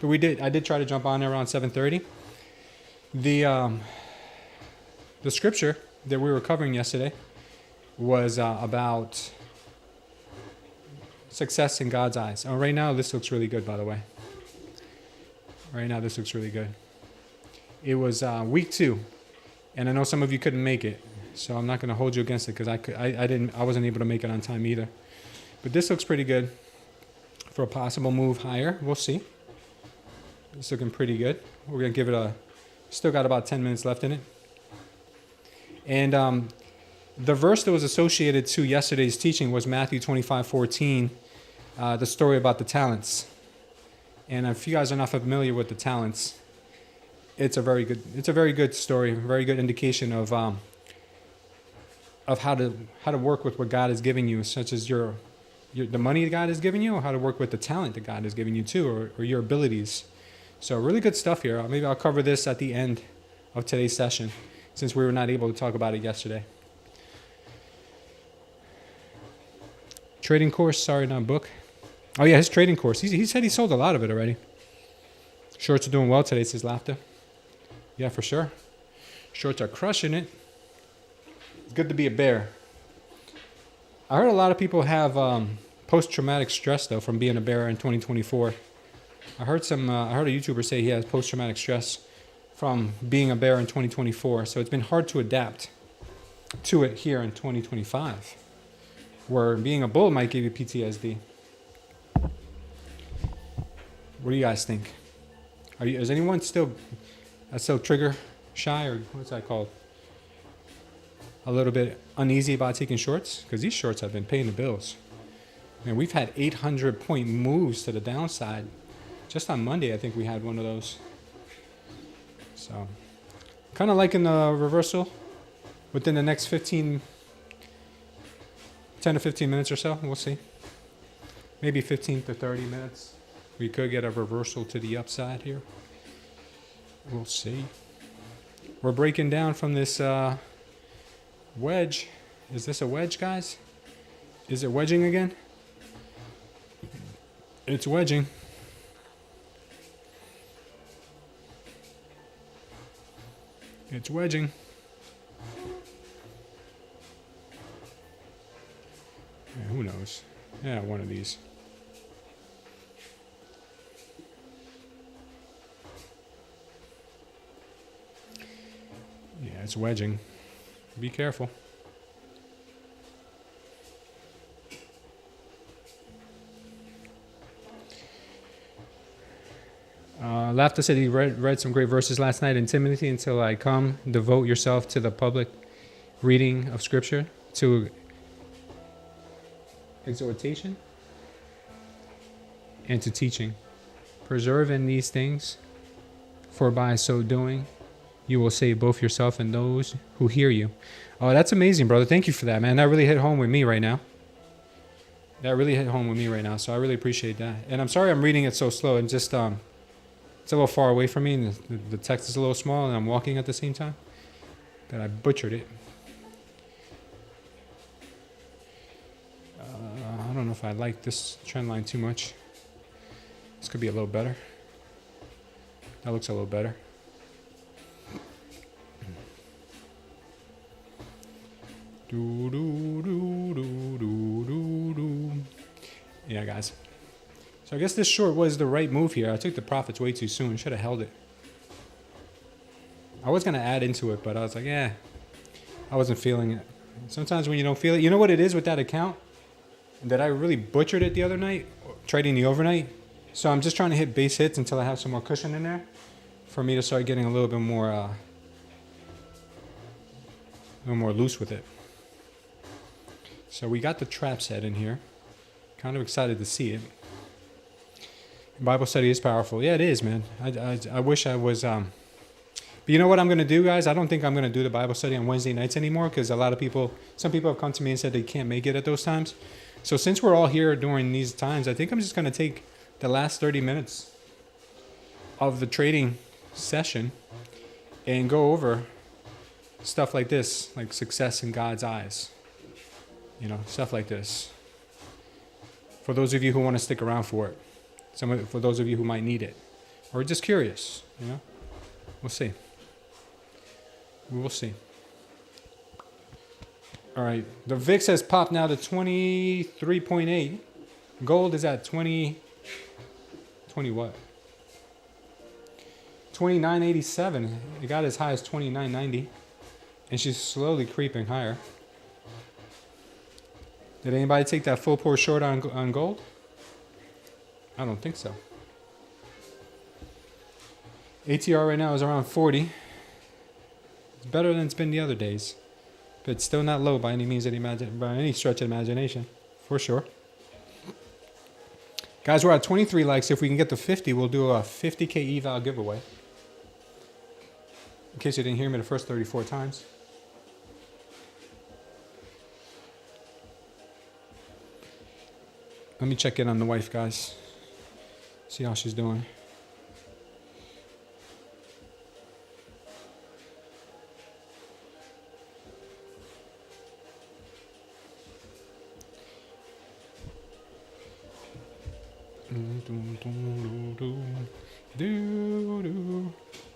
But I did try to jump on there around 7:30. The scripture that we were covering yesterday was about success in God's eyes. Oh, right now this looks really good, by the way. Right now this looks really good. It was week 2, and I know some of you couldn't make it, so I'm not going to hold you against it because I wasn't able to make it on time either. But this looks pretty good for a possible move higher. We'll see. It's looking pretty good. We're going to give it still got about 10 minutes left in it. And the verse that was associated to yesterday's teaching was Matthew 25:14, the story about the talents. And if you guys are not familiar with the talents, it's a very good story, a very good indication of how to work with what God has given you, such as the money that God has given you, or how to work with the talent that God has given you too, or your abilities. So really good stuff here. Maybe I'll cover this at the end of today's session, since we were not able to talk about it yesterday. Trading course, sorry, not book. Oh yeah, his trading course. He said he sold a lot of it already. Shorts are doing well today, says Laughter. Yeah, for sure. Shorts are crushing it. It's good to be a bear. I heard a lot of people have post-traumatic stress though from being a bear in 2024. I heard a YouTuber say he has post-traumatic stress from being a bear in 2024. So it's been hard to adapt to it here in 2025, where being a bull might give you PTSD. What do you guys think? Is anyone still trigger shy, or what's that called? A little bit uneasy about taking shorts? Because these shorts have been paying the bills. Man, we've had 800-point moves to the downside. Just on Monday, I think we had one of those. So, kind of liking the reversal within the next 10 to 15 minutes or so. We'll see. Maybe 15 to 30 minutes. We could get a reversal to the upside here. We'll see. We're breaking down from this wedge. Is this a wedge, guys? Is it wedging again? It's wedging. It's wedging. Yeah, who knows? Yeah, one of these. Yeah, it's wedging. Be careful. Laughter said he read some great verses last night in Timothy. Until I come, devote yourself to the public reading of Scripture, to exhortation, and to teaching. Preserve in these things, for by so doing, you will save both yourself and those who hear you. Oh, that's amazing, brother. Thank you for that, man. That really hit home with me right now. So I really appreciate that. And I'm sorry I'm reading it so slow. And just it's a little far away from me, and the text is a little small, and I'm walking at the same time. That I butchered it. I don't know if I like this trend line too much. This could be a little better. That looks a little better. Yeah, guys. So I guess this short was the right move here. I took the profits way too soon. Should have held it. I was going to add into it, but I was like, I wasn't feeling it. Sometimes when you don't feel it, you know what it is with that account? That I really butchered it the other night, trading the overnight. So I'm just trying to hit base hits until I have some more cushion in there for me to start getting a little bit more loose with it. So we got the trap set in here. Kind of excited to see it. Bible study is powerful. Yeah, it is, man. I wish I was... But you know what I'm going to do, guys? I don't think I'm going to do the Bible study on Wednesday nights anymore, because some people have come to me and said they can't make it at those times. So since we're all here during these times, I think I'm just going to take the last 30 minutes of the trading session and go over stuff like this, like success in God's eyes. Stuff like this. For those of you who want to stick around for it. For those of you who might need it. Or just curious, We'll see. We will see. All right. The VIX has popped now to 23.8. Gold is at 20 what? 29.87. It got as high as 29.90. And she's slowly creeping higher. Did anybody take that full pour short on gold? I don't think so. ATR right now is around 40. It's better than it's been the other days. But it's still not low by any means, by any stretch of imagination. For sure. Guys, we're at 23 likes. If we can get to 50, we'll do a 50K eval giveaway. In case you didn't hear me the first 34 times. Let me check in on the wife, guys. See how she's doing.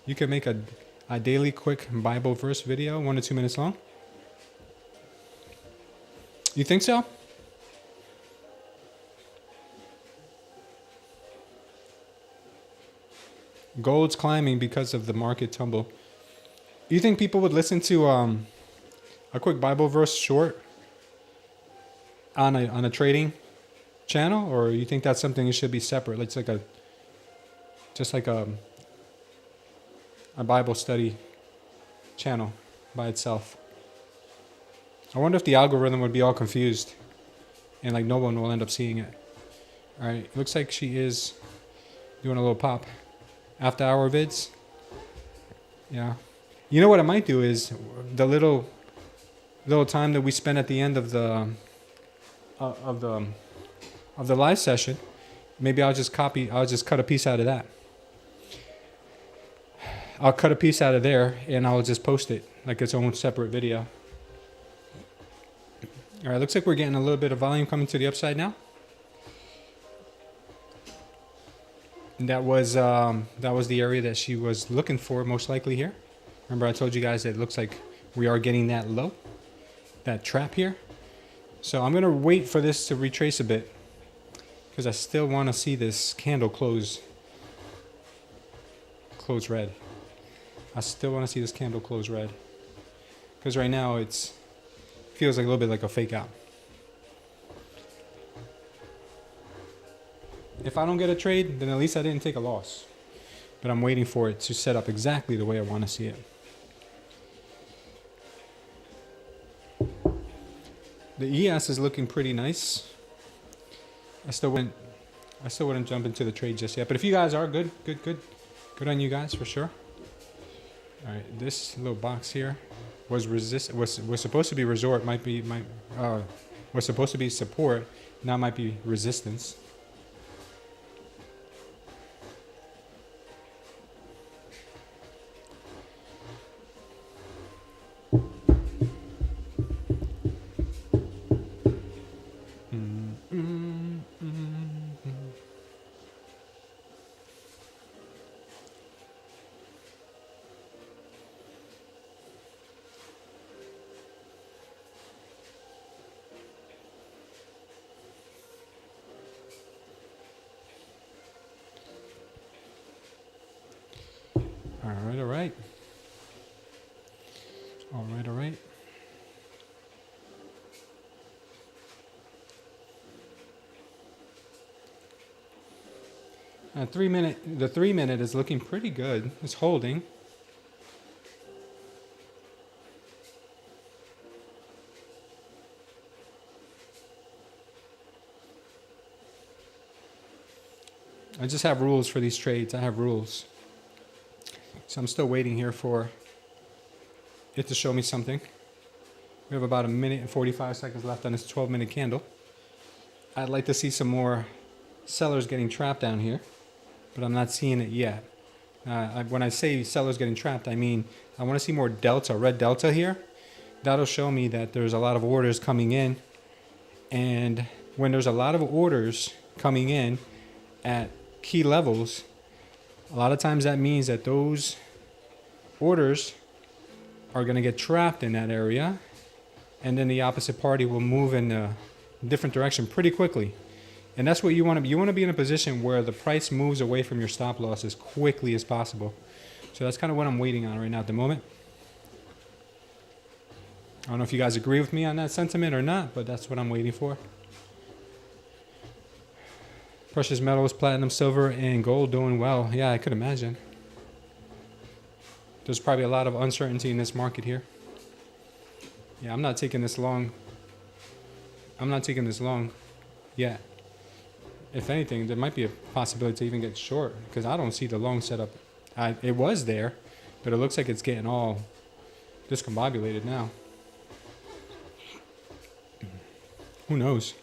You can make a daily quick Bible verse video, 1 to 2 minutes long. You think so? Gold's climbing because of the market tumble. You think people would listen to a quick Bible verse short on a trading channel, or you think that's something that should be separate? It's like a Bible study channel by itself. I wonder if the algorithm would be all confused and like no one will end up seeing it. All right, looks like she is doing a little pop. After hour vids. Yeah. You know what I might do is the little time that we spend at the end of the live session, maybe I'll just cut a piece out of that. I'll cut a piece out of there and I'll just post it like its own separate video. All right, looks like we're getting a little bit of volume coming to the upside now. That was the area that she was looking for most likely here. Remember I told you guys that it looks like we are getting that low, that trap here. So I'm going to wait for this to retrace a bit because I still want to see this candle close red. I still want to see this candle close red because right now it feels like a little bit like a fake out. If I don't get a trade, then at least I didn't take a loss. but I'm waiting for it to set up exactly the way I want to see it. The ES is looking pretty nice. I still wouldn't jump into the trade just yet. But if you guys are good on you guys for sure. All right, this little box here was supposed to be resort, was supposed to be support, now might be resistance. All right. The 3 minute is looking pretty good. It's holding. I just have rules for these trades. I have rules. So I'm still waiting here for it to show me something. We have about 1 minute and 45 seconds left on this 12-minute candle. I'd like to see some more sellers getting trapped down here, but I'm not seeing it yet. When I say sellers getting trapped, I mean I want to see more delta, red delta here. That'll show me that there's a lot of orders coming in. And when there's a lot of orders coming in at key levels, a lot of times that means that those orders are going to get trapped in that area, and then the opposite party will move in a different direction pretty quickly. And that's what you want to be. You want to be in a position where the price moves away from your stop loss as quickly as possible. So that's kind of what I'm waiting on right now at the moment. I don't know if you guys agree with me on that sentiment or not, but that's what I'm waiting for. Precious metals, platinum, silver, and gold doing well. Yeah, I could imagine. There's probably a lot of uncertainty in this market here. Yeah, I'm not taking this long. I'm not taking this long yet. If anything, there might be a possibility to even get short because I don't see the long setup. It was there, but it looks like it's getting all discombobulated now. Who knows?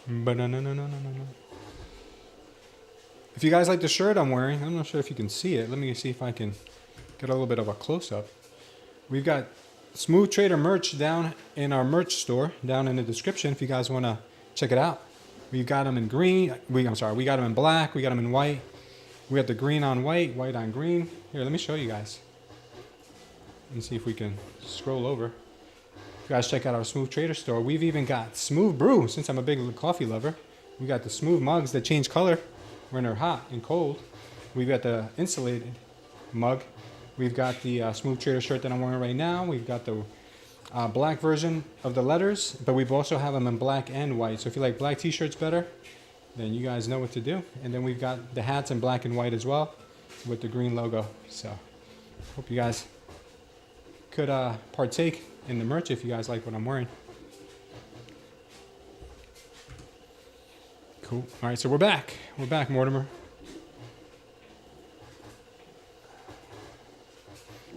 But no. If you guys like the shirt I'm wearing, I'm not sure if you can see it. Let me see if I can get a little bit of a close-up. We've got Smooth Trader merch down in our merch store, down in the description if you guys want to check it out. We've got them in green. We got them in black. We got them in white. We got the green on white, white on green. Here, let me show you guys. Let me see if we can scroll over. If you guys check out our Smooth Trader store, we've even got Smooth Brew, since I'm a big coffee lover. We got the smooth mugs that change color when they're hot and cold. We've got the insulated mug. We've got the Smooth Trader shirt that I'm wearing right now. We've got the black version of the letters, but we've also have them in black and white. So if you like black t-shirts better, then you guys know what to do. And then we've got the hats in black and white as well with the green logo. So hope you guys could partake in the merch if you guys like what I'm wearing. Cool. All right, so we're back. We're back, Mortimer.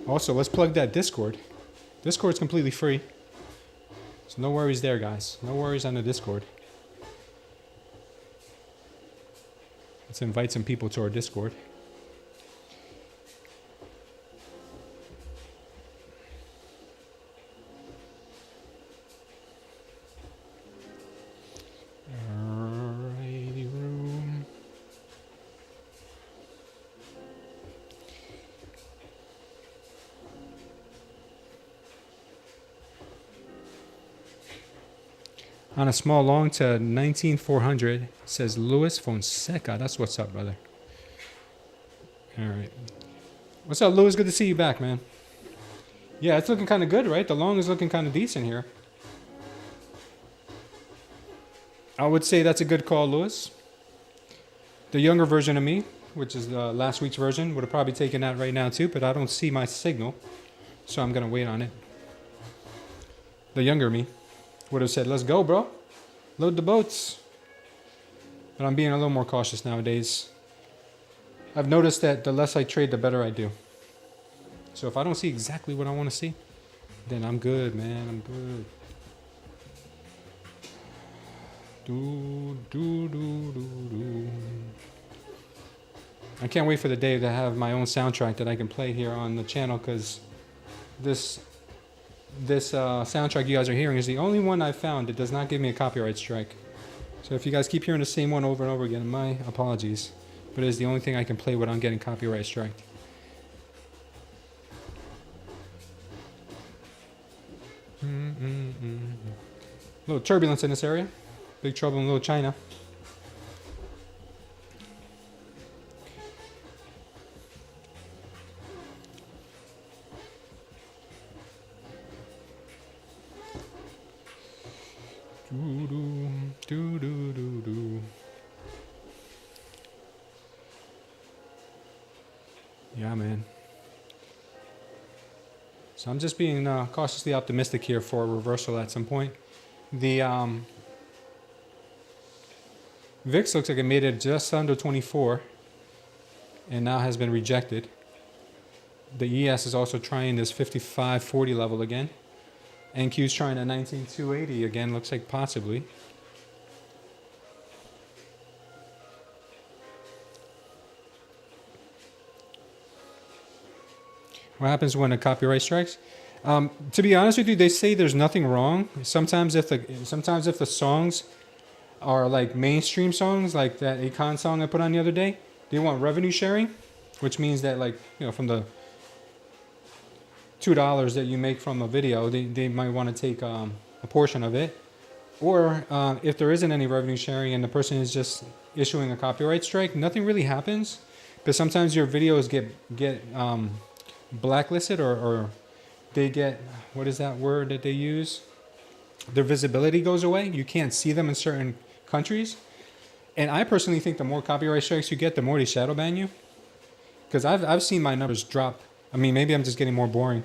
Also, let's plug that Discord. Discord's completely free. So no worries there, guys. No worries on the Discord. Let's invite some people to our Discord. Alrighty, room. On a small long to 19,400, says Luis Fonseca. That's what's up, brother. All right. What's up, Luis? Good to see you back, man. Yeah, it's looking kind of good, right? The long is looking kind of decent here. I would say that's a good call, Lewis. The younger version of me, which is the last week's version, would have probably taken that right now too, but I don't see my signal, so I'm going to wait on it. The younger me would have said, let's go, bro. Load the boats. But I'm being a little more cautious nowadays. I've noticed that the less I trade, the better I do. So if I don't see exactly what I want to see, then I'm good, man. I'm good. I can't wait for the day to have my own soundtrack that I can play here on the channel, because this soundtrack you guys are hearing is the only one I've found that does not give me a copyright strike. So if you guys keep hearing the same one over and over again, my apologies. But it is the only thing I can play without getting copyright striked. A little turbulence in this area. Big trouble in Little China. Yeah, man. So I'm just being cautiously optimistic here for a reversal at some point. The VIX looks like it made it just under 24 and now has been rejected. The ES is also trying this 55.40 level again. NQ's trying a 19.280 again, looks like possibly. What happens when a copyright strikes? To be honest with you, they say there's nothing wrong. Sometimes if the songs are like mainstream songs, like that Akon song I put on the other day, they want revenue sharing, which means that, like, you know, from the $2 that you make from a video, they might want to take a portion of it. Or if there isn't any revenue sharing and the person is just issuing a copyright strike, nothing really happens. But sometimes your videos get blacklisted, or they get, what is that word that they use? Their visibility goes away. You can't see them in certain countries. And I personally think the more copyright strikes you get, the more they shadow ban you. Because I've seen my numbers drop. I mean, maybe I'm just getting more boring,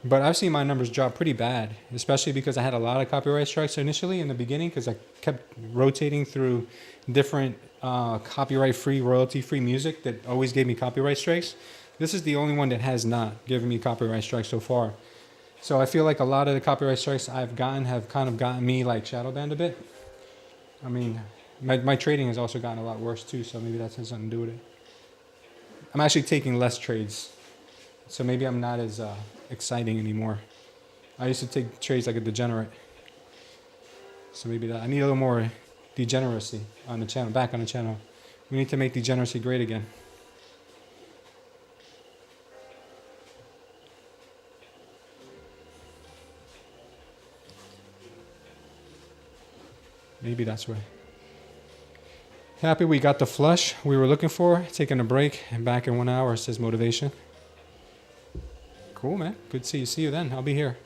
but I've seen my numbers drop pretty bad, especially because I had a lot of copyright strikes initially in the beginning, because I kept rotating through different copyright-free, royalty-free music that always gave me copyright strikes. This is the only one that has not given me copyright strikes so far. So I feel like a lot of the copyright strikes I've gotten have kind of gotten me like shadow banned a bit. I mean, my trading has also gotten a lot worse too, so maybe that has something to do with it. I'm actually taking less trades, so maybe I'm not as exciting anymore. I used to take trades like a degenerate. So maybe that I need a little more degeneracy on the channel, back on the channel. We need to make degeneracy great again. Maybe that's why. Happy we got the flush we were looking for. Taking a break and back in 1 hour, says motivation. Cool, man. Good to see you. See you then. I'll be here.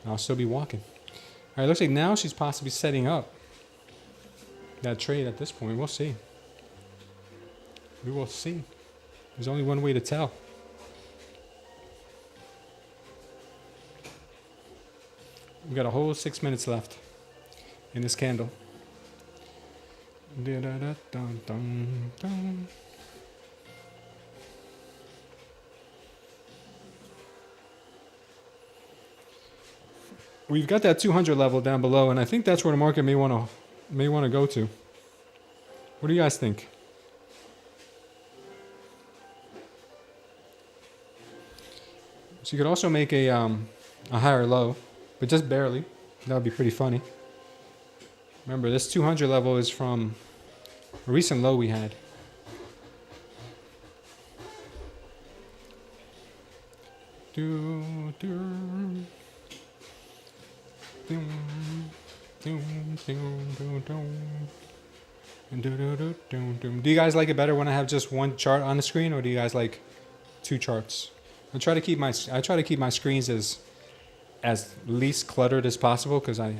I'll still be walking. All right, looks like now she's possibly setting up that trade at this point. We'll see. We will see. There's only one way to tell. We've got a whole 6 minutes left in this candle. We've got that 200 level down below, and I think that's where the market may want to go to. What do you guys think? So you could also make a higher low, but just barely. That would be pretty funny. Remember, this 200 level is from a recent low we had. Do you guys like it better when I have just one chart on the screen, or do you guys like two charts? I try to keep my screens as least cluttered as possible, because I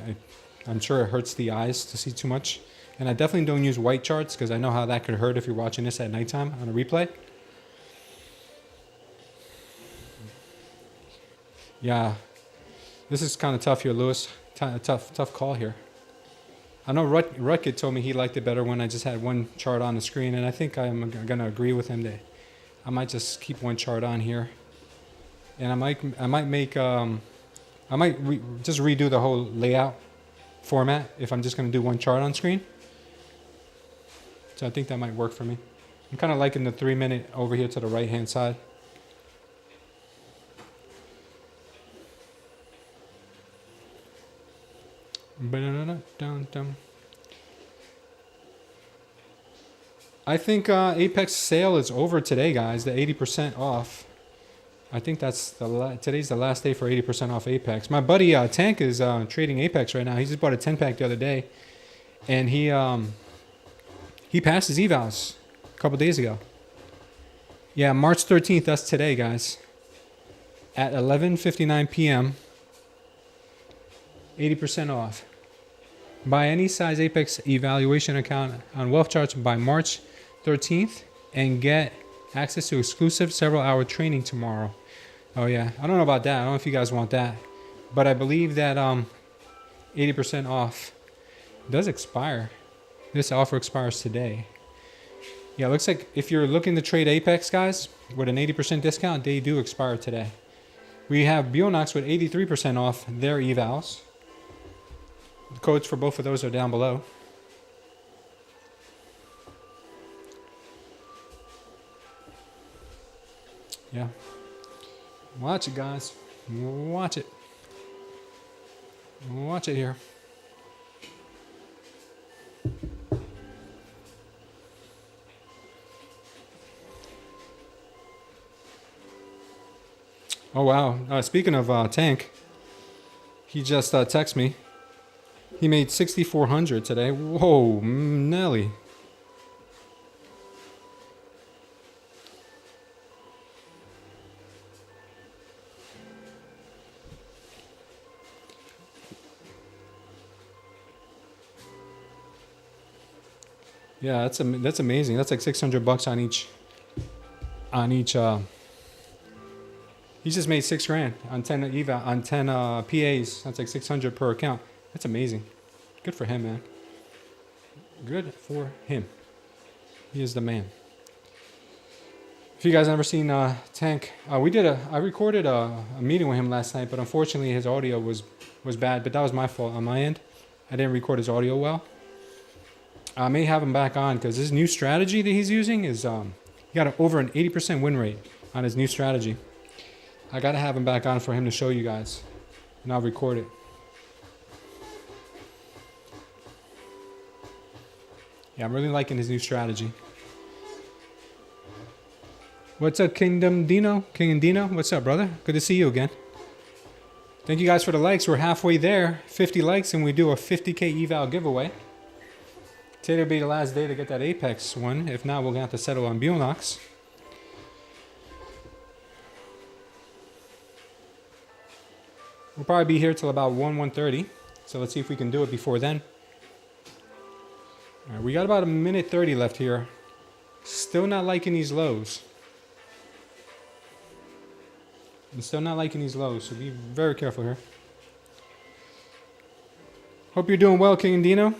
I'm sure it hurts the eyes to see too much. And I definitely don't use white charts because I know how that could hurt if you're watching this at nighttime on a replay. Yeah, this is kind of tough here, Lewis. Tough call here. I know Rutkit told me he liked it better when I just had one chart on the screen, and I think I'm going to agree with him that I might just keep one chart on here. And I might just redo the whole layout format if I'm just going to do one chart on screen. So I think that might work for me. I'm kind of liking the 3 minute over here to the right hand side. I think Apex sale is over today, guys. The 80% off. I think that's today's the last day for 80% off Apex. My buddy Tank is trading Apex right now. He just bought a 10-pack the other day, and he passed his evals a couple days ago. Yeah, March 13th. That's today, guys. At 11:59 p.m. 80% off. Buy any size Apex evaluation account on Wealth Charts by March 13th and get access to exclusive several-hour training tomorrow. Oh yeah, I don't know about that. I don't know if you guys want that, but I believe that 80% off does expire. This offer expires today. Yeah, it looks like if you're looking to trade Apex, guys, with an 80% discount, they do expire today. We have Bionox with 83% off their evals. The codes for both of those are down below. Yeah. Watch it, guys. Watch it. Watch it here. Oh, wow. Speaking of Tank, he just texted me. He made 6,400 today. Whoa, Nelly. Yeah, that's amazing. That's like $600 on each. He just made $6,000 on 10 PAs. That's like 600 per account. That's amazing. Good for him, man. Good for him. He is the man. If you guys never seen Tank, I recorded a meeting with him last night, but unfortunately his audio was bad. But that was my fault on my end. I didn't record his audio well. I may have him back on because his new strategy that he's using is he got over an 80% win rate on his new strategy. I gotta have him back on for him to show you guys, and I'll record it. Yeah, I'm really liking his new strategy. What's up, King and Dino? What's up, brother? Good to see you again. Thank you guys for the likes. We're halfway there. 50 likes, and we do a 50K eval giveaway. Today will be the last day to get that Apex one. If not, we're gonna have to settle on Bionox. We'll probably be here till about 1:30. So let's see if we can do it before then. All right, we got about a minute 30 left here. Still not liking these lows. I'm still not liking these lows, so be very careful here. Hope you're doing well, King and Dino.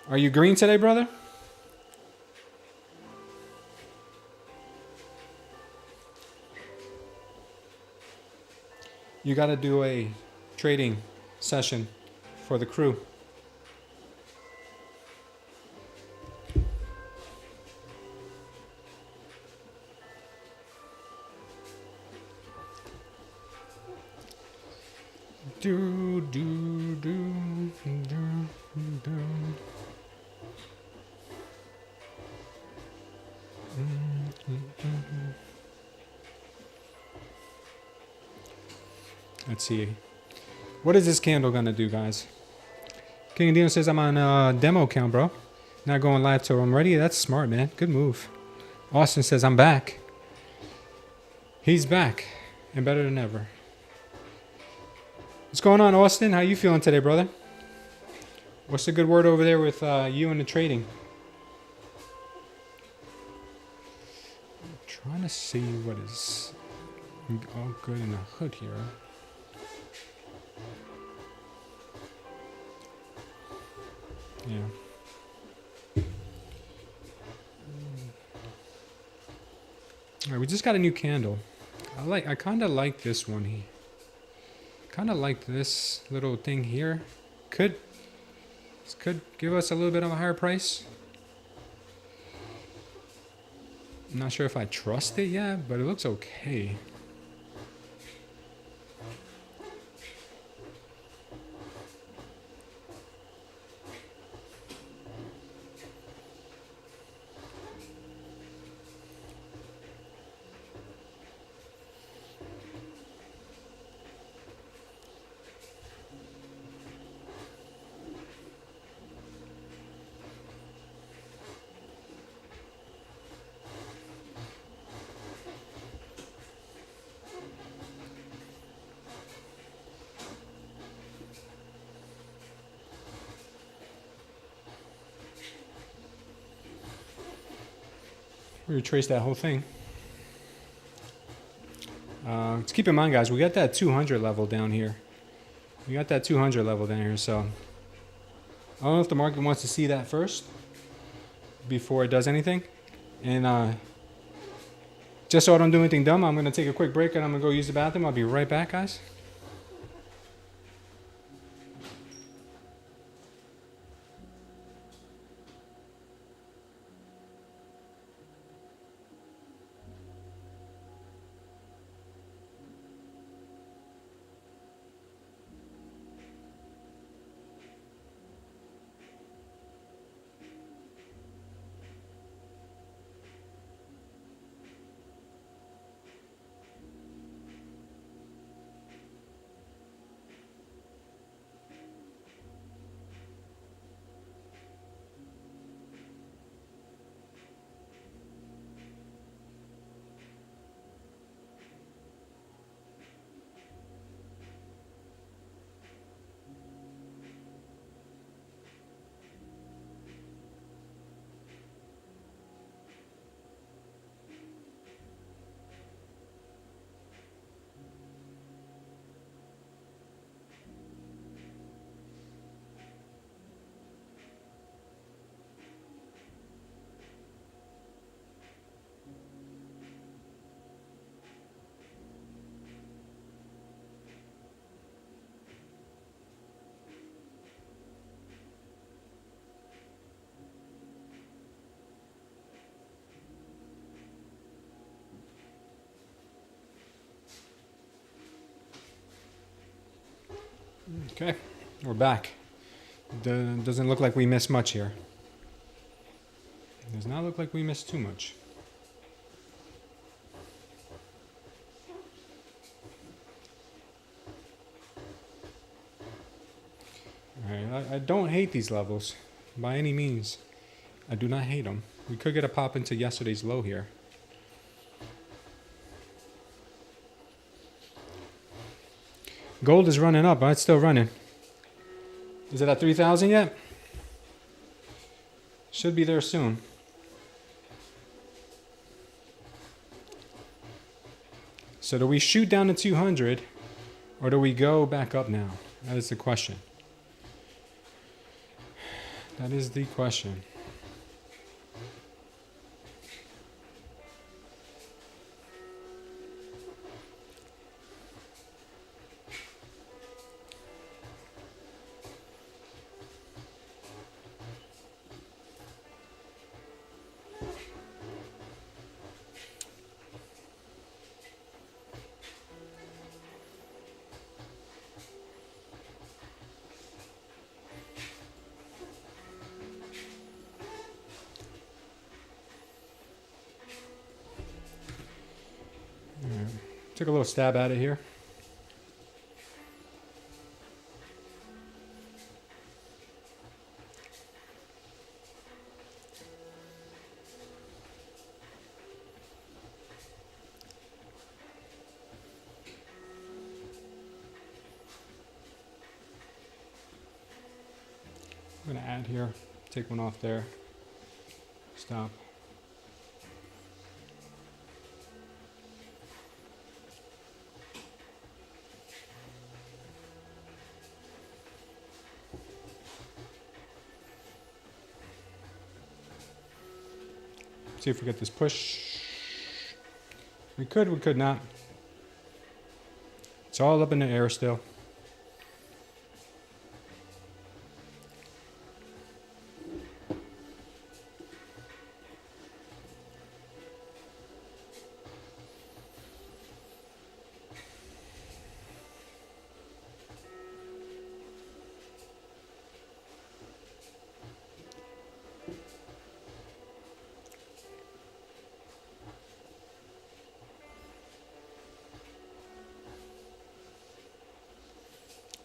Are you green today, brother? You got to do a trading session for the crew. Do do do do do. Let's see. What is this candle gonna do, guys? King Dino says I'm on a demo account, bro. Not going live till I'm ready. That's smart, man. Good move. Austin says I'm back. He's back and better than ever. What's going on, Austin? How you feeling today, brother? What's the good word over there with you and the trading? I'm trying to see what is all good in the hood here. Yeah. All right, we just got a new candle. I kind of like this one. Kind of like this little thing here. This could give us a little bit of a higher price. I'm not sure if I trust it yet, but it looks okay. We retrace that whole thing. Let's keep in mind, guys, we got that 200 level down here. We got that 200 level down here, so I don't know if the market wants to see that first before it does anything. And just so I don't do anything dumb, I'm going to take a quick break and I'm going to go use the bathroom. I'll be right back, guys. Okay, we're back. Doesn't look like we missed much here. Does not look like we missed too much. Alright, I don't hate these levels by any means. I do not hate them. We could get a pop into yesterday's low here. Gold is running up, but it's still running. Is it at 3,000 yet? Should be there soon. So do we shoot down to 200 or do we go back up now? That is the question. That is the question. Took a little stab at it here. I'm gonna add here, take one off there, stop. See if we get this push. We could not. It's all up in the air still.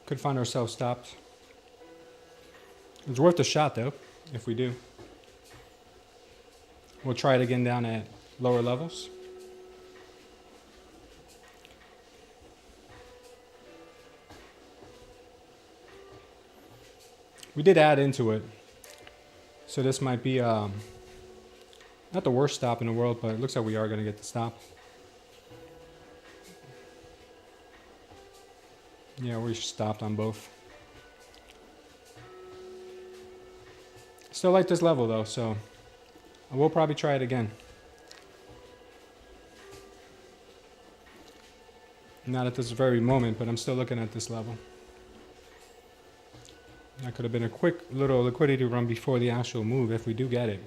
Could find ourselves stopped. It's worth a shot though, if we do. We'll try it again down at lower levels. We did add into it. So this might be not the worst stop in the world, but it looks like we are going to get the stop. Yeah, we stopped on both. Still like this level though, so I will probably try it again. Not at this very moment, but I'm still looking at this level. That could have been a quick little liquidity run before the actual move if we do get it.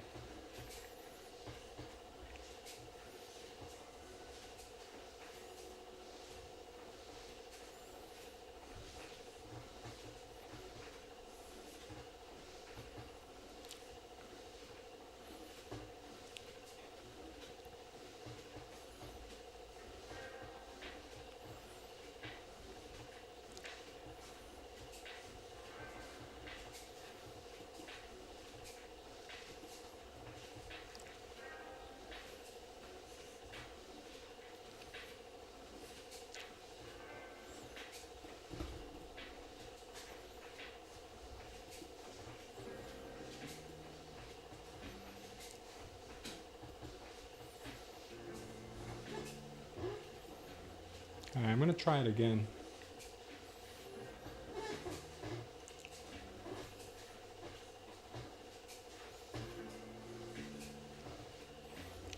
All right, I'm going to try it again.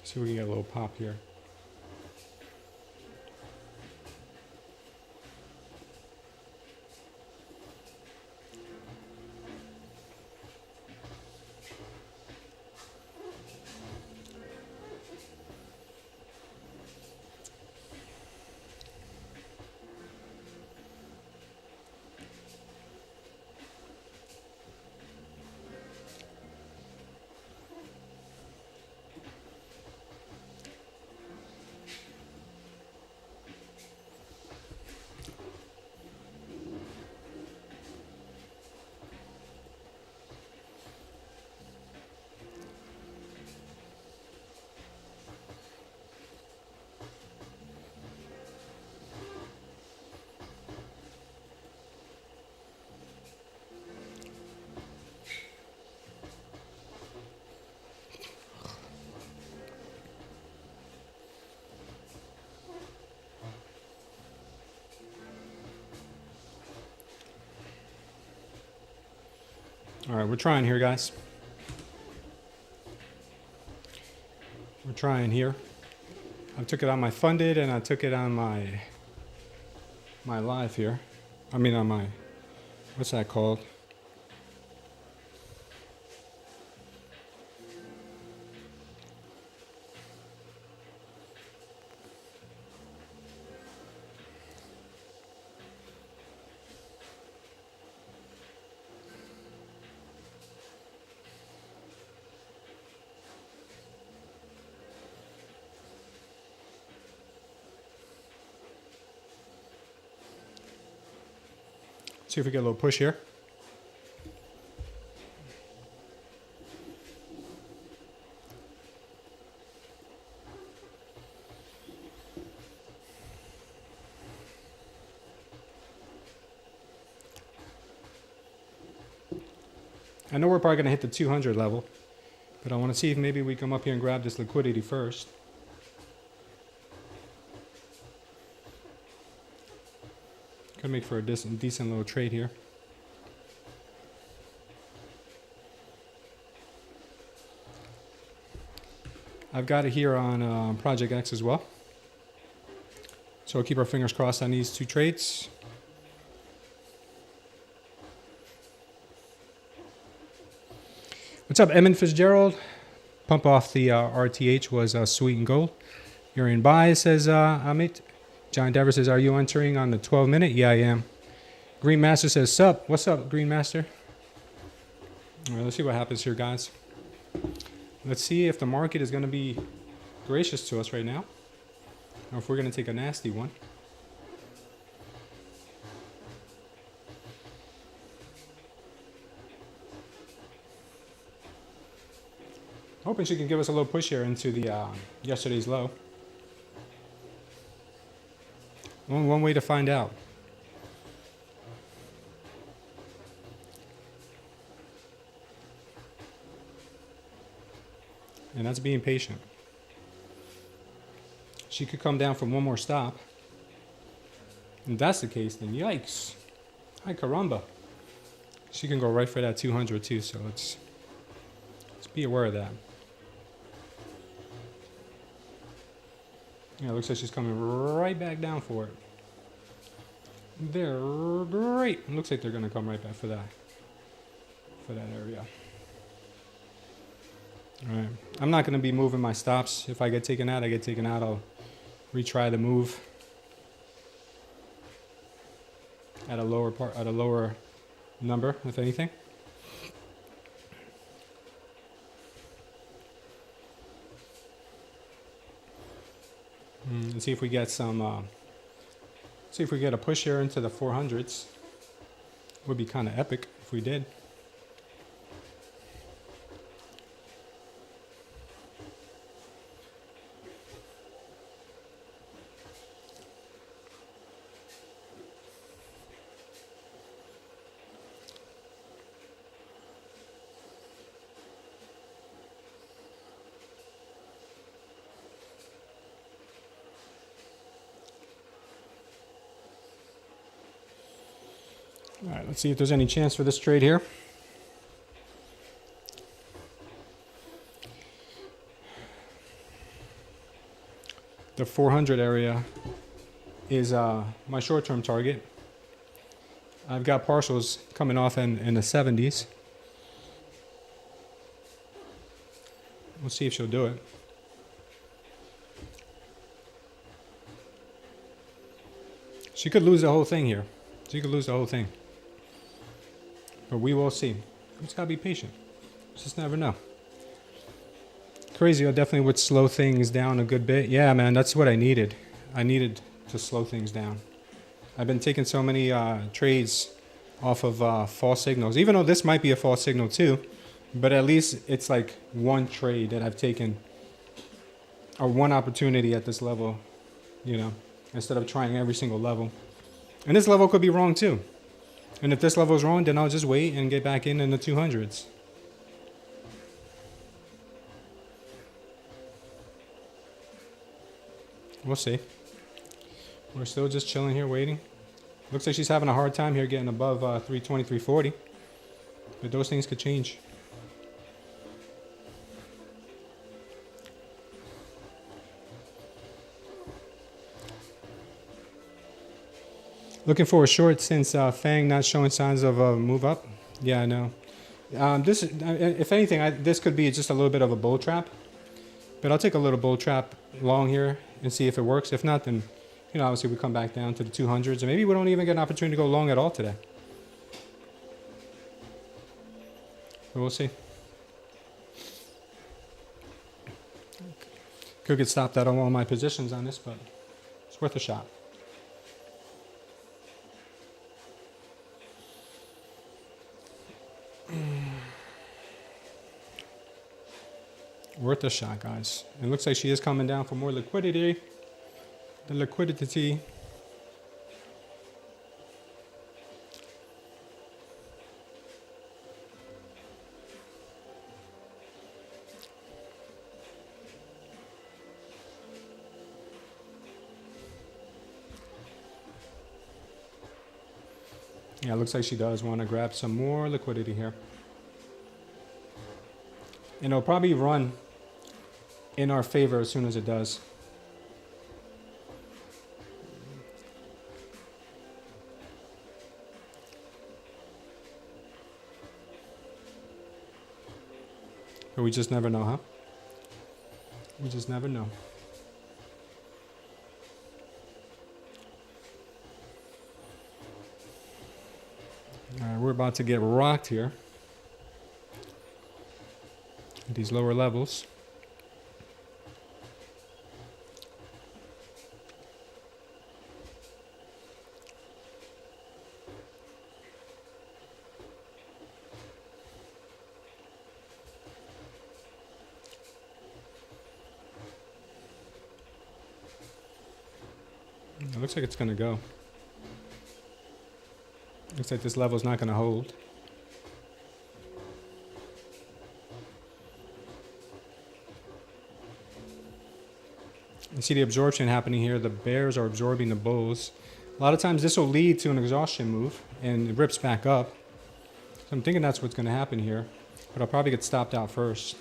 See if we can get a little pop here. All right, we're trying here, guys. We're trying here. I took it on my funded and I took it on my live here. I mean on my, what's that called? See if we get a little push here. I know we're probably going to hit the 200 level, but I want to see if maybe we come up here and grab this liquidity first. Could make for a decent little trade here. I've got it here on Project X as well. So we'll keep our fingers crossed on these two trades. What's up, Emmett Fitzgerald? Pump off the RTH was sweet and gold. You're in buy, says Amit. John Dever says, are you entering on the 12-minute? Yeah, I am. Green Master says, sup. What's up, Green Master? All right, let's see what happens here, guys. Let's see if the market is going to be gracious to us right now, or if we're going to take a nasty one. Hoping she can give us a little push here into the yesterday's low. One way to find out. And that's being patient. She could come down from one more stop. If that's the case, then yikes. Ay caramba. She can go right for that 200 too, so let's be aware of that. Yeah, it looks like she's coming right back down for it. They're great. Looks like they're going to come right back for that area. All right. I'm not going to be moving my stops. If I get taken out, I get taken out. I'll retry the move at a lower number, if anything. Let's see if we get some. See if we get a push here into the 400s. Would be kind of epic if we did. All right, let's see if there's any chance for this trade here. The 400 area is my short-term target. I've got partials coming off in the 70s. We'll see if she'll do it. She could lose the whole thing here. She could lose the whole thing. But we will see. We just gotta be patient. Just never know. Crazy, I definitely would slow things down a good bit. Yeah, man, that's what I needed. I needed to slow things down. I've been taking so many trades off of false signals, even though this might be a false signal too, but at least it's like one trade that I've taken, or one opportunity at this level, you know, instead of trying every single level. And this level could be wrong too. And if this level is wrong, then I'll just wait and get back in the 200s. We'll see. We're still just chilling here waiting. Looks like she's having a hard time here getting above 320, 340. But those things could change. Looking for a short since Fang not showing signs of a move up. Yeah, I know. This, if anything, this could be just a little bit of a bull trap. But I'll take a little bull trap long here and see if it works. If not, then, you know, obviously we come back down to the 200s. And maybe we don't even get an opportunity to go long at all today. But we'll see. Could get stopped out on one of my positions on this, but it's worth a shot. Worth a shot, guys. It looks like she is coming down for more liquidity. The liquidity. Yeah, it looks like she does want to grab some more liquidity here. And it'll probably run in our favor as soon as it does. But we just never know, huh? We just never know. All right, we're about to get rocked here at these lower levels. It looks like it's going to go. Looks like this level's not going to hold. You see the absorption happening here. The bears are absorbing the bulls. A lot of times this will lead to an exhaustion move and it rips back up. So I'm thinking that's what's going to happen here. But I'll probably get stopped out first.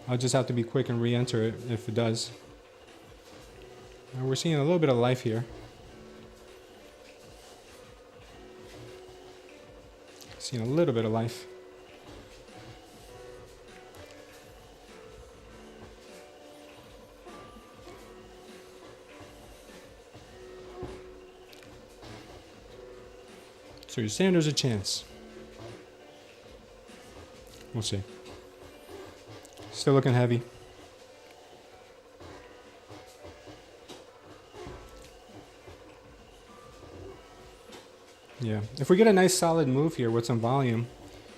I'll just have to be quick and re-enter it if it does. We're seeing a little bit of life here. Seeing a little bit of life. So you're saying there's a chance. We'll see. Still looking heavy. Yeah, if we get a nice solid move here with some volume,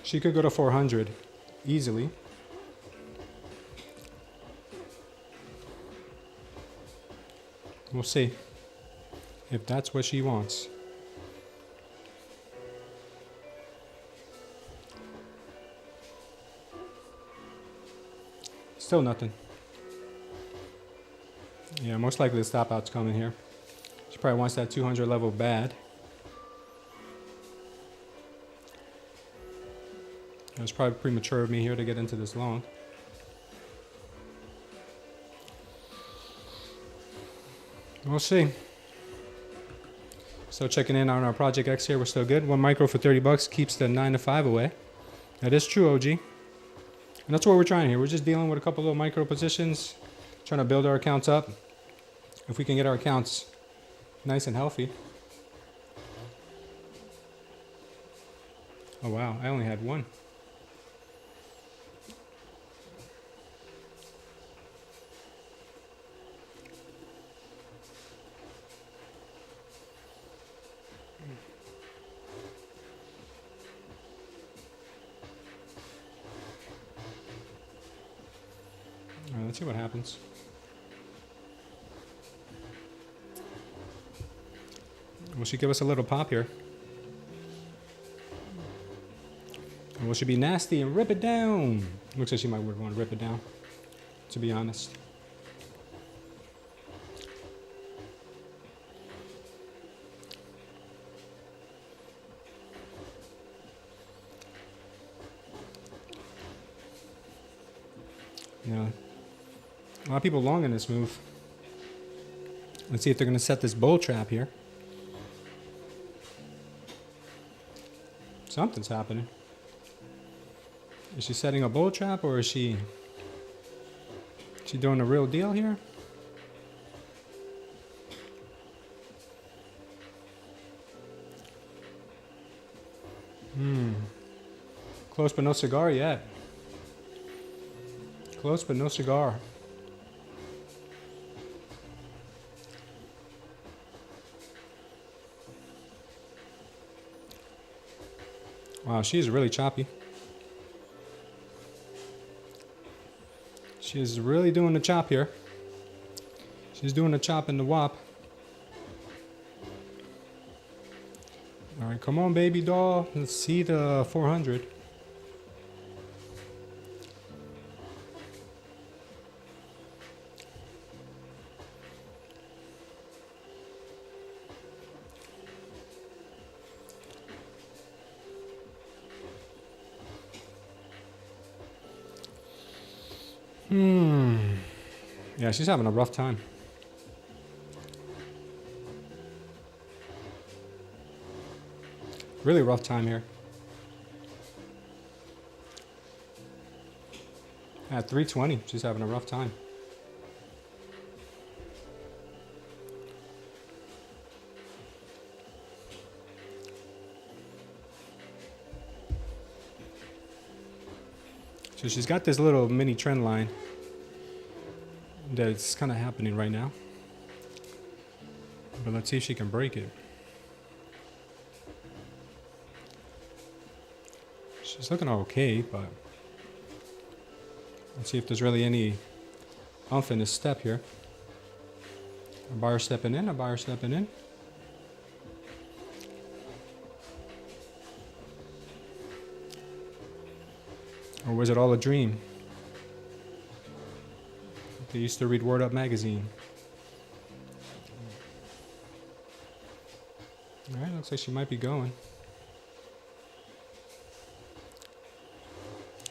she could go to 400 easily. We'll see if that's what she wants. Still nothing. Yeah, most likely the stop out's coming here. She probably wants that 200 level bad. It was probably premature of me here to get into this long. We'll see. Still checking in on our Project X here. We're still good. 1 micro for 30 bucks keeps the 9 to 5 away. That is true, OG. And that's what we're trying here. We're just dealing with a couple little micro positions, trying to build our accounts up. If we can get our accounts nice and healthy. Oh wow, I only had one. Let's see what happens. Will she give us a little pop here? And will she be nasty and rip it down? Looks like she might want to rip it down, to be honest. Yeah. A lot of people long in this move. Let's see if they're going to set this bull trap here. Something's happening. Is she setting a bull trap or is she doing a real deal here? Close but no cigar yet. Close but no cigar. Wow, she's really choppy. She is really doing the chop here. She's doing the chop and the wop. All right, come on, baby doll. Let's see the 400. Yeah, she's having a rough time. Really rough time here. At 320, she's having a rough time. So she's got this little mini trend line that's kind of happening right now. But let's see if she can break it. She's looking okay, but let's see if there's really any oomph in this step here. A buyer stepping in, a buyer stepping in. Or was it all a dream? They used to read Word Up magazine. All right, looks like she might be going.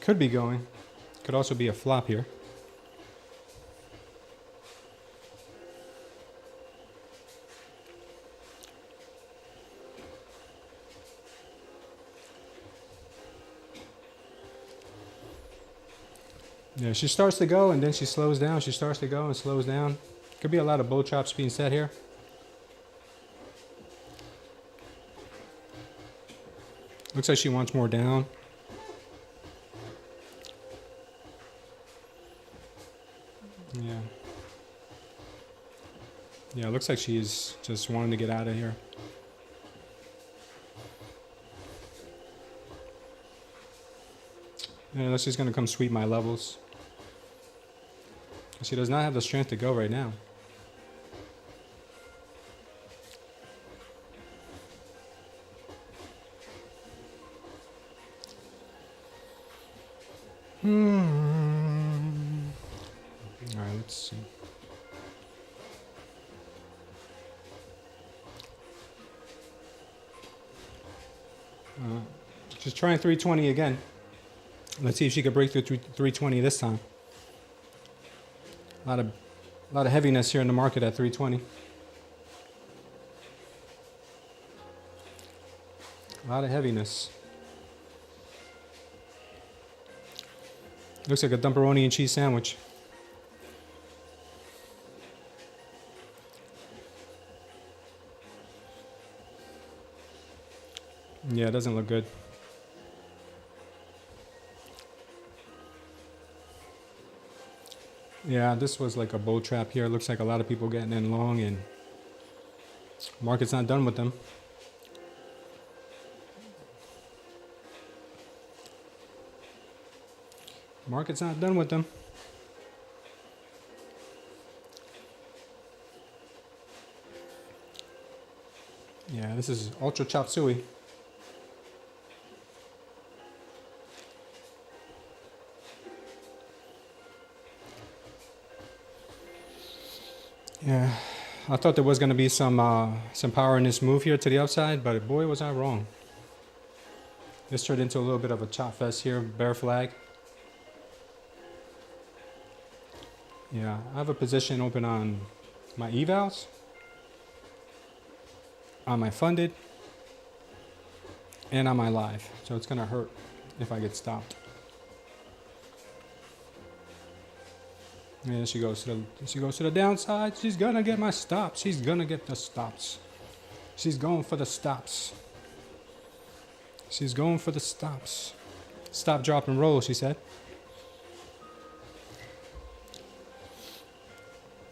Could be going. Could also be a flop here. Yeah, she starts to go and then she slows down. She starts to go and slows down. Could be a lot of bull chops being set here. Looks like she wants more down. Yeah. Yeah, it looks like she's just wanting to get out of here. Yeah, unless she's going to come sweep my levels. She does not have the strength to go right now. All right, let's see. She's trying 320 again. Let's see if she can break through 320 this time. A lot of heaviness here in the market at 320. A lot of heaviness. Looks like a dumperoni and cheese sandwich. Yeah, it doesn't look good. Yeah, this was like a bull trap here. It looks like a lot of people getting in long and market's not done with them. Market's not done with them. Yeah, this is ultra chop suey. Yeah, I thought there was going to be some power in this move here to the upside, but boy, was I wrong. This turned into a little bit of a chop fest here, bear flag. Yeah, I have a position open on my evals, on my funded, and on my live. So it's going to hurt if I get stopped. Yeah, she goes to the downside. She's gonna get my stops. She's gonna get the stops. She's going for the stops. She's going for the stops. Stop, drop, and roll, she said.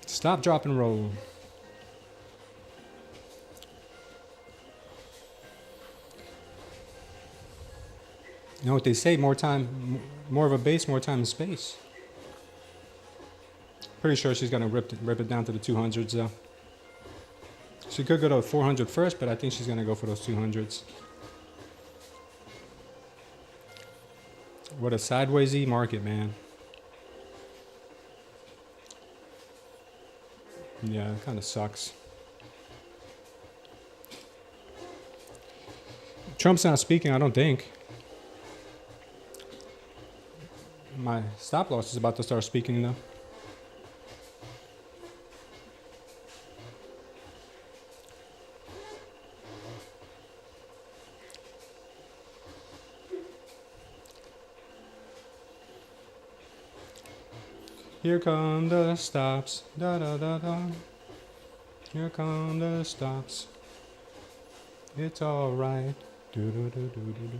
Stop, drop, and roll. You know what they say? More of a base, more time in space. Pretty sure she's gonna rip it down to the 200s though. She could go to 400 first, but I think she's gonna go for those 200s. What a sidewaysy market, man. Yeah, it kind of sucks. Trump's not speaking, I don't think. My stop loss is about to start speaking though. Here come the stops. Da da da da. Here come the stops. It's alright. Do do do do do do.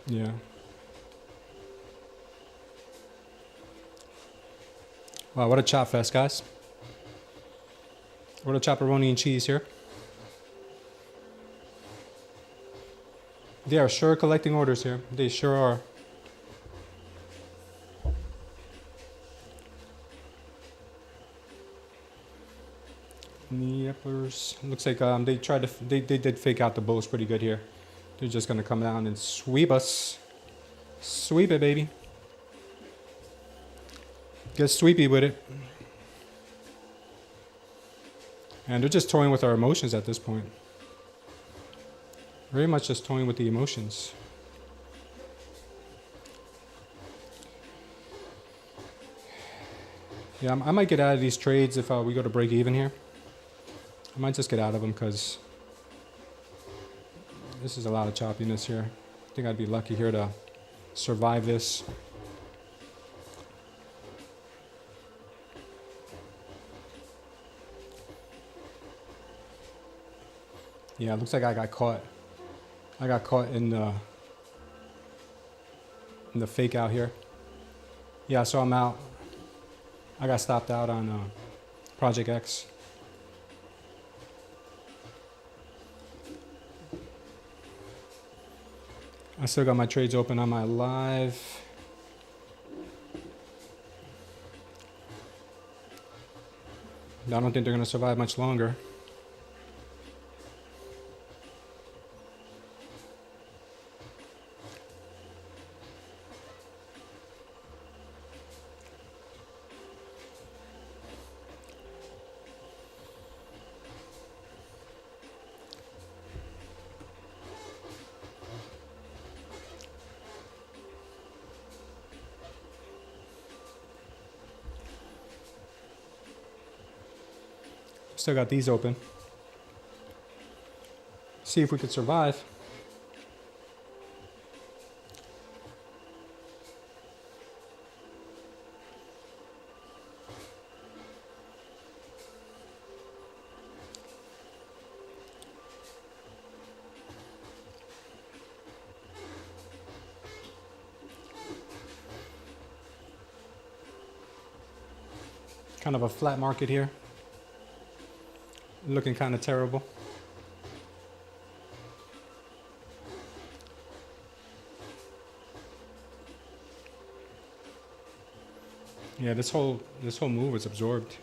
Yeah. Wow, what a chop fest, guys. What a chopperoni and cheese here. They are sure collecting orders here. They sure are. Yippers. Looks like they did fake out the bulls pretty good here. They're just gonna come down and sweep us. Sweep it, baby. Get sweepy with it. And they're just toying with our emotions at this point. Very much just toying with the emotions. Yeah, I might get out of these trades if we go to break even here. I might just get out of them because this is a lot of choppiness here. I think I'd be lucky here to survive this. Yeah, it looks like I got caught. I got caught in the fake out here. Yeah, so I'm out. I got stopped out on Project X. I still got my trades open on my live. I don't think they're going to survive much longer. Still got these open. See if we could survive. Kind of a flat market here. Looking kind of terrible. Yeah, this whole move was absorbed.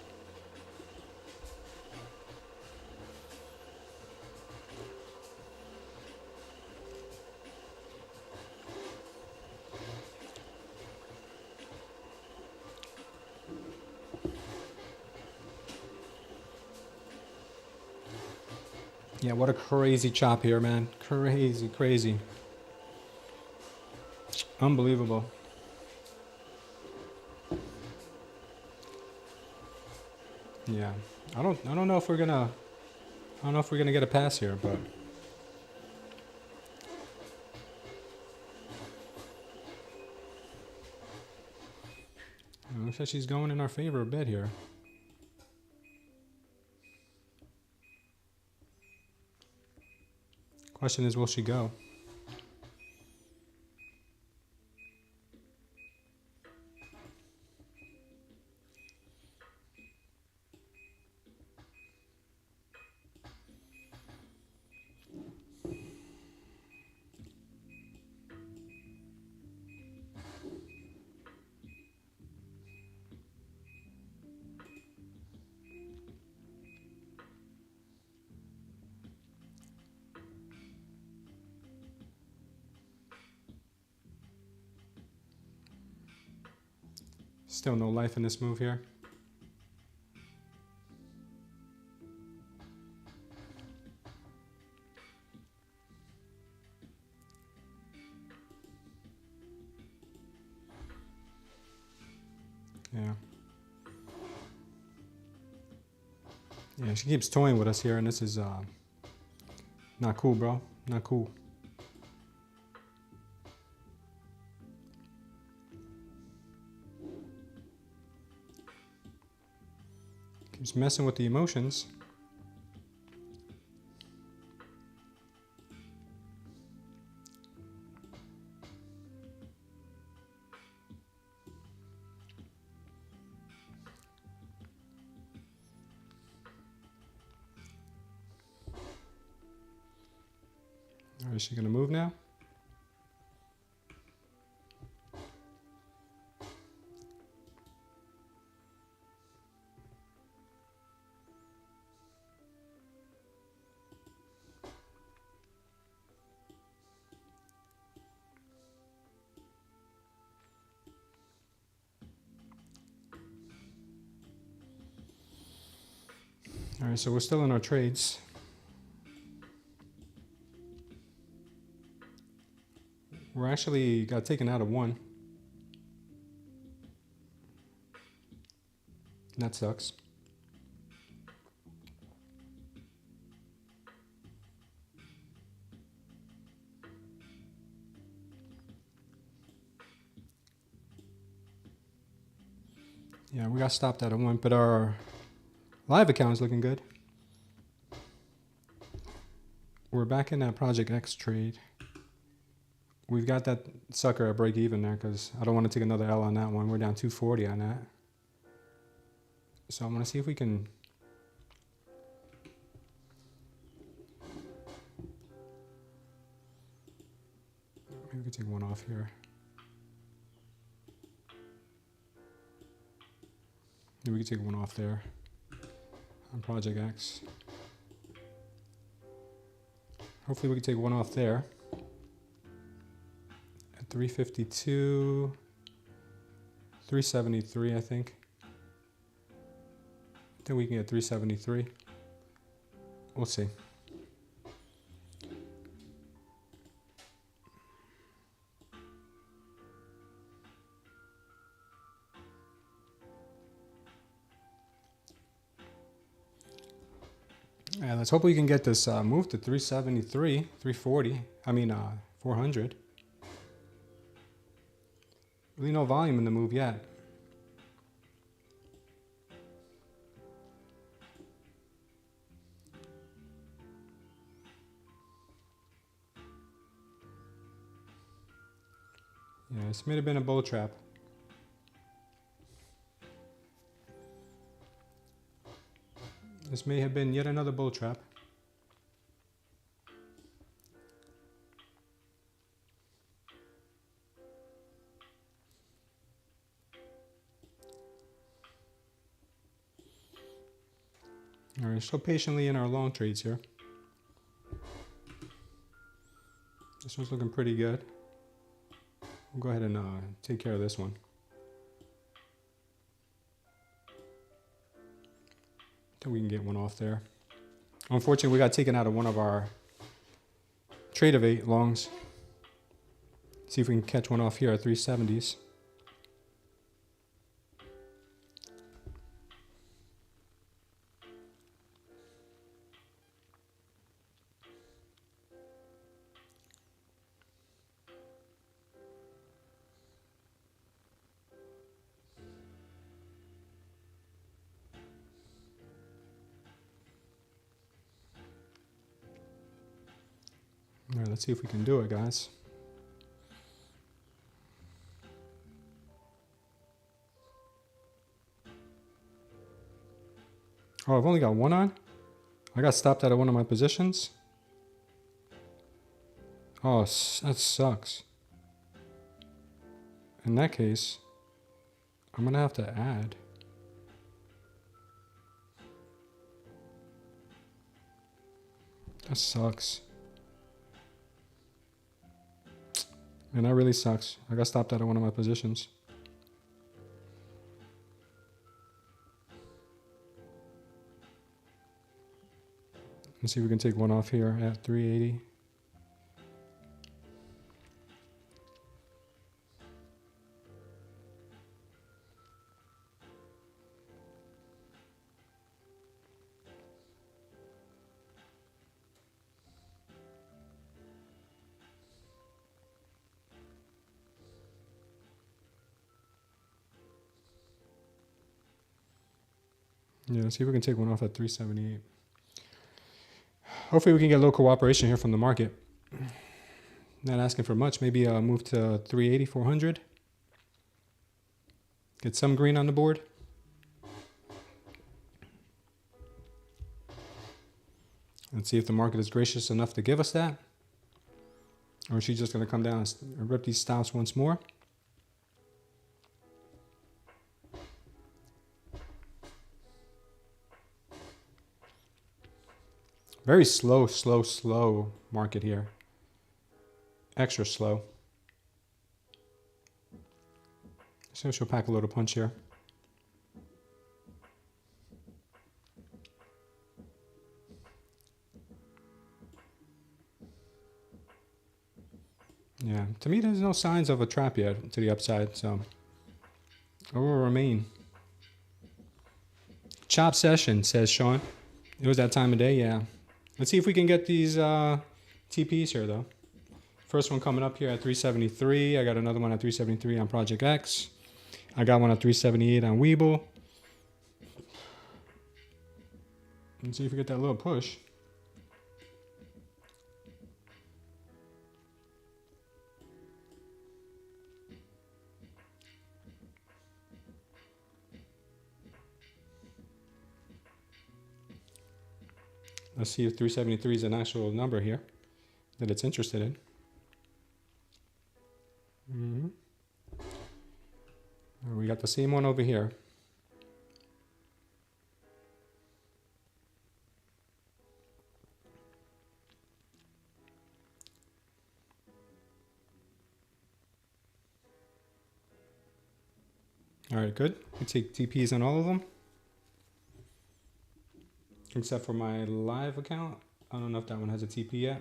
Yeah, what a crazy chop here, man. Crazy, crazy. Unbelievable. Yeah. I don't know if we're gonna get a pass here, but it looks like she's going in our favor a bit here. Question is, will she go? Still no life in this move here. Yeah. Yeah, she keeps toying with us here, and this is not cool, bro. Not cool. Keeps messing with the emotions. All right, is she gonna move now? All right, so we're still in our trades. We're actually got taken out of one. That sucks. Yeah, we got stopped out of one, but our live account is looking good. We're back in that Project X trade. We've got that sucker at break even there because I don't want to take another L on that one. We're down 240 on that. So I'm going to see if we can... Maybe we can take one off here. Maybe we can take one off there on Project X. Hopefully we can take one off there. At 352, 373, I think. I think we can get 373. We'll see. Yeah, let's hope we can get this move to 373, 340. I mean, 400. Really no volume in the move yet. Yeah, this may have been a bull trap. This may have been yet another bull trap. All right, still patiently in our long trades here. This one's looking pretty good. We'll go ahead and take care of this one. I think we can get one off there. Unfortunately, we got taken out of one of our trade of 8 longs. See if we can catch one off here at 370s. All right, let's see if we can do it, guys. Oh, I've only got one on? I got stopped out of one of my positions? Oh, that sucks. In that case, I'm going to have to add. That sucks. Man, that really sucks. I got stopped out of one of my positions. Let's see if we can take one off here at 380. Yeah, let's see if we can take one off at 378. Hopefully we can get a little cooperation here from the market. Not asking for much. Maybe move to 380, 400. Get some green on the board. Let's see if the market is gracious enough to give us that. Or is she just going to come down and rip these stops once more? Very slow, slow, slow market here. Extra slow. So she'll pack a little punch here. Yeah, to me there's no signs of a trap yet to the upside, so it will remain. Chop session, says Sean. It was that time of day, yeah. Let's see if we can get these TPs here, though. First one coming up here at 373. I got another one at 373 on Project X. I got one at 378 on Weeble. Let's see if we get that little push. Let's see if 373 is an actual number here that it's interested in. We got the same one over here. All right, good. We take TPs on all of them. Except for my live account. I don't know if that one has a TP yet.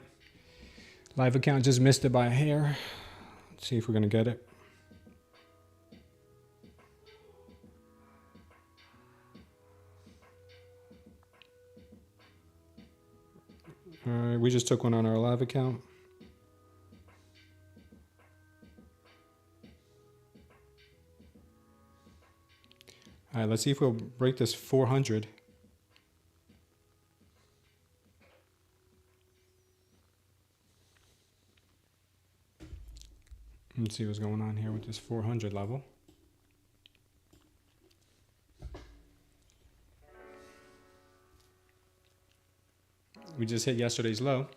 Live account just missed it by a hair. Let's see if we're going to get it. All right, we just took one on our live account. All right, let's see if we'll break this 400. Let's see what's going on here with this 400 level. We just hit yesterday's low.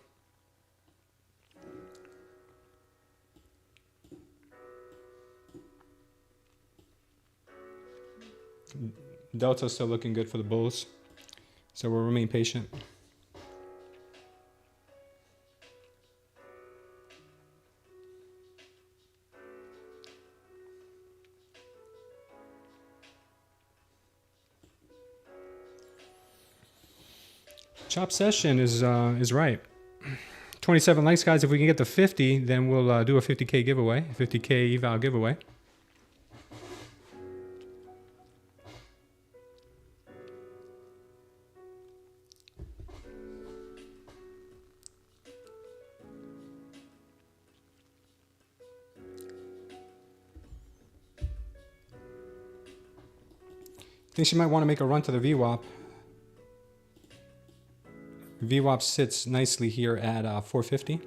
Delta's still looking good for the bulls, so we'll remain patient. Chop session is right. 27 likes, guys. If we can get to 50, then we'll do a 50K giveaway, 50K eval giveaway. I think she might want to make a run to the VWAP. VWAP sits nicely here at 450.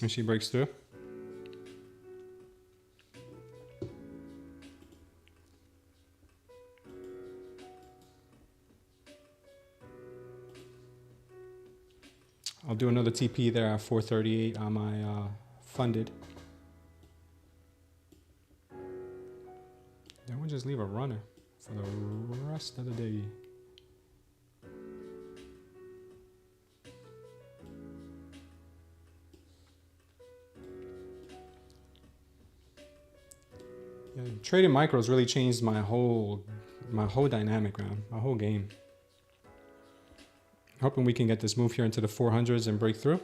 And she breaks through. I'll do another TP there at 438 on my funded. Then we'll just leave a runner for the rest of the day. Yeah, trading micros really changed my whole dynamic, man, my whole game. Hoping we can get this move here into the 400s and break through.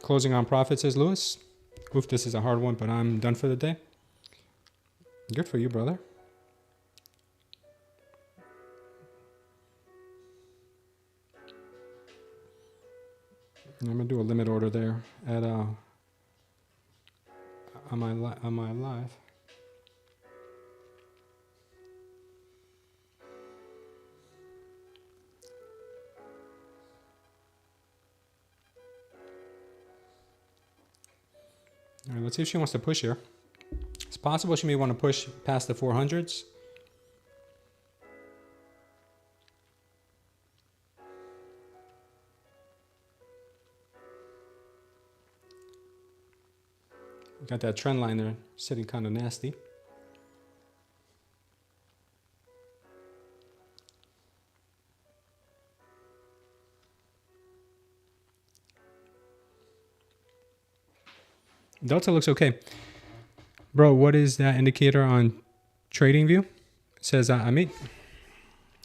Closing on profit, says Lewis. Oof, this is a hard one, but I'm done for the day. Good for you, brother. I'm going to do a limit order there at on my live. All right, let's see if she wants to push here. It's possible she may want to push past the 400s. Got that trend line there sitting kind of nasty. Delta looks okay. Bro, what is that indicator on TradingView? It says I made.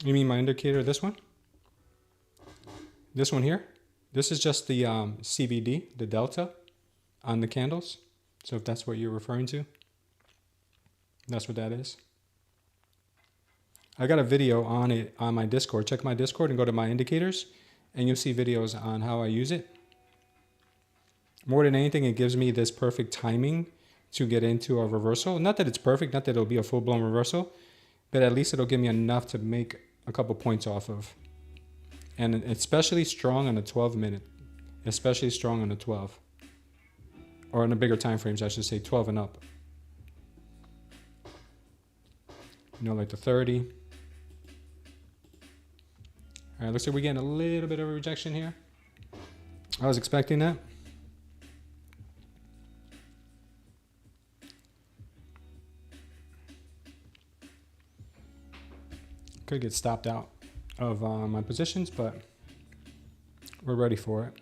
You mean my indicator, this one? This one here? This is just the CBD, the delta on the candles. So if that's what you're referring to, that's what that is. I got a video on it on my Discord. Check my Discord and go to my indicators, and you'll see videos on how I use it. More than anything, it gives me this perfect timing to get into a reversal. Not that it's perfect, not that it'll be a full-blown reversal, but at least it'll give me enough to make a couple points off of. And especially strong on the 12-minute. Especially strong on the 12. Or in the bigger time frames, I should say 12 and up. You know, like the 30. All right, looks like we're getting a little bit of a rejection here. I was expecting that. Could get stopped out of my positions, but we're ready for it.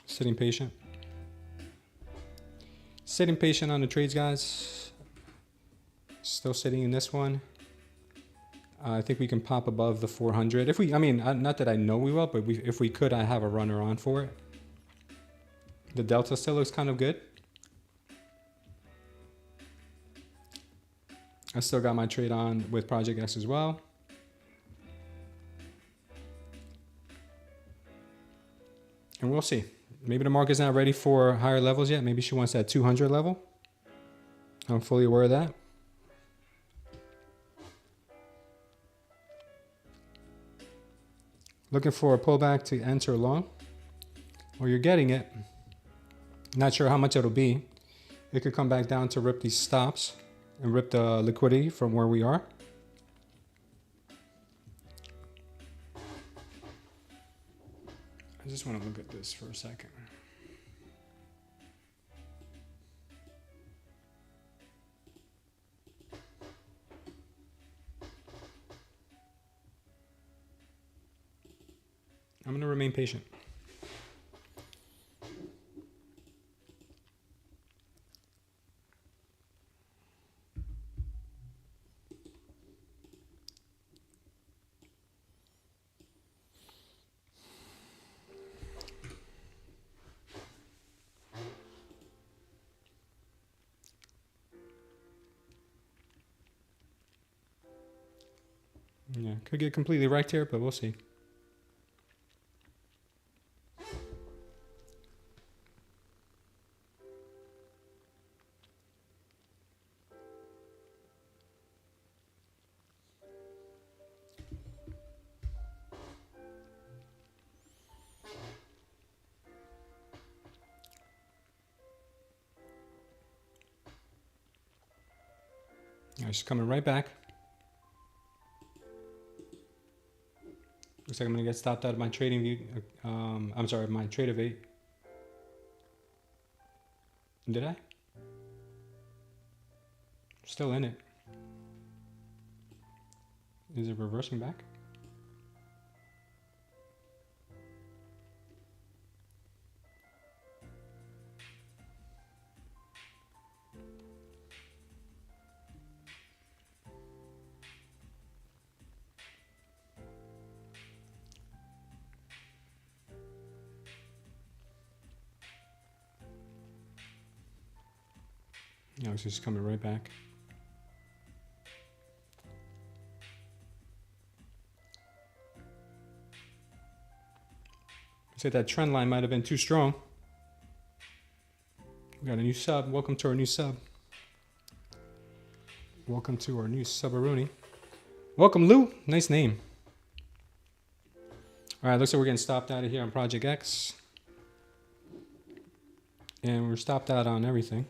Sitting patient. Sitting patient on the trades, guys. Still sitting in this one. I think we can pop above the 400. If we, I mean, not that I know we will, but if we could, I have a runner on for it. The delta still looks kind of good. I still got my trade on with Project X as well. And we'll see. Maybe the market's not ready for higher levels yet. Maybe she wants that 200 level. I'm fully aware of that. Looking for a pullback to enter long. Well, you're getting it. Not sure how much it'll be. It could come back down to rip these stops and rip the liquidity from where we are. I just want to look at this for a second. I'm going to remain patient. Yeah, could get completely wrecked here, but we'll see. Yeah, she's coming right back. Looks like I'm going to get stopped out of my trading view. I'm sorry, my trade of 8. Did I? Still in it. Is it reversing back? Yeah, it's just coming right back. I said that trend line might have been too strong. We got a new sub. Welcome to our new sub. Welcome to our new subaroonie. Welcome, Lou. Nice name. All right, looks like we're getting stopped out of here on Project X. And we're stopped out on everything.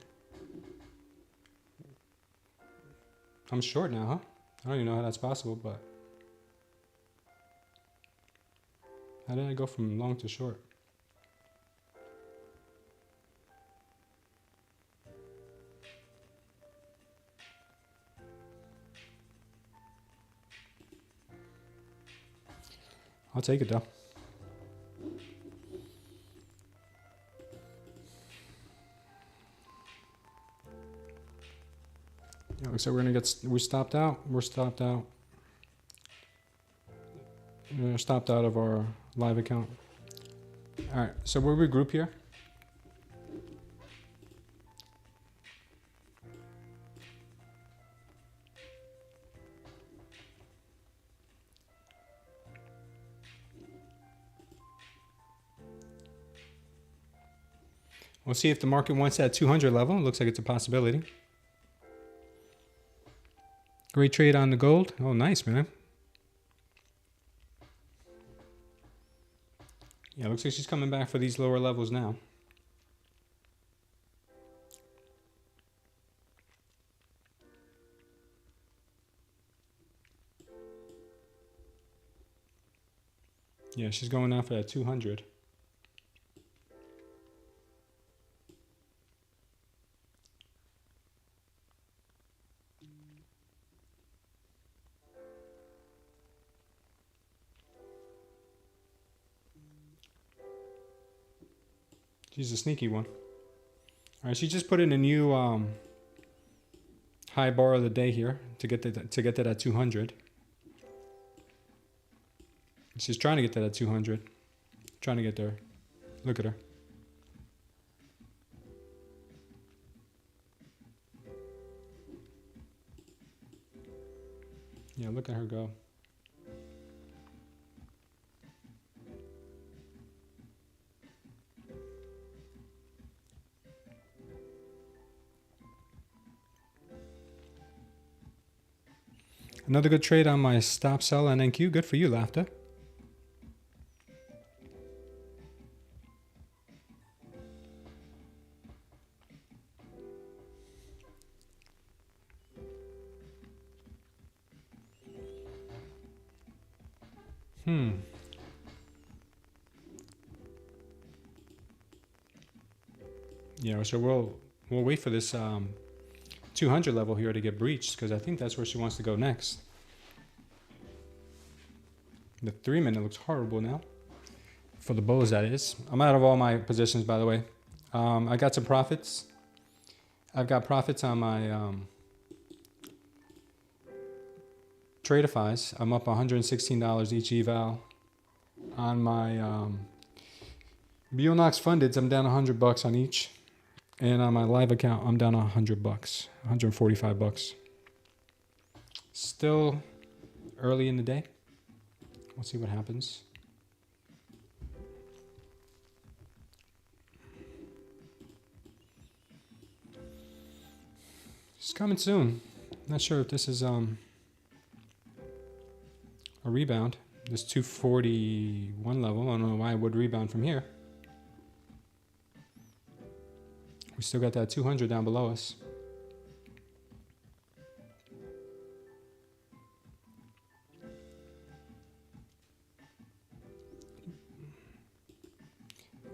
I'm short now, huh? I don't even know how that's possible, but... How did I go from long to short? I'll take it though. Yeah, so we're stopped out. We're stopped out. We're stopped out of our live account. All right, so we'll regroup here. We'll see if the market wants that 200 level. It looks like it's a possibility. Great trade on the gold. Oh, nice, man. Yeah, looks like she's coming back for these lower levels now. Yeah, she's going out for that 200. She's a sneaky one. All right, she just put in a new high bar of the day here to get to that 200. She's trying to get to that 200. Trying to get there. Look at her. Yeah, look at her go. Another good trade on my stop sell on NQ. Good for you, Laughter. Yeah, so we'll wait for this 200 level here to get breached because I think that's where she wants to go next. The 3 minute looks horrible now. For the bulls, that is. I'm out of all my positions, by the way. I got some profits. I've got profits on my Tradefis. I'm up $116 each eval. On my Bionox fundeds, I'm down $100 on each. And on my live account, I'm down $100, $145. Still early in the day. We'll see what happens. It's coming soon. Not sure if this is a rebound. This 241 level. I don't know why it would rebound from here. We still got that 200 down below us.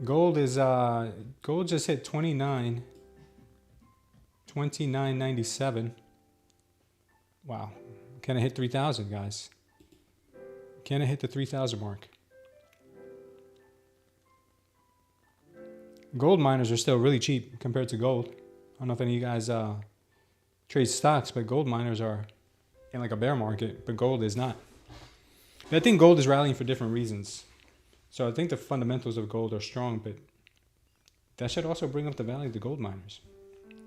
Gold is gold just hit 29.97. Wow. Can it hit 3,000, guys? Can it hit the 3,000 mark? Gold miners are still really cheap compared to gold. I don't know if any of you guys trade stocks, but gold miners are in like a bear market, but gold is not. I think gold is rallying for different reasons. So I think the fundamentals of gold are strong, but that should also bring up the value of the gold miners.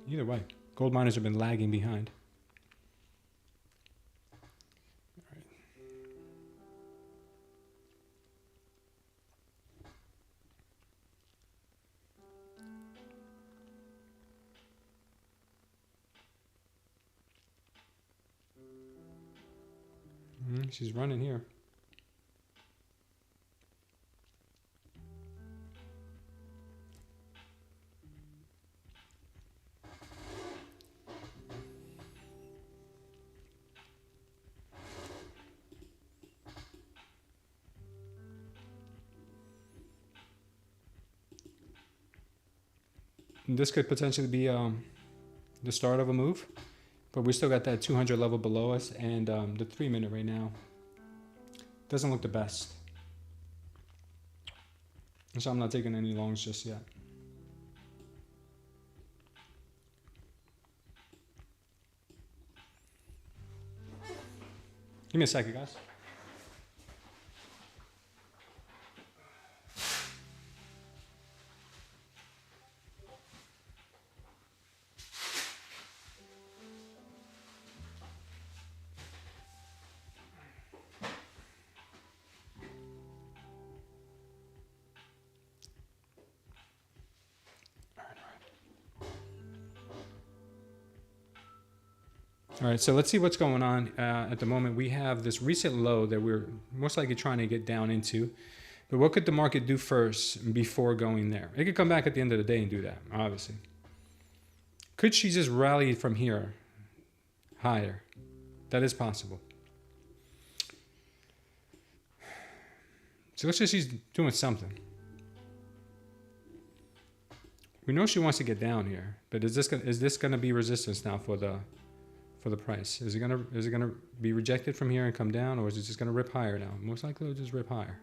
Either way. Gold miners have been lagging behind. She's running here. This could potentially be the start of a move, but we still got that 200 level below us, and the 3 minute right now doesn't look the best. So I'm not taking any longs just yet. Give me a second, guys. All right, so let's see what's going on. At the moment, we have this recent low that we're most likely trying to get down into. But what could the market do first before going there? It could come back at the end of the day and do that, obviously. Could she just rally from here higher? That is possible. So let's just she's doing something. We know she wants to get down here, but is this gonna be resistance now for the price? Is it gonna be rejected from here and come down, or is it just gonna rip higher now? Most likely it'll just rip higher.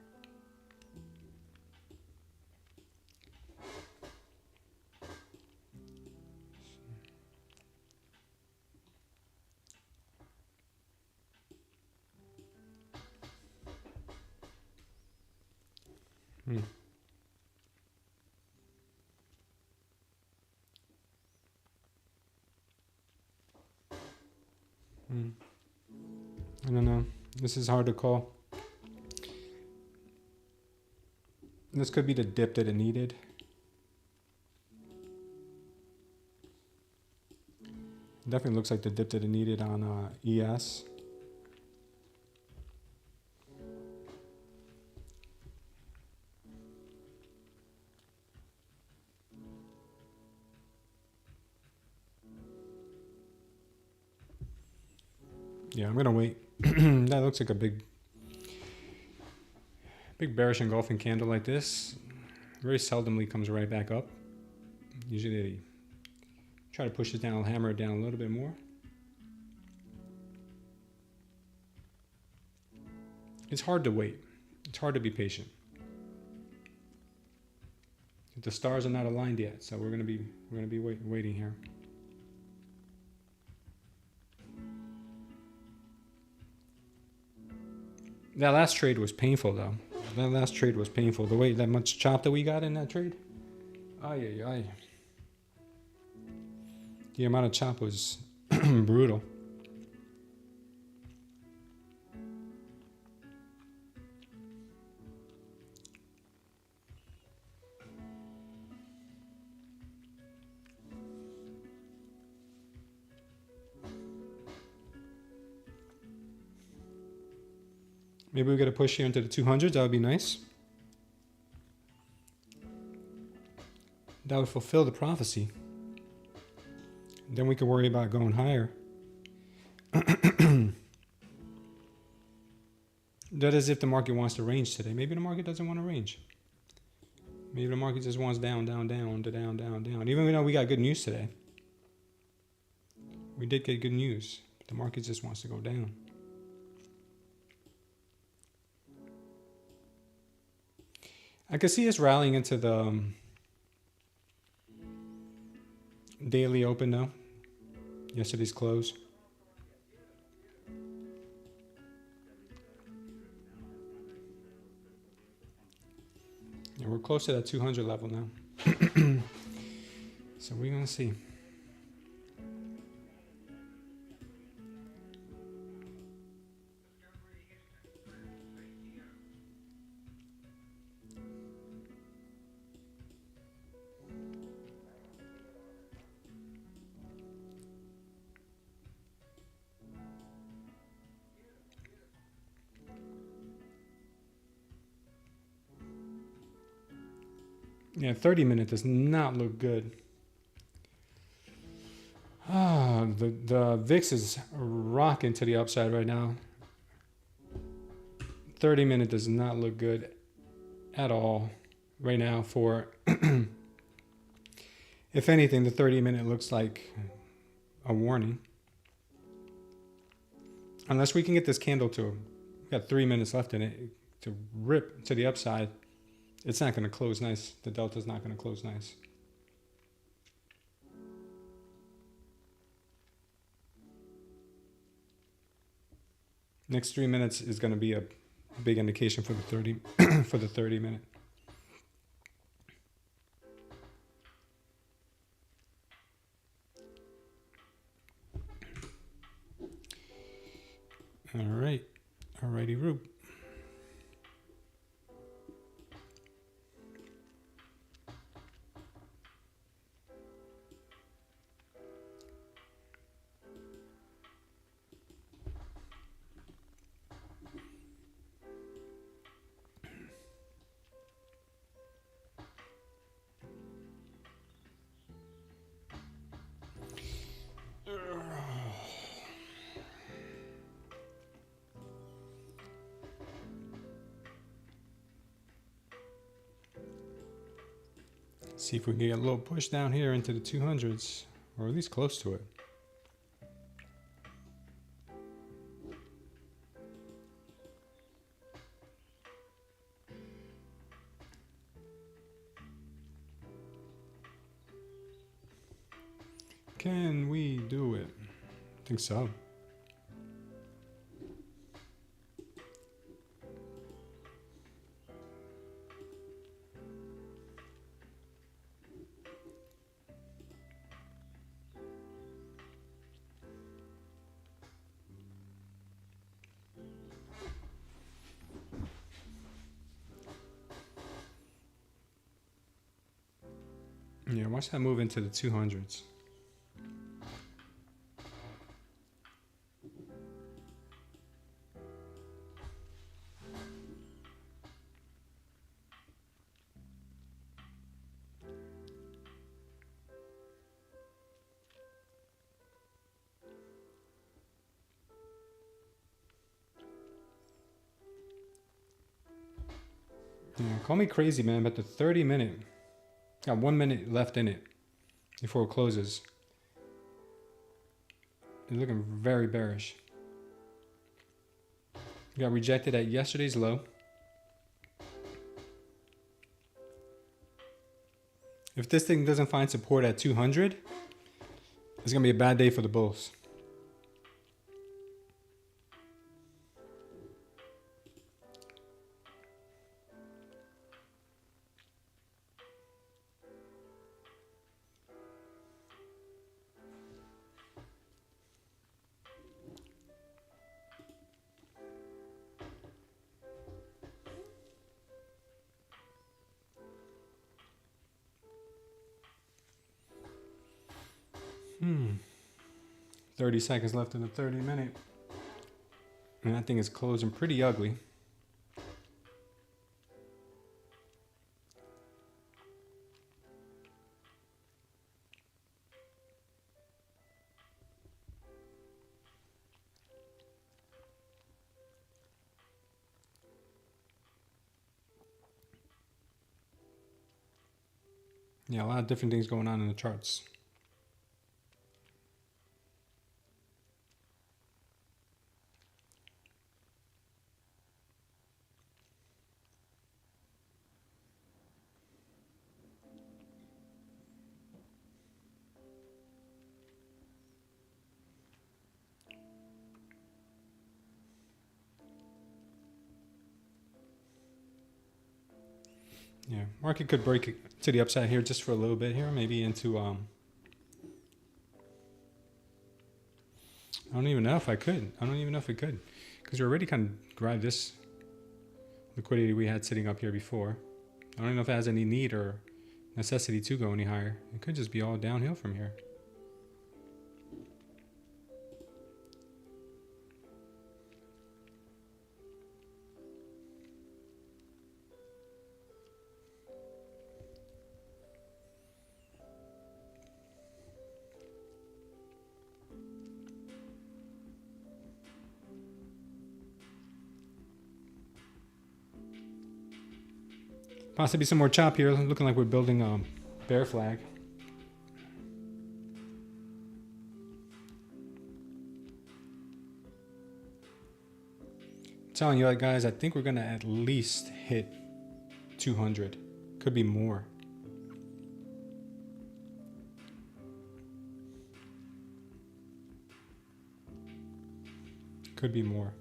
I don't know. This is hard to call. This could be the dip that it needed. Definitely looks like the dip that it needed on ES. Yeah, I'm gonna wait. That looks like a big bearish engulfing candle like this. Very seldomly comes right back up. Usually they try to push it down, hammer it down a little bit more. It's hard to wait. It's hard to be patient. The stars are not aligned yet, so we're gonna be waiting here. That last trade was painful, though. That last trade was painful. The way that much chop that we got in that trade. Ay, ay, ay. The amount of chop was brutal. Maybe we got to push here into the 200s. That would be nice. That would fulfill the prophecy. Then we could worry about going higher. That is if the market wants to range today. Maybe the market doesn't want to range. Maybe the market just wants down, down, down, to down, down, down. Even though we got good news today. We did get good news. But the market just wants to go down. I could see us rallying into the daily open though. Yesterday's close. Yeah, we're close to that 200 level now. So we're going to see. Yeah, 30-minute does not look good. Ah, the VIX is rocking to the upside right now. 30-minute does not look good at all right now for, if anything, the 30-minute looks like a warning. Unless we can get this candle to, we got 3 minutes left in it, to rip to the upside, it's not going to close nice. The delta's not going to close nice. Next 3 minutes is going to be a big indication for the 30 for the 30-minute. All right, alrighty, Rube. See if we can get a little push down here into the 200s, or at least close to it. Can we do it? I think so. Yeah, watch that move into the 200s. Yeah, call me crazy, man, but the 30-minute, got 1 minute left in it before it closes. It's looking very bearish. Got rejected at yesterday's low. If this thing doesn't find support at 200, it's going to be a bad day for the bulls. Hmm. 30 seconds left in the 30-minute. And that thing is closing pretty ugly. Yeah, a lot of different things going on in the charts. Yeah, market could break it to the upside here just for a little bit here, maybe into I don't even know if I could. I don't even know if it could, because we already kind of grabbed this liquidity we had sitting up here before. I don't know if it has any need or necessity to go any higher. It could just be all downhill from here. Possibly some more chop here, looking like we're building a bear flag. I'm telling you, guys, I think we're gonna at least hit 200. Could be more. Could be more.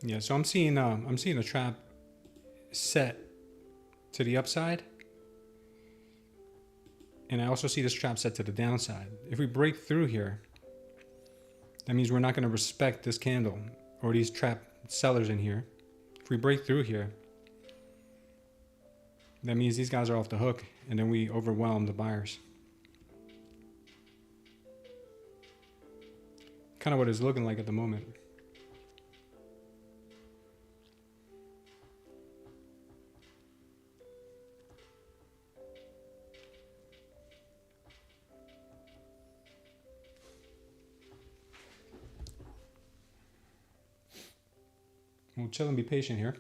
Yeah, so I'm seeing a trap set to the upside, and I also see this trap set to the downside. If we break through here, that means we're not going to respect this candle or these trap sellers in here. If we break through here, that means these guys are off the hook, and then we overwhelm the buyers. Kind of what it's looking like at the moment. We'll chill and be patient here.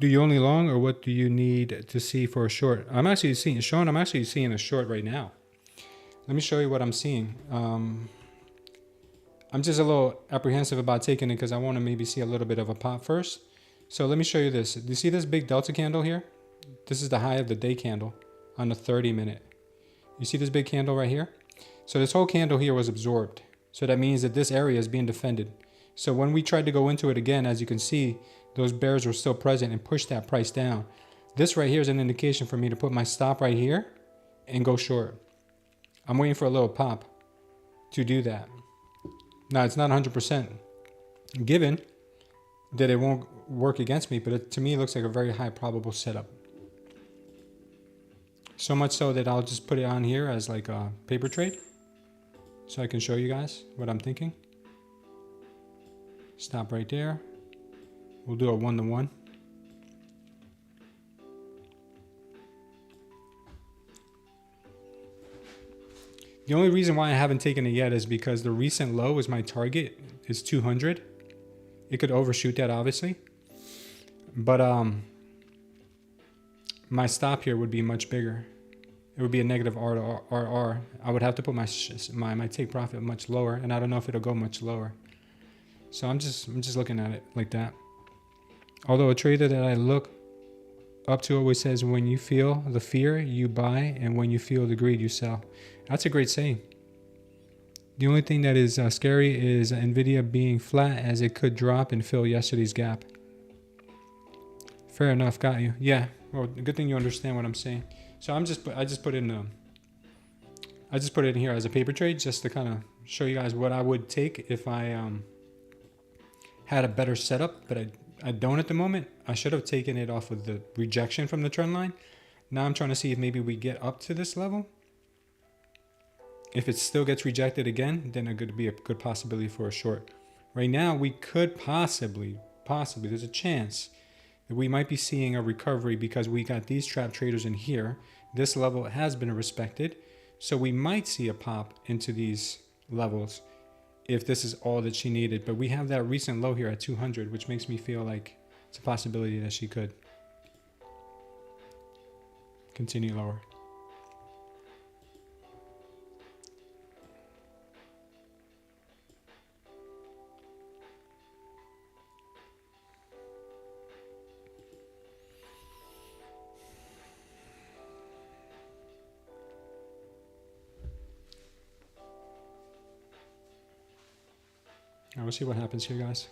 Do you only long, or what do you need to see for a short? I'm actually seeing, Sean, I'm actually seeing a short right now. Let me show you what I'm seeing. I'm just a little apprehensive about taking it because I want to maybe see a little bit of a pop first. So let me show you this. Do you see this big delta candle here? This is the high of the day candle on the 30-minute. You see this big candle right here? So this whole candle here was absorbed. So that means that this area is being defended. So when we tried to go into it again, as you can see, those bears were still present and pushed that price down. This right here is an indication for me to put my stop right here and go short. I'm waiting for a little pop to do that. Now, it's not 100% given that it won't work against me, but it, to me, it looks like a very high probable setup. So much so that I'll just put it on here as like a paper trade so I can show you guys what I'm thinking. Stop right there. We'll do a 1-to-1. The only reason why I haven't taken it yet is because the recent low is my target, is 200. It could overshoot that, obviously. But my stop here would be much bigger. It would be a negative R to RR. I would have to put my take profit much lower, and I don't know if it'll go much lower. So I'm just looking at it like that. Although a trader that I look up to always says, when you feel the fear, you buy, and when you feel the greed, you sell. That's a great saying. The only thing that is scary is Nvidia being flat, as it could drop and fill yesterday's gap. Fair enough, got you. Yeah, well, good thing you understand what I'm saying. So I just put it in here as a paper trade, just to kind of show you guys what I would take if I had a better setup, but I don't at the moment. I should have taken it off of the rejection from the trend line. Now I'm trying to see if maybe we get up to this level. If it still gets rejected again, then it could be a good possibility for a short. Right now, we could possibly, there's a chance that we might be seeing a recovery because we got these trap traders in here. This level has been respected. So we might see a pop into these levels if this is all that she needed. But we have that recent low here at 200, which makes me feel like it's a possibility that she could continue lower. right, we'll see what happens here, guys.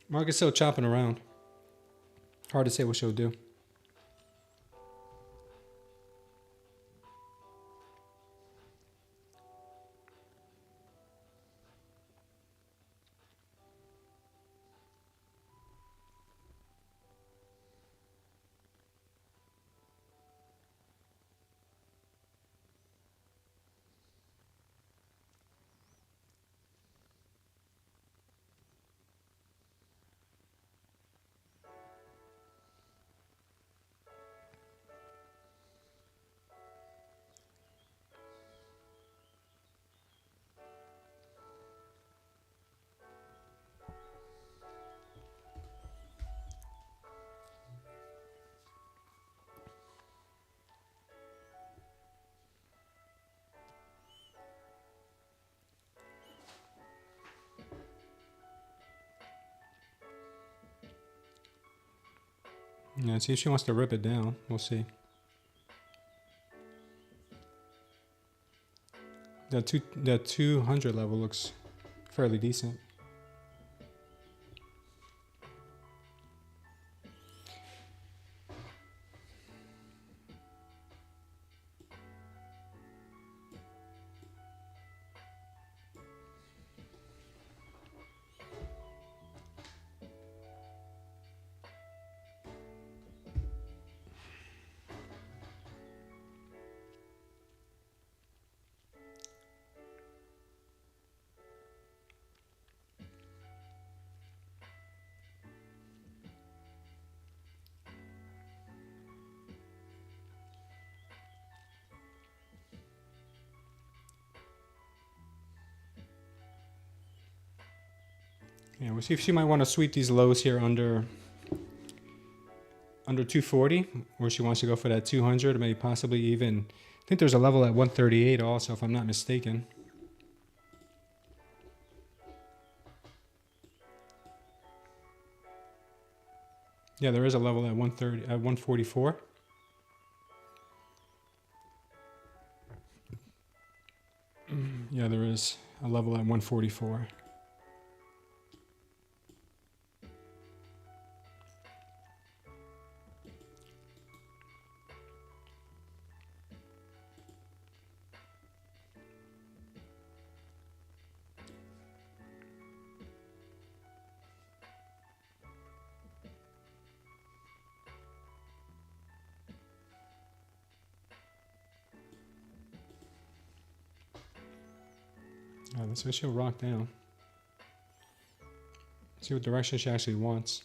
Market's still chopping around. Hard to say what she'll do. Yeah, see if she wants to rip it down. We'll see. That 200 level looks fairly decent. Yeah, we'll see if she might want to sweep these lows here under 240, or she wants to go for that 200, or maybe possibly even, I think there's a level at 138 also, if I'm not mistaken. Yeah, there is a level at 130, at 144. Yeah, there is a level at 144. Let's see what she'll rock down. See what direction she actually wants.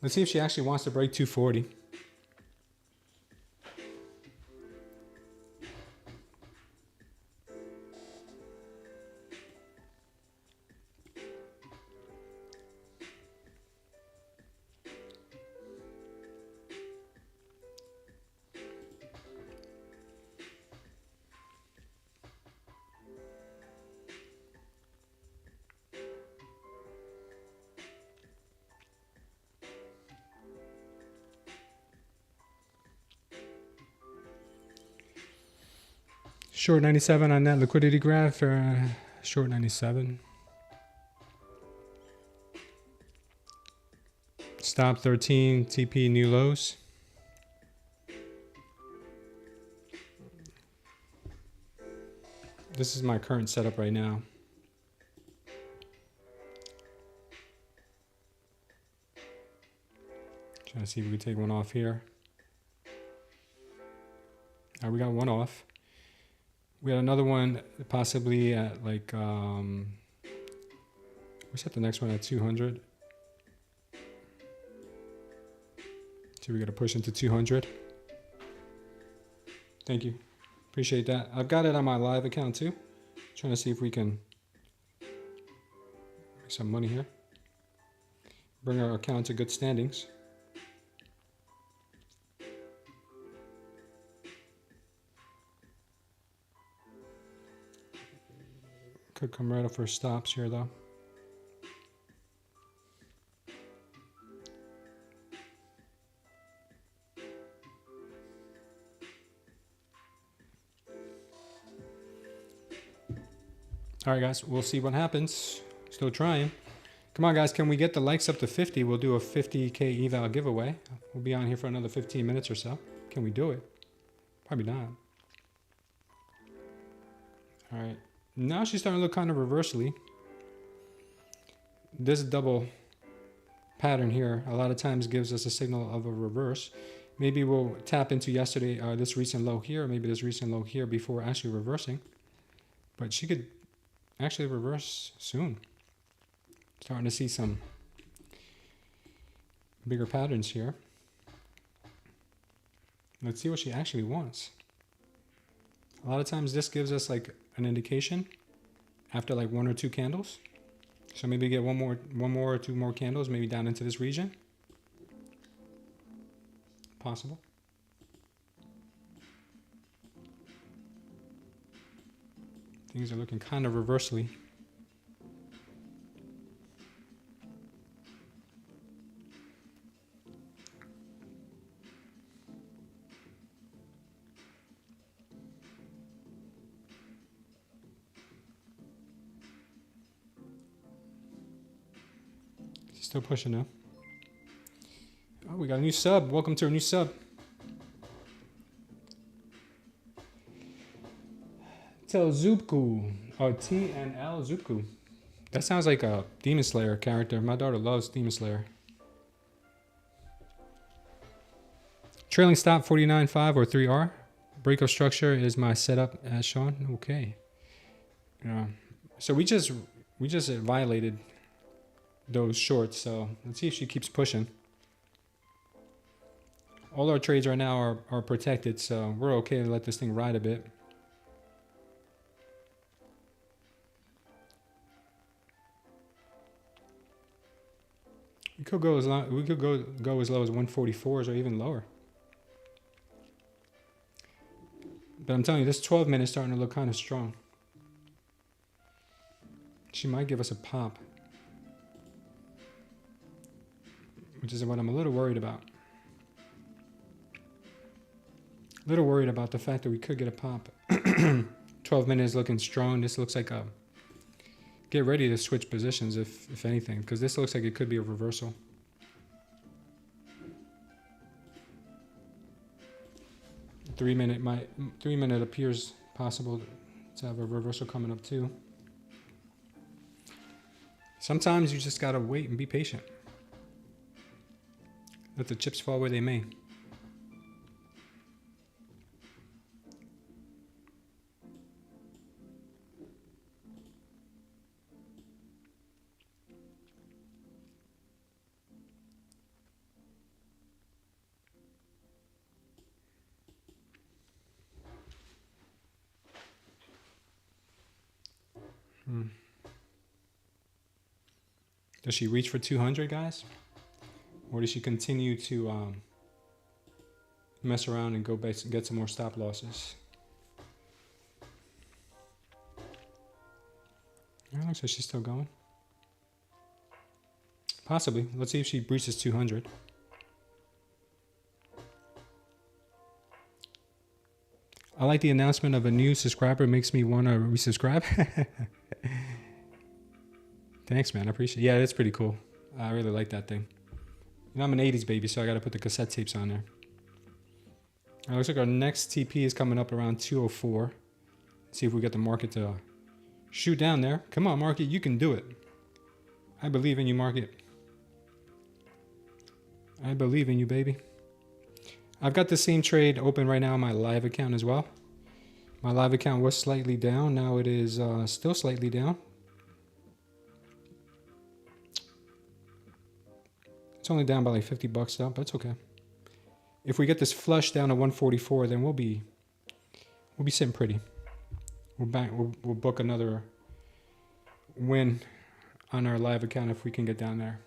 Let's see if she actually wants to break 240. Short 97 on that liquidity graph, or short 97. Stop 13, TP new lows. This This is my current setup right now. Trying to see if we can take one off here. All right, we got one off. We got another one possibly at like, we set the next one at 200. So we got to push into 200. Thank you. Appreciate that. I've got it on my live account too. Trying to see if we can make some money here. Bring our account to good standings. Could come right up for stops here though. All right, guys, we'll see what happens. Still trying. Come on, guys, can we get the likes up to 50? We'll do a 50K eval giveaway. We'll be on here for another 15 minutes or so. Can we do it? Probably not. All right. Now she's starting to look kind of reversely. This double pattern here a lot of times gives us a signal of a reverse. Maybe we'll tap into yesterday, this recent low here, or maybe this recent low here before actually reversing. But she could actually reverse soon. Starting to see some bigger patterns here. Let's see what she actually wants. A lot of times this gives us like an indication after like 1 or 2 candles. So maybe get one more or 2 more candles, maybe down into this region. Possible. Things are looking kind of reversely. Still pushing now. Oh, we got a new sub. Welcome to a new sub. Tell Zupku. Oh, TNL Zupku. That sounds like a Demon Slayer character. My daughter loves Demon Slayer. Trailing stop 49.5 or 3R. Breakup structure is my setup as shown. Okay. So we just violated those shorts, so let's see if she keeps pushing. All our trades right now are protected, so we're okay to let this thing ride a bit. We could go as low as 144s or even lower. But I'm telling you, this 12 minute is starting to look kind of strong. She might give us a pop, which is what I'm a little worried about. A little worried about the fact that we could get a pop. 12 minutes looking strong. This looks like a... Get ready to switch positions if anything, because this looks like it could be a reversal. Three minute appears possible to have a reversal coming up too. Sometimes you just gotta wait and be patient. Let the chips fall where they may. Does she reach for 200, guys? Or does she continue to mess around and go back and get some more stop losses? Yeah, looks like she's still going. Possibly. Let's see if she breaches 200. I like the announcement of a new subscriber. It makes me want to resubscribe. Thanks, man. I appreciate it. Yeah, it's pretty cool. I really like that thing. You know, I'm an 80s baby, so I got to put the cassette tapes on there. It looks like our next TP is coming up around 204. See if we get the market to shoot down there. Come on, market, you can do it. I believe in you, market. I believe in you, baby. I've got the same trade open right now on my live account as well. My live account was slightly down. Now it is still slightly down. It's only down by like 50 bucks though, but it's okay. If we get this flush down to 144, then we'll be sitting pretty. We'll book another win on our live account if we can get down there.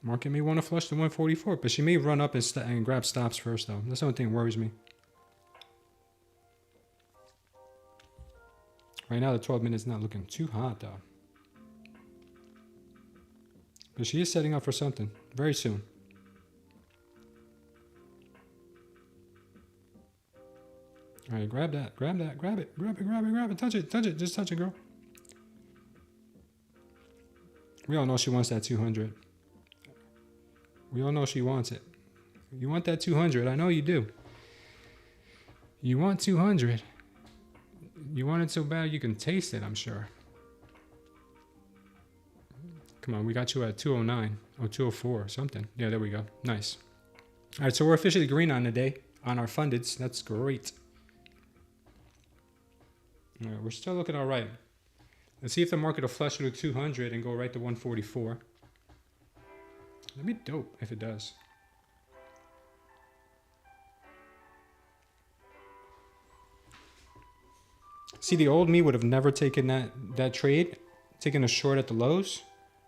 Market may want to flush to 144, but she may run up and grab stops first though. That's the only thing that worries me. Right now the 12 minutes not looking too hot though. But she is setting up for something very soon. All right, grab that, grab it, grab it, touch it, just touch it, girl. We all know she wants that 200. We all know she wants it. You want that 200, I know you do. You want 200. You want it so bad you can taste it, I'm sure. Come on, we got you at 209 or 204 something. Yeah, there we go. Nice. All right, so we're officially green on the day on our fundeds. That's great. All right, we're still looking all right. Let's see if the market will flush through 200 and go right to 144. That'd be dope if it does. See, the old me would have never taken that trade, taken a short at the lows.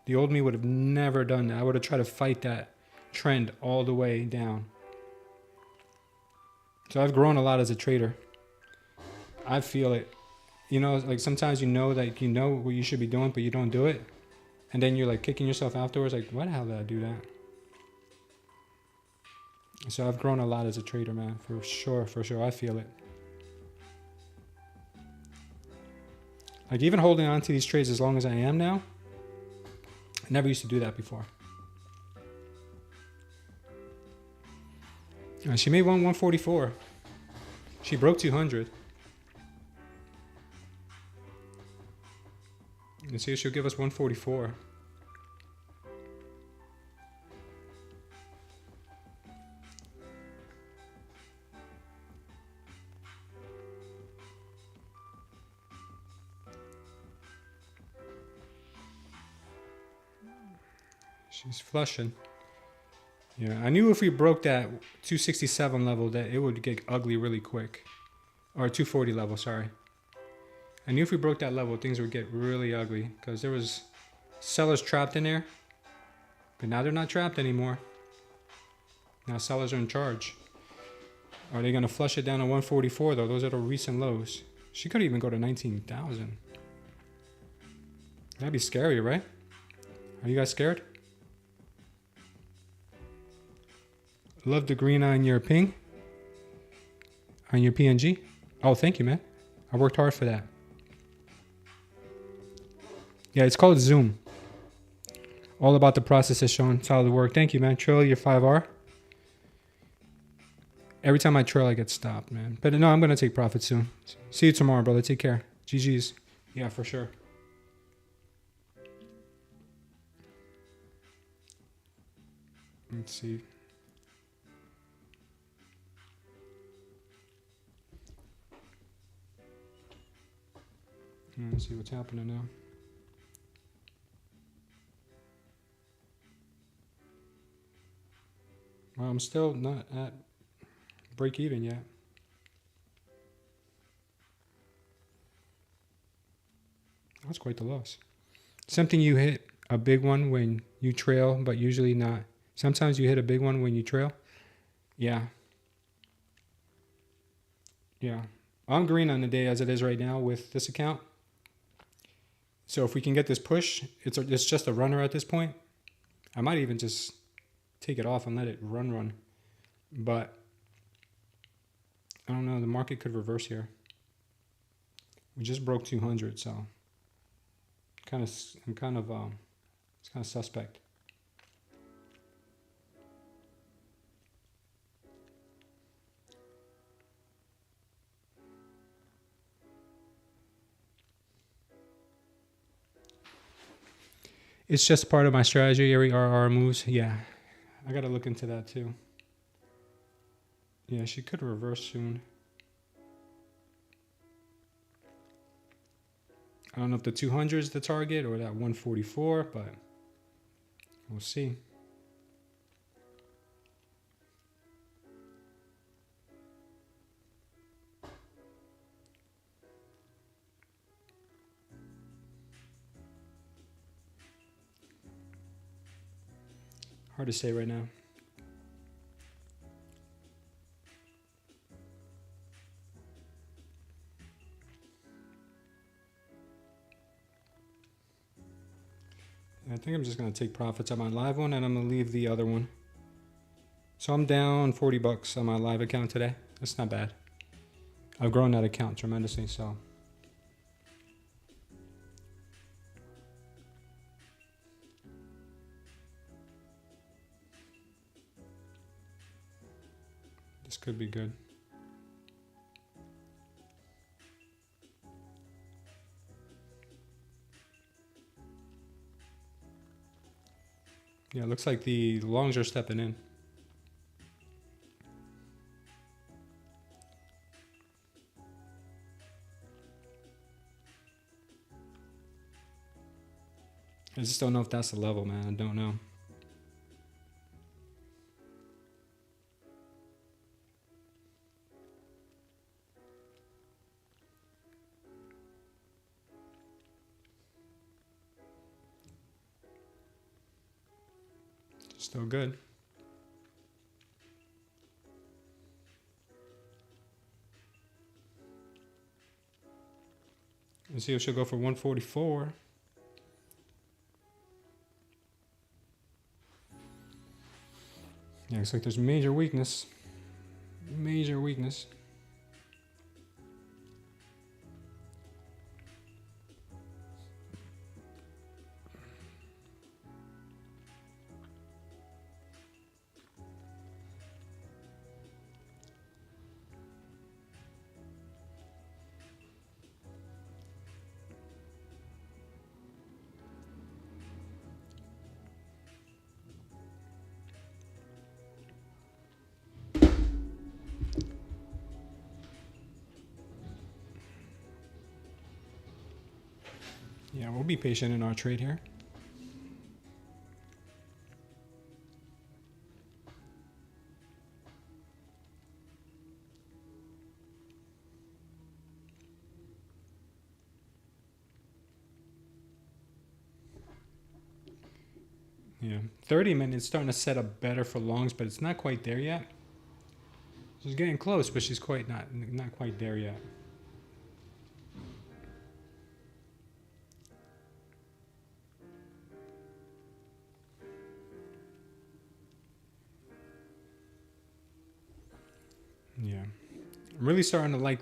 The old me would have never done that. I would have tried to fight that trend all the way down. So I've grown a lot as a trader. I feel it. You know, like sometimes you know that you know what you should be doing, but you don't do it. And then you're like kicking yourself afterwards, like, why the hell did I do that? So I've grown a lot as a trader, man, for sure, I feel it. Like even holding on to these trades as long as I am now, I never used to do that before. She made 144. She broke 200. Let's see if she'll give us 144. She's flushing. Yeah, I knew if we broke that 267 level that it would get ugly really quick. Or 240 level, sorry. I knew if we broke that level, things would get really ugly because there was sellers trapped in there. But now they're not trapped anymore. Now sellers are in charge. Are they going to flush it down to 144 though? Those are the recent lows. She could even go to 19,000. That'd be scary, right? Are you guys scared? Love the green on your ping. On your PNG. Oh, thank you, man. I worked hard for that. Yeah, it's called Zoom. All about the process is shown. Solid work. Thank you, man. Trail your 5R. Every time I trail, I get stopped, man. But no, I'm going to take profit soon. See you tomorrow, brother. Take care. GG's. Yeah, for sure. Let's see. Let's see what's happening now. Well, I'm still not at break even yet. That's quite the loss. Something you hit a big one when you trail, but usually not. Sometimes you hit a big one when you trail. Yeah. Yeah. I'm green on the day as it is right now with this account. So if we can get this push, it's just a runner at this point. I might even just take it off and let it run. But I don't know. The market could reverse here. We just broke 200, so it's kind of suspect. It's just part of my strategy, every RR moves. Yeah, I got to look into that too. Yeah, she could reverse soon. I don't know if the 200 is the target or that 144, but we'll see. Hard to say right now. I think I'm just going to take profits on my live one and I'm going to leave the other one. So I'm down 40 bucks on my live account today. That's not bad. I've grown that account tremendously, so. This could be good. Yeah, it looks like the longs are stepping in. I just don't know if that's the level, man. I don't know. Still good. Let's see if she'll go for 144. Yeah, looks like there's major weakness. Major weakness. Yeah, we'll be patient in our trade here. Yeah, 30 minutes starting to set up better for longs, but it's not quite there yet. She's getting close, but she's quite not quite there yet. Yeah, I'm really starting to like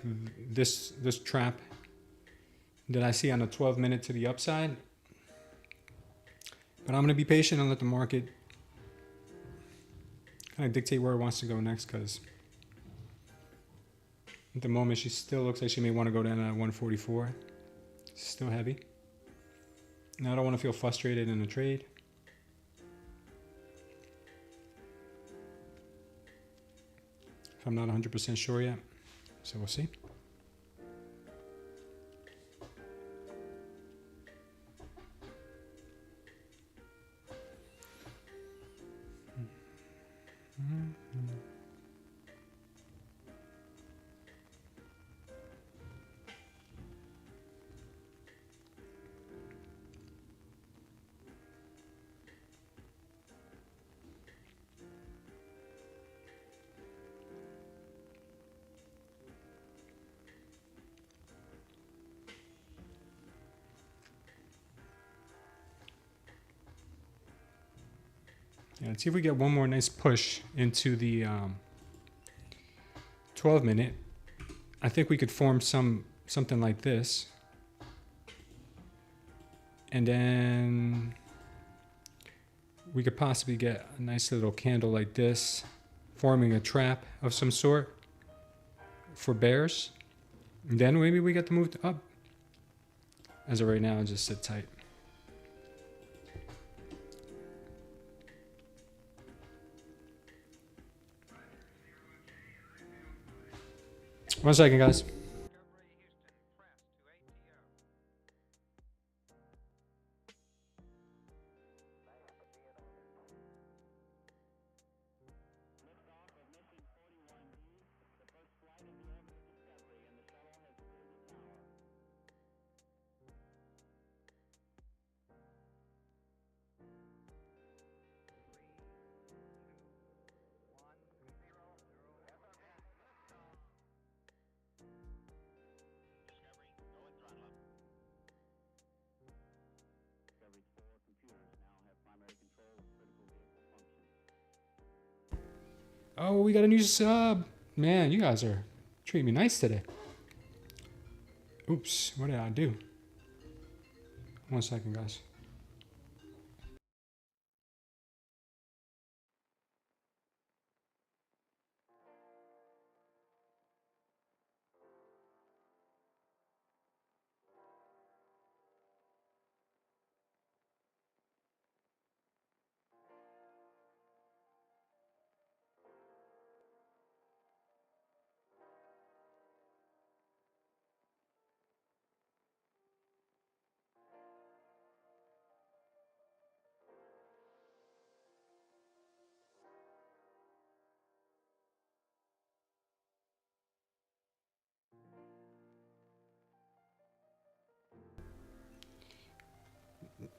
this trap that I see on a 12-minute to the upside. But I'm going to be patient and let the market kind of dictate where it wants to go next, because at the moment she still looks like she may want to go down at 144. It's still heavy. Now I don't want to feel frustrated in the trade. If I'm not 100% sure yet. So we'll see. Yeah, let's see if we get one more nice push into the 12-minute. I think we could form something like this. And then we could possibly get a nice little candle like this, forming a trap of some sort for bears. And then maybe we get to move up. As of right now, just sit tight. 1 second, guys. Oh, we got a new sub. Man, you guys are treating me nice today. Oops, what did I do? 1 second, guys.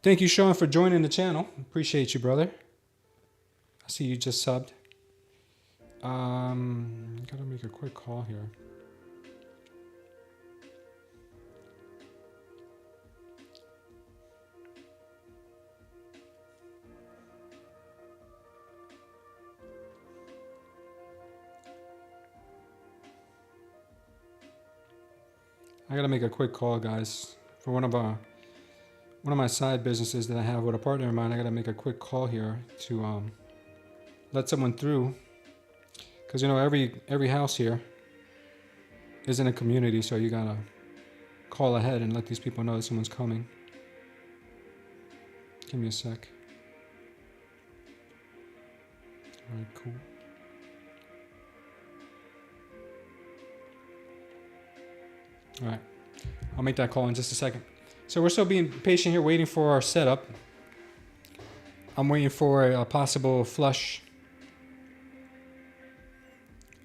Thank you, Sean, for joining the channel. Appreciate you, brother. I see you just subbed. Gotta make a quick call here. I gotta make a quick call, guys, for one of my side businesses that I have with a partner of mine. I gotta make a quick call here to let someone through, because you know every house here is in a community, so you gotta call ahead and let these people know that someone's coming. Give me a sec. All right, cool. All right, I'll make that call in just a second. So we're still being patient here, waiting for our setup. I'm waiting for a possible flush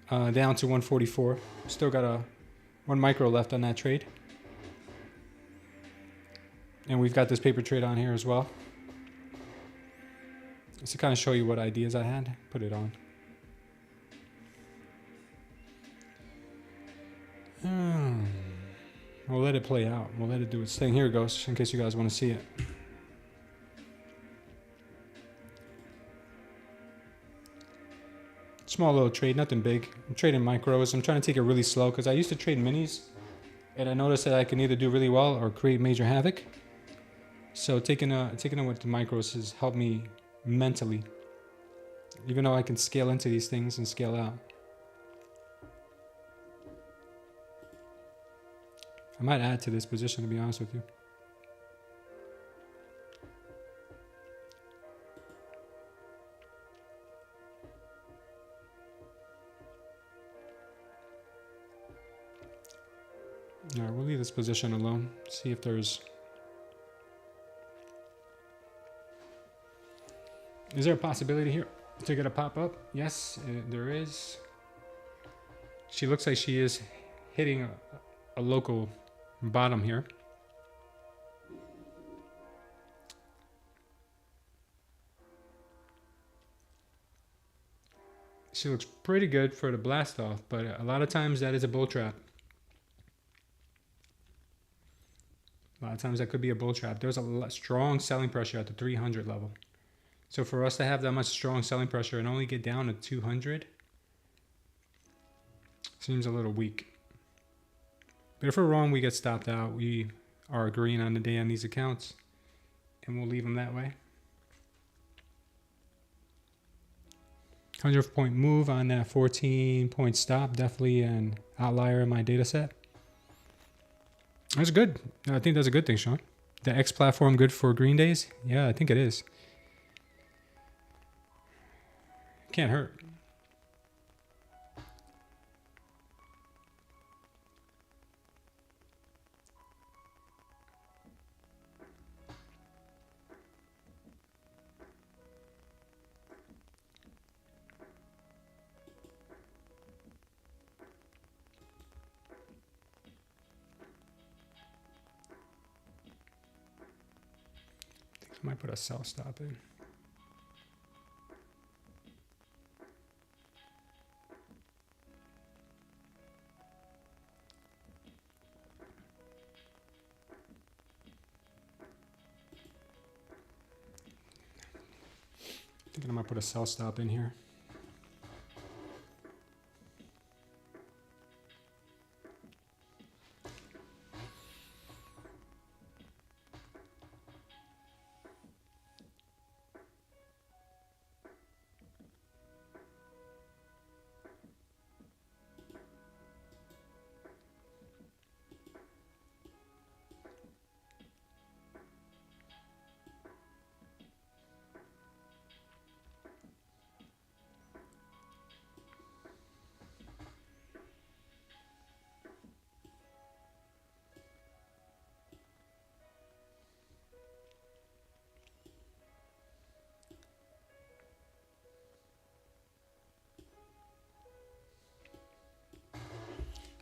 down to 144. Still got one micro left on that trade. And we've got this paper trade on here as well. Just to kind of show you what ideas I had. Put it on. We'll let it play out. We'll let it do its thing. Here it goes, in case you guys want to see it. Small little trade, nothing big. I'm trading micros. I'm trying to take it really slow because I used to trade minis, and I noticed that I can either do really well or create major havoc. So taking it with the micros has helped me mentally, even though I can scale into these things and scale out. I might add to this position, to be honest with you. All right, we'll leave this position alone. See if there's... Is there a possibility here to get a pop-up? Yes, there is. She looks like she is hitting a local bottom here. She looks pretty good for the blast off, but a lot of times that is a bull trap. A lot of times that could be a bull trap. There's a strong selling pressure at the 300 level. So for us to have that much strong selling pressure and only get down to 200 seems a little weak. But if we're wrong, we get stopped out. We are agreeing on the day on these accounts, and we'll leave them that way. 100-point move on that 14-point stop. Definitely an outlier in my data set. That's good. I think that's a good thing, Sean. The X platform good for green days? Yeah, I think it is. Can't hurt. I might put a sell stop in. I think I might put a sell stop in here.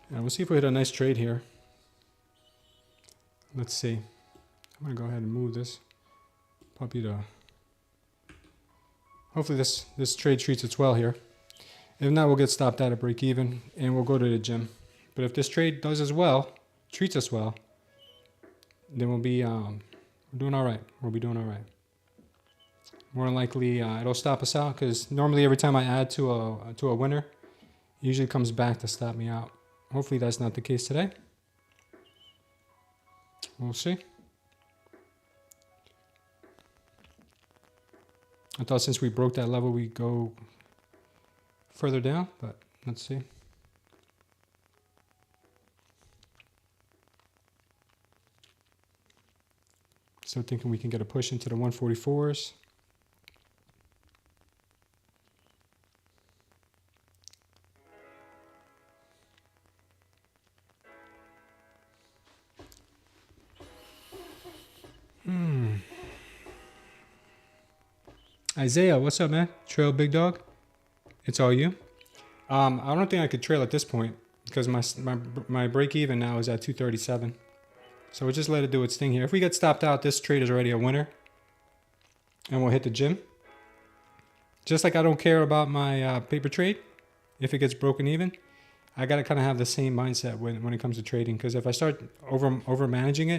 And we'll see if we hit a nice trade here. Let's see. I'm going to go ahead and move this puppy to... Hopefully this trade treats us well here. If not, we'll get stopped out at break even and we'll go to the gym. But if this trade does as well, treats us well, then we'll be we're doing all right. We'll be doing all right. More than likely, it'll stop us out because normally every time I add to a winner, it usually comes back to stop me out. Hopefully that's not the case today. We'll see. I thought since we broke that level, we'd go further down, but let's see. Still thinking we can get a push into the 144s. Isaiah, what's up, man? Trail big dog. It's all you. I don't think I could trail at this point because my break even now is at 237. So we'll just let it do its thing here. If we get stopped out, this trade is already a winner, and we'll hit the gym. Just like I don't care about my paper trade, if it gets broken even, I gotta kind of have the same mindset when it comes to trading. Because if I start over micromanaging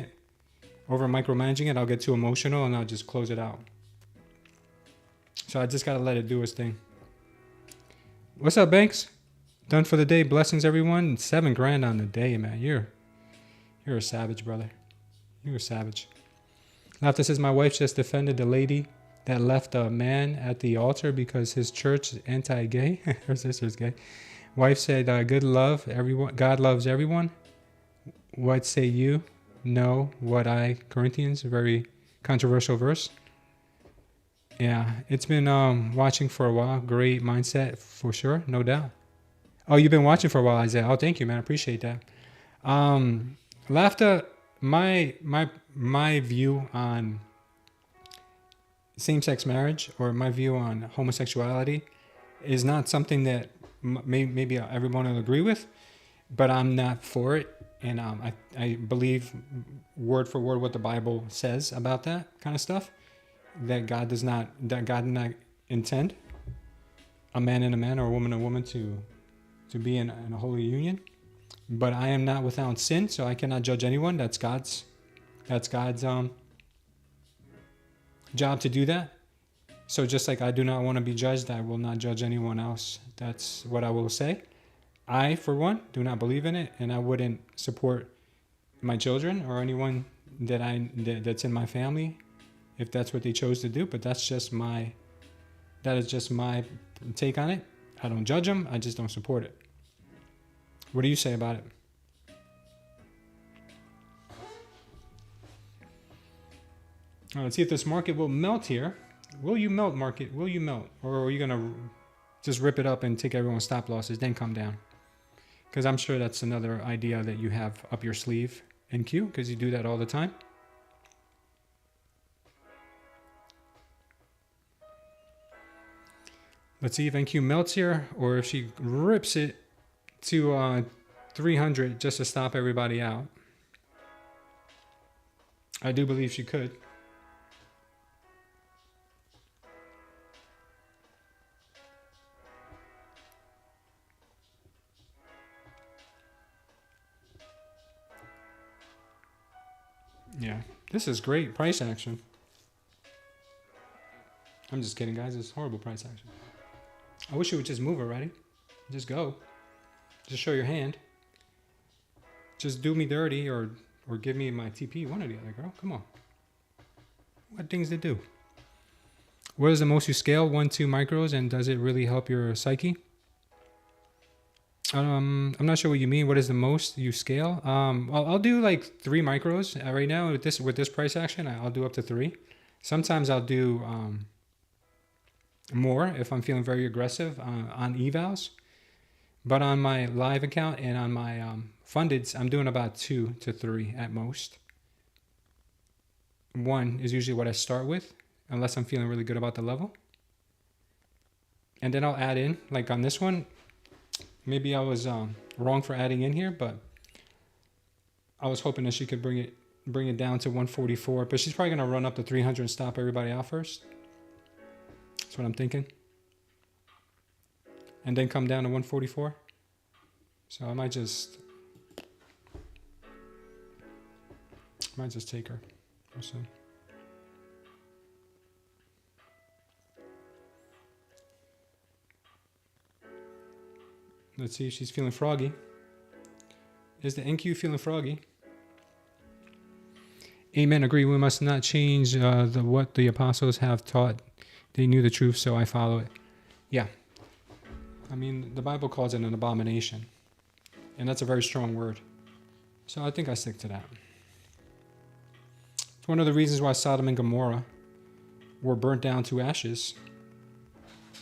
it, I'll get too emotional and I'll just close it out. So I just gotta let it do its thing. What's up, Banks? Done for the day. Blessings, everyone. 7 grand on the day, man. You're a savage, brother. You're a savage. Laughter says my wife just defended the lady that left a man at the altar because his church is anti-gay. Her sister's gay. Wife said, "Good love, everyone. God loves everyone. What say you? No, what I Corinthians? Very controversial verse." Yeah, it's been watching for a while. Great mindset for sure, no doubt. Oh, you've been watching for a while, Isaiah. Oh, thank you, man. I appreciate that. Laughter, my view on same-sex marriage or my view on homosexuality is not something that maybe everyone will agree with, but I'm not for it. And I believe word for word what the Bible says about that kind of stuff. That God did not intend a man and a man or a woman to be in a holy union. But I am not without sin, so I cannot judge anyone. That's God's job to do that. So just like I do not want to be judged, I will not judge anyone else. That's what I will say. I, for one, do not believe in it, and I wouldn't support my children or anyone that's in my family if that's what they chose to do. But that is just my take on it. I don't judge them. I just don't support it. What do you say about it? Let's see if this market will melt here. Will you melt, market? Will you melt? Or are you going to just rip it up and take everyone's stop losses, then come down? Because I'm sure that's another idea that you have up your sleeve, NQ, because you do that all the time. Let's see if NQ melts here or if she rips it to 300 just to stop everybody out. I do believe she could. Yeah, this is great price action. I'm just kidding, guys. It's horrible price action. I wish it would just move already. Just go. Just show your hand. Just do me dirty or give me my TP. One or the other, girl. Come on. What things to do? What is the most you scale? 1, 2 micros, and does it really help your psyche? I'm not sure what you mean. What is the most you scale? I'll do like 3 micros right now with this price action. I'll do up to 3. Sometimes I'll do more if I'm feeling very aggressive on evals. But on my live account and on my fundeds, I'm doing about 2 to 3 at most. 1 is usually what I start with, unless I'm feeling really good about the level. And then I'll add in, like on this one, maybe I was wrong for adding in here, but I was hoping that she could bring it down to 144. But she's probably going to run up to 300 and stop everybody out first. That's what I'm thinking. And then come down to 144. So I might just take her. We'll see. Let's see if she's feeling froggy. Is the NQ feeling froggy? Amen. Agree. We must not change what the apostles have taught. They knew the truth, so I follow it. Yeah. I mean, the Bible calls it an abomination. And that's a very strong word. So I think I stick to that. It's one of the reasons why Sodom and Gomorrah were burnt down to ashes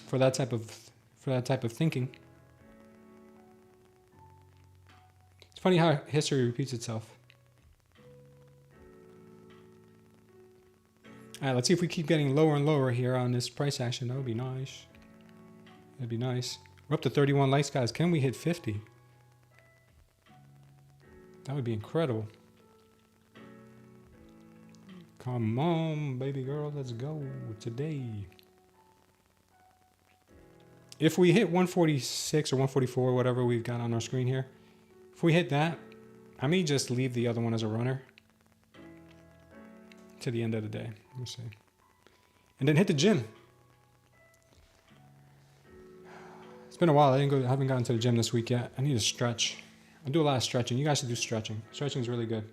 for that type of thinking. It's funny how history repeats itself. All right, let's see if we keep getting lower and lower here on this price action. That would be nice. That'd be nice. We're up to 31 likes, guys. Can we hit 50? That would be incredible. Come on, baby girl. Let's go today. If we hit 146 or 144, whatever we've got on our screen here, if we hit that, I may just leave the other one as a runner to the end of the day. Let me see. And then hit the gym. It's been a while. I haven't gotten to the gym this week yet. I need to stretch. I do a lot of stretching. You guys should do stretching. Stretching is really good.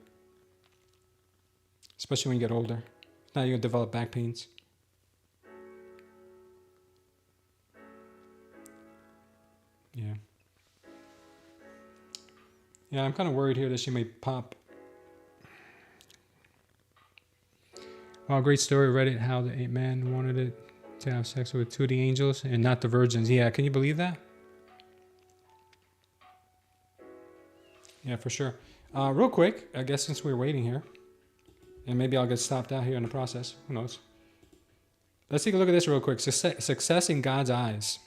Especially when you get older. Now you're going to develop back pains. Yeah. Yeah, I'm kind of worried here that she may pop. Wow, great story. Read it how the 8 man wanted it to have sex with 2 of the angels and not the virgins. Yeah, can you believe that? Yeah, for sure. Real quick, I guess since we're waiting here, and maybe I'll get stopped out here in the process. Who knows? Let's take a look at this real quick. Success in God's eyes.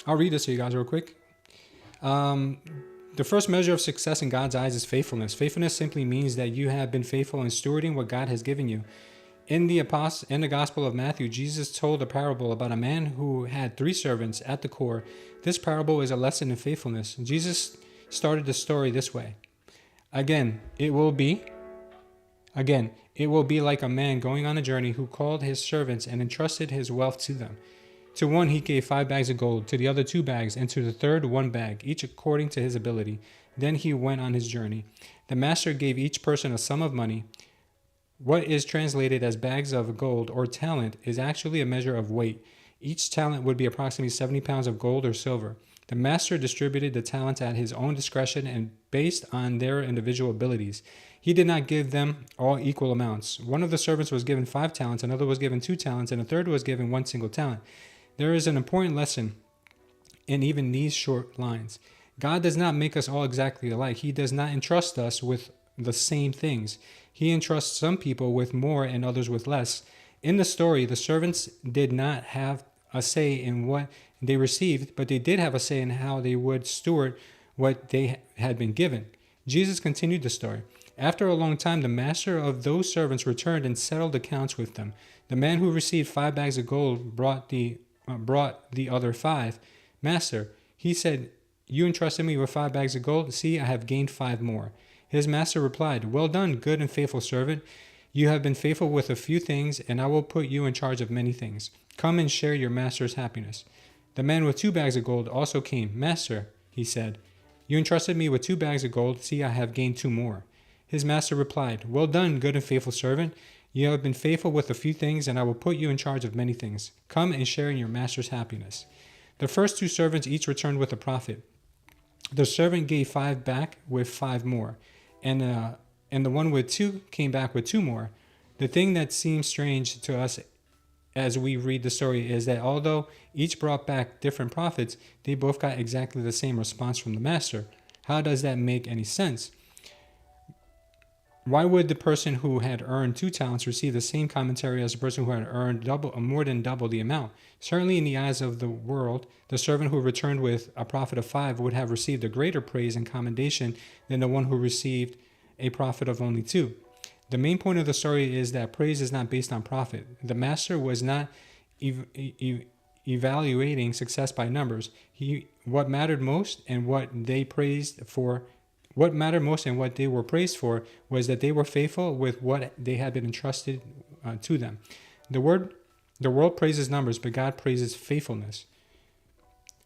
I'll read this to you guys real quick. The first measure of success in God's eyes is faithfulness. Faithfulness simply means that you have been faithful in stewarding what God has given you. In the Gospel of Matthew, Jesus told a parable about a man who had 3 servants at the core. This parable is a lesson in faithfulness. Jesus started the story this way. Again, it will be like a man going on a journey who called his servants and entrusted his wealth to them. To one he gave 5 bags of gold, to the other 2 bags, and to the third 1 bag, each according to his ability. Then he went on his journey. The master gave each person a sum of money. What is translated as bags of gold or talent is actually a measure of weight. Each talent would be approximately 70 pounds of gold or silver. The master distributed the talents at his own discretion and based on their individual abilities. He did not give them all equal amounts. One of the servants was given 5 talents, another was given 2 talents, and a third was given 1 single talent. There is an important lesson in even these short lines. God does not make us all exactly alike. He does not entrust us with the same things. He entrusts some people with more and others with less. In the story, the servants did not have a say in what they received, but they did have a say in how they would steward what they had been given. Jesus continued the story. After a long time, the master of those servants returned and settled accounts with them. The man who received 5 bags of gold brought the other 5. Master, he said, you entrusted me with 5 bags of gold. See, I have gained 5 more. His master replied, "Well done, good and faithful servant. You have been faithful with a few things, and I will put you in charge of many things. Come and share your master's happiness." The man with 2 bags of gold also came. "Master," he said, "you entrusted me with 2 bags of gold. See, I have gained 2 more." His master replied, "Well done, good and faithful servant. You have been faithful with a few things, and I will put you in charge of many things. Come and share in your master's happiness." The first 2 servants each returned with a profit. The servant gave 5 back with 5 more, and the one with 2 came back with 2 more. The thing that seems strange to us as we read the story is that although each brought back different profits, they both got exactly the same response from the master. How does that make any sense? Why would the person who had earned 2 talents receive the same commentary as the person who had earned more than double the amount? Certainly in the eyes of the world, the servant who returned with a profit of 5 would have received a greater praise and commendation than the one who received a profit of only 2. The main point of the story is that praise is not based on profit. The master was not evaluating success by numbers. What mattered most and what they were praised for was that they were faithful with what they had been entrusted to them. The world praises numbers, but God praises faithfulness.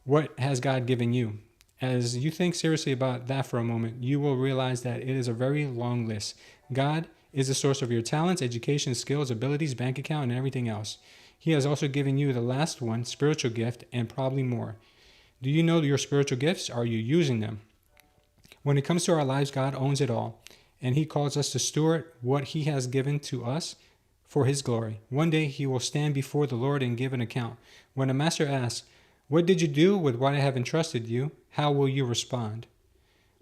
What has God given you? As you think seriously about that for a moment, you will realize that it is a very long list. God is the source of your talents, education, skills, abilities, bank account, and everything else. He has also given you the last one, spiritual gift, and probably more. Do you know your spiritual gifts? Are you using them? When it comes to our lives, God owns it all, and He calls us to steward what He has given to us for His glory. One day He will stand before the Lord and give an account. When a master asks, "What did you do with what I have entrusted you?" how will you respond?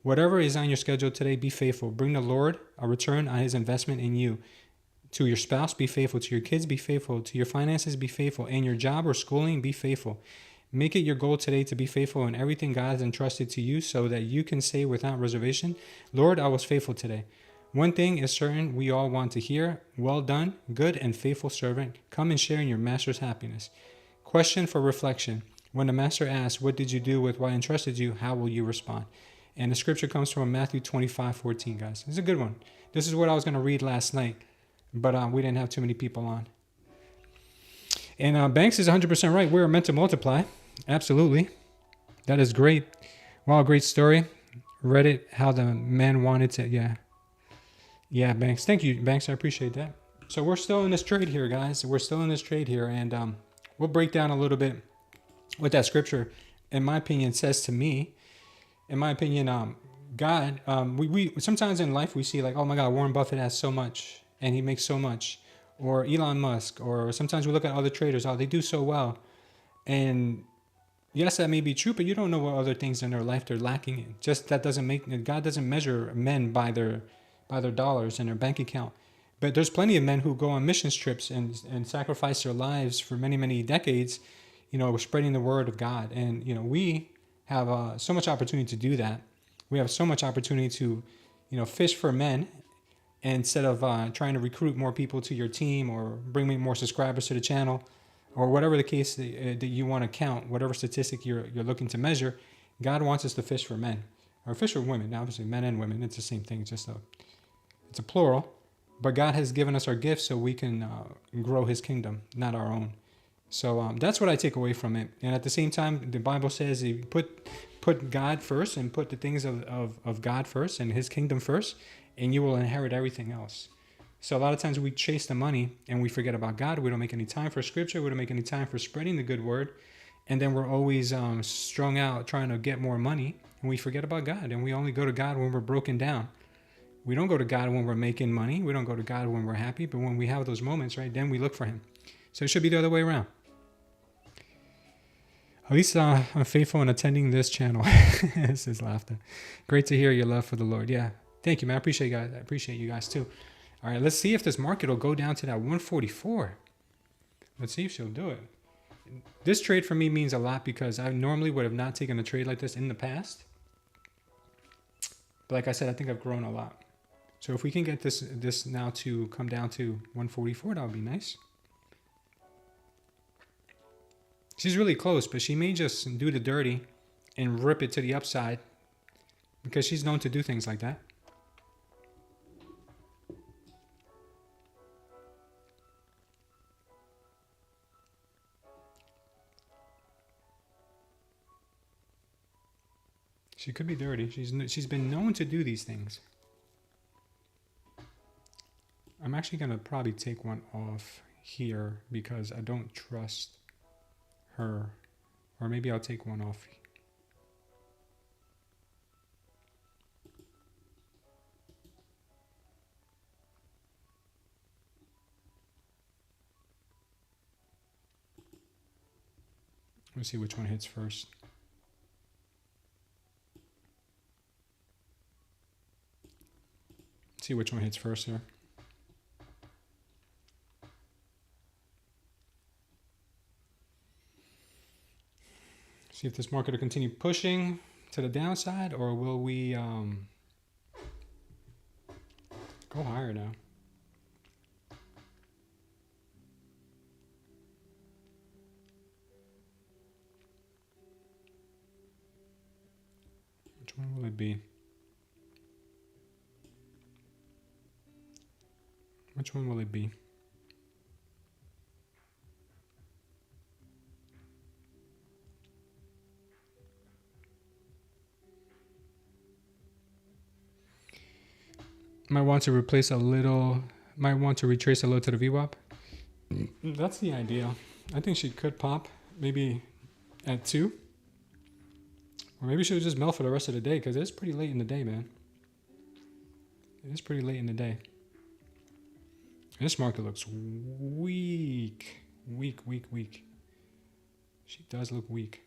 Whatever is on your schedule today, be faithful. Bring the Lord a return on His investment in you. To your spouse, be faithful. To your kids, be faithful. To your finances, be faithful. In your job or schooling, be faithful. Make it your goal today to be faithful in everything God has entrusted to you so that you can say without reservation, "Lord, I was faithful today." One thing is certain we all want to hear: "Well done, good and faithful servant. Come and share in your master's happiness." Question for reflection. When the master asks, "What did you do with what I entrusted you?" how will you respond? And the scripture comes from Matthew 25:14, guys. This is a good one. This is what I was going to read last night, but we didn't have too many people on. And Banks is 100% right. We're meant to multiply. Absolutely. That is great. Wow, great story. Read it how the man wanted to. Yeah, Banks. Thank you, Banks. I appreciate that. So we're still in this trade here, guys. We're still in this trade here, and we'll break down a little bit what that scripture, in my opinion, says to me. In my opinion, God, we sometimes in life we see like, oh my God, Warren Buffett has so much and he makes so much, or Elon Musk, or sometimes we look at other traders, oh, they do so well. And yes, that may be true, but you don't know what other things in their life they're lacking in. Just that doesn't make, God doesn't measure men by their dollars in their bank account. But there's plenty of men who go on mission trips and sacrifice their lives for many, many decades, spreading the word of God. And, we have so much opportunity to do that. We have so much opportunity to, fish for men instead of trying to recruit more people to your team or bring more subscribers to the channel or whatever the case that you want to count, whatever statistic you're looking to measure. God wants us to fish for men or fish for women. Obviously, men and women, it's the same thing. It's a plural. But God has given us our gifts so we can grow His kingdom, not our own. So that's what I take away from it. And at the same time, the Bible says you put God first and put the things of God first and His kingdom first, and you will inherit everything else. So a lot of times we chase the money and we forget about God. We don't make any time for scripture. We don't make any time for spreading the good word. And then we're always strung out trying to get more money, and we forget about God. And we only go to God when we're broken down. We don't go to God when we're making money. We don't go to God when we're happy. But when we have those moments, right, then we look for Him. So it should be the other way around. At least I'm faithful in attending this channel. This is laughter. Great to hear your love for the Lord. Yeah. Thank you, man. I appreciate you guys. I appreciate you guys too. All right, let's see if this market will go down to that 144. Let's see if she'll do it. This trade for me means a lot because I normally would have not taken a trade like this in the past. But like I said, I think I've grown a lot. So if we can get this now to come down to 144, that would be nice. She's really close, but she may just do the dirty and rip it to the upside because she's known to do things like that. She could be dirty. She's been known to do these things. I'm actually gonna probably take one off here because I don't trust her. Or maybe I'll take one off. Let's see which one hits first. See which one hits first here. See if this market will continue pushing to the downside, or will we go higher now? Which one will it be? Which one will it be? Might want to replace a little, might want to retrace a little to the VWAP. That's the idea. I think she could pop maybe at 2. Or maybe she'll just melt for the rest of the day because it's pretty late in the day, man. It is pretty late in the day. This market looks weak. Weak. She does look weak.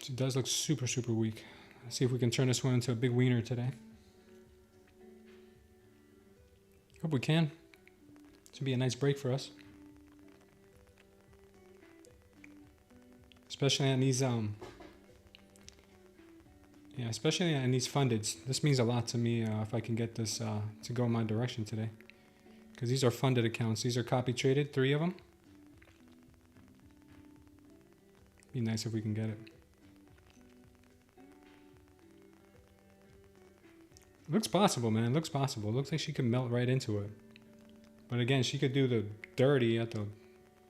She does look super weak. Let's see if we can turn this one into a big wiener today. Hope we can. This would be a nice break for us. Especially on these especially on these fundeds. This means a lot to me if I can get this to go in my direction today. Because these are funded accounts. These are copy traded, 3 of them. Be nice if we can get it. Looks possible, man. Looks possible. Looks like she could melt right into it. But again, she could do the dirty at the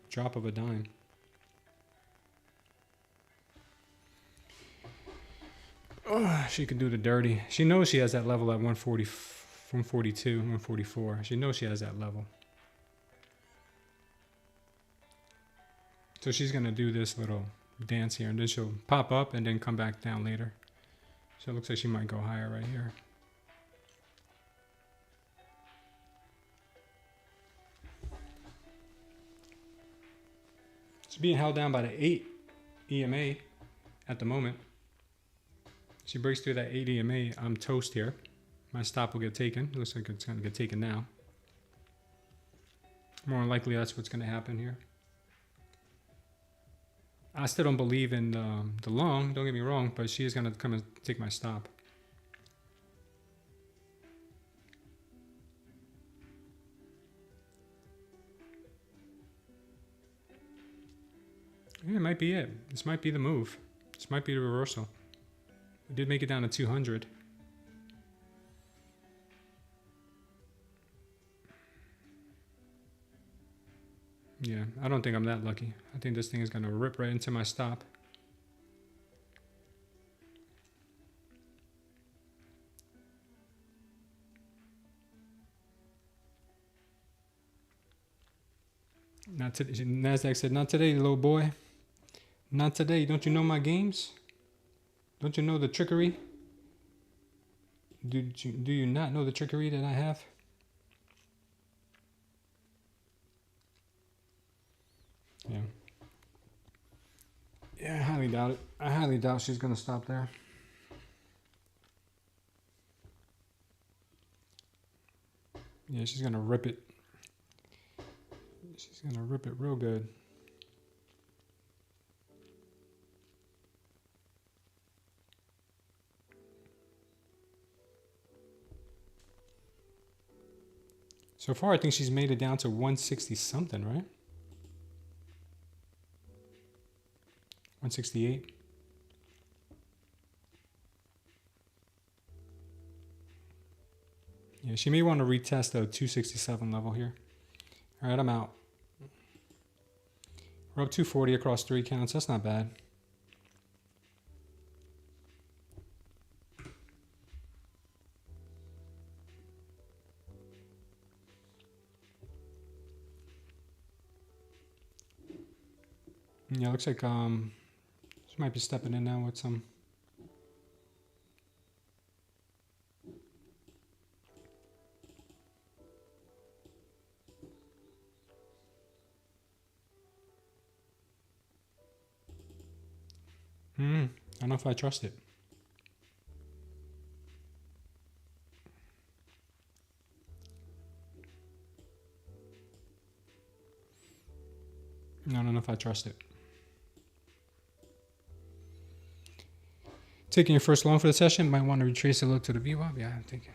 drop of a dime. Oh, she could do the dirty. She knows she has that level at 140, 142, 144. She knows she has that level. So she's going to do this little dance here, and then she'll pop up and then come back down later. So it looks like she might go higher right here. It's being held down by the 8 EMA at the moment. She breaks through that 8 EMA, I'm toast here. My stop will get taken. Looks like it's going to get taken now. More than likely, that's what's going to happen here. I still don't believe in the long, don't get me wrong, but she is going to come and take my stop. Yeah, it might be it. This might be the move. This might be the reversal. We did make it down to 200. Yeah, I don't think I'm that lucky. I think this thing is going to rip right into my stop. Not today. Nasdaq said, "Not today, little boy. Not today. Don't you know my games? Don't you know the trickery? Do you not know the trickery that I have?" Yeah. Yeah, I highly doubt it. I highly doubt she's going to stop there. Yeah, she's going to rip it. She's going to rip it real good. So far, I think she's made it down to 160 something, right? 168. Yeah, she may want to retest the 267 level here. All right, I'm out. We're up 240 across 3 counts. That's not bad. Yeah, looks like she might be stepping in now with some. I don't know if I trust it. I don't know if I trust it. Taking your first long for the session. Might want to retrace a look to the VWAP. Yeah, I'm thinking.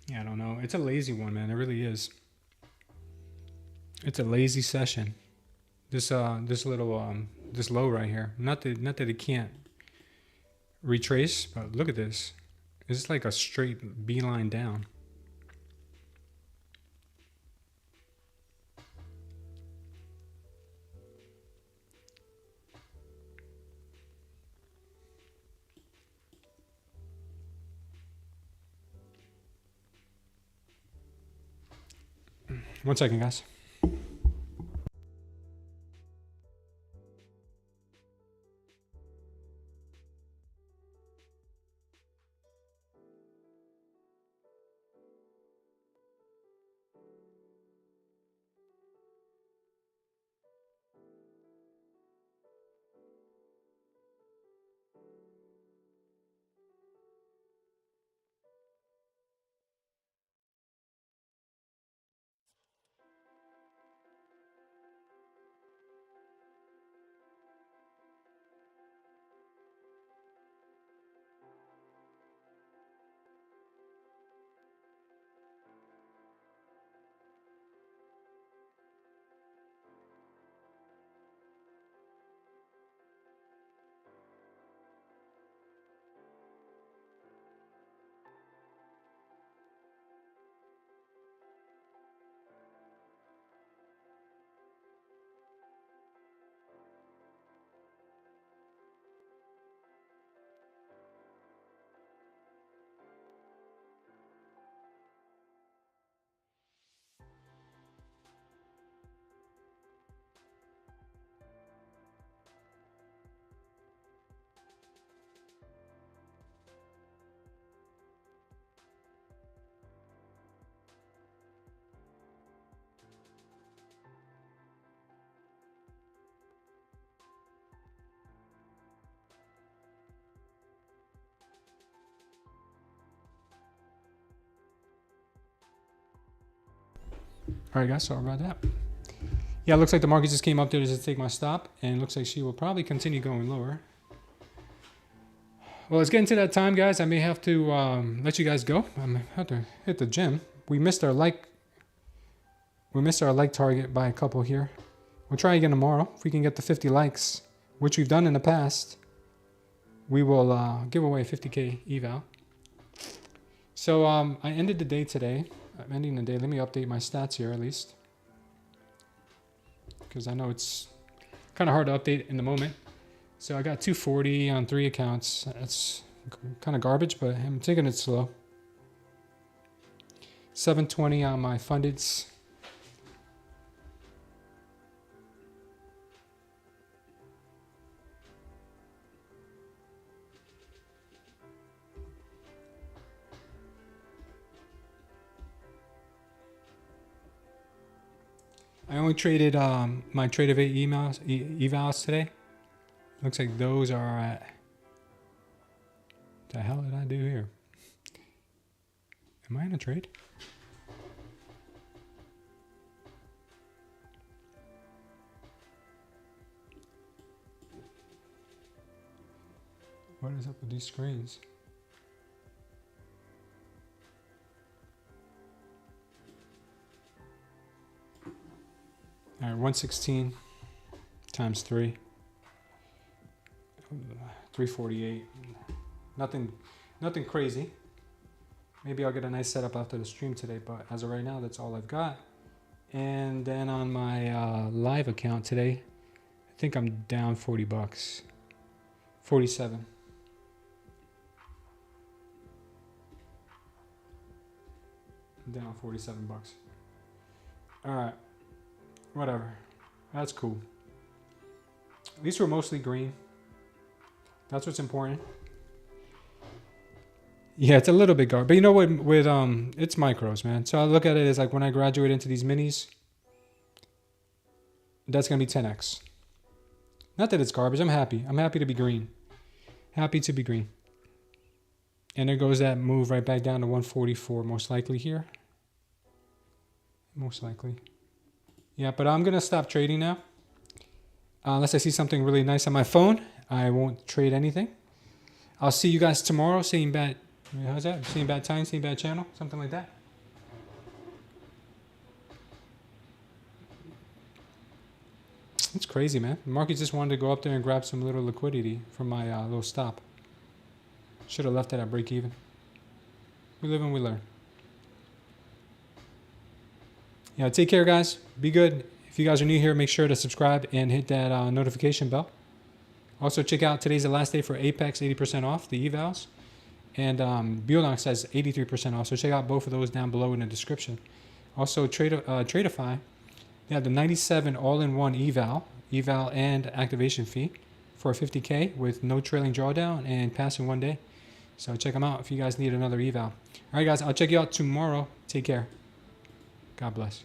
Yeah, I don't know. It's a lazy one, man. It really is. It's a lazy session. This little this low right here. Not that it can't retrace, but look at this. It's like a straight beeline down. One second, guys. All right, guys, sorry about that. Yeah, it looks like the market just came up there to take my stop, and it looks like she will probably continue going lower. Well, it's getting to that time, guys. I may have to let you guys go. I may have to hit the gym. We missed our like target by a couple here. We'll try again tomorrow. If we can get the 50 likes, which we've done in the past, we will give away a 50K eval. So I ended the day today. I'm ending the day. Let me update my stats here at least, because I know it's kind of hard to update in the moment. So I got 240 on 3 accounts. That's kind of garbage, but I'm taking it slow. 720 on my fundeds. I only traded my trade of 8 evals today. Looks like those are at... What the hell did I do here? Am I in a trade? What is up with these screens? right, 116 times 3. 348. Nothing crazy. Maybe I'll get a nice setup after the stream today, but as of right now, that's all I've got. And then on my live account today, I think I'm down 40 bucks. 47. Down 47 bucks. All right. Whatever. That's cool. At least we're mostly green. That's what's important. Yeah, it's a little bit garbage. But you know what? With it's micros, man. So I look at it as like when I graduate into these minis, that's gonna be 10x. Not that it's garbage. I'm happy. I'm happy to be green. Happy to be green. And there goes that move right back down to 144, most likely here. Most likely. Yeah, but I'm gonna stop trading now. Unless I see something really nice on my phone, I won't trade anything. I'll see you guys tomorrow. Same bad. How's that? Same bad time, same bad channel, something like that. It's crazy, man. The market just wanted to go up there and grab some little liquidity from my little stop. Should have left it at break even. We live and we learn. Yeah, take care, guys. Be good. If you guys are new here, make sure to subscribe and hit that notification bell. Also, check out today's the last day for Apex, 80% off the evals. And Bionox says 83% off. So check out both of those down below in the description. Also, Tradefy, they have the 97 all-in-one eval and activation fee for 50K with no trailing drawdown and passing 1 day. So check them out if you guys need another eval. All right, guys, I'll check you out tomorrow. Take care. God bless.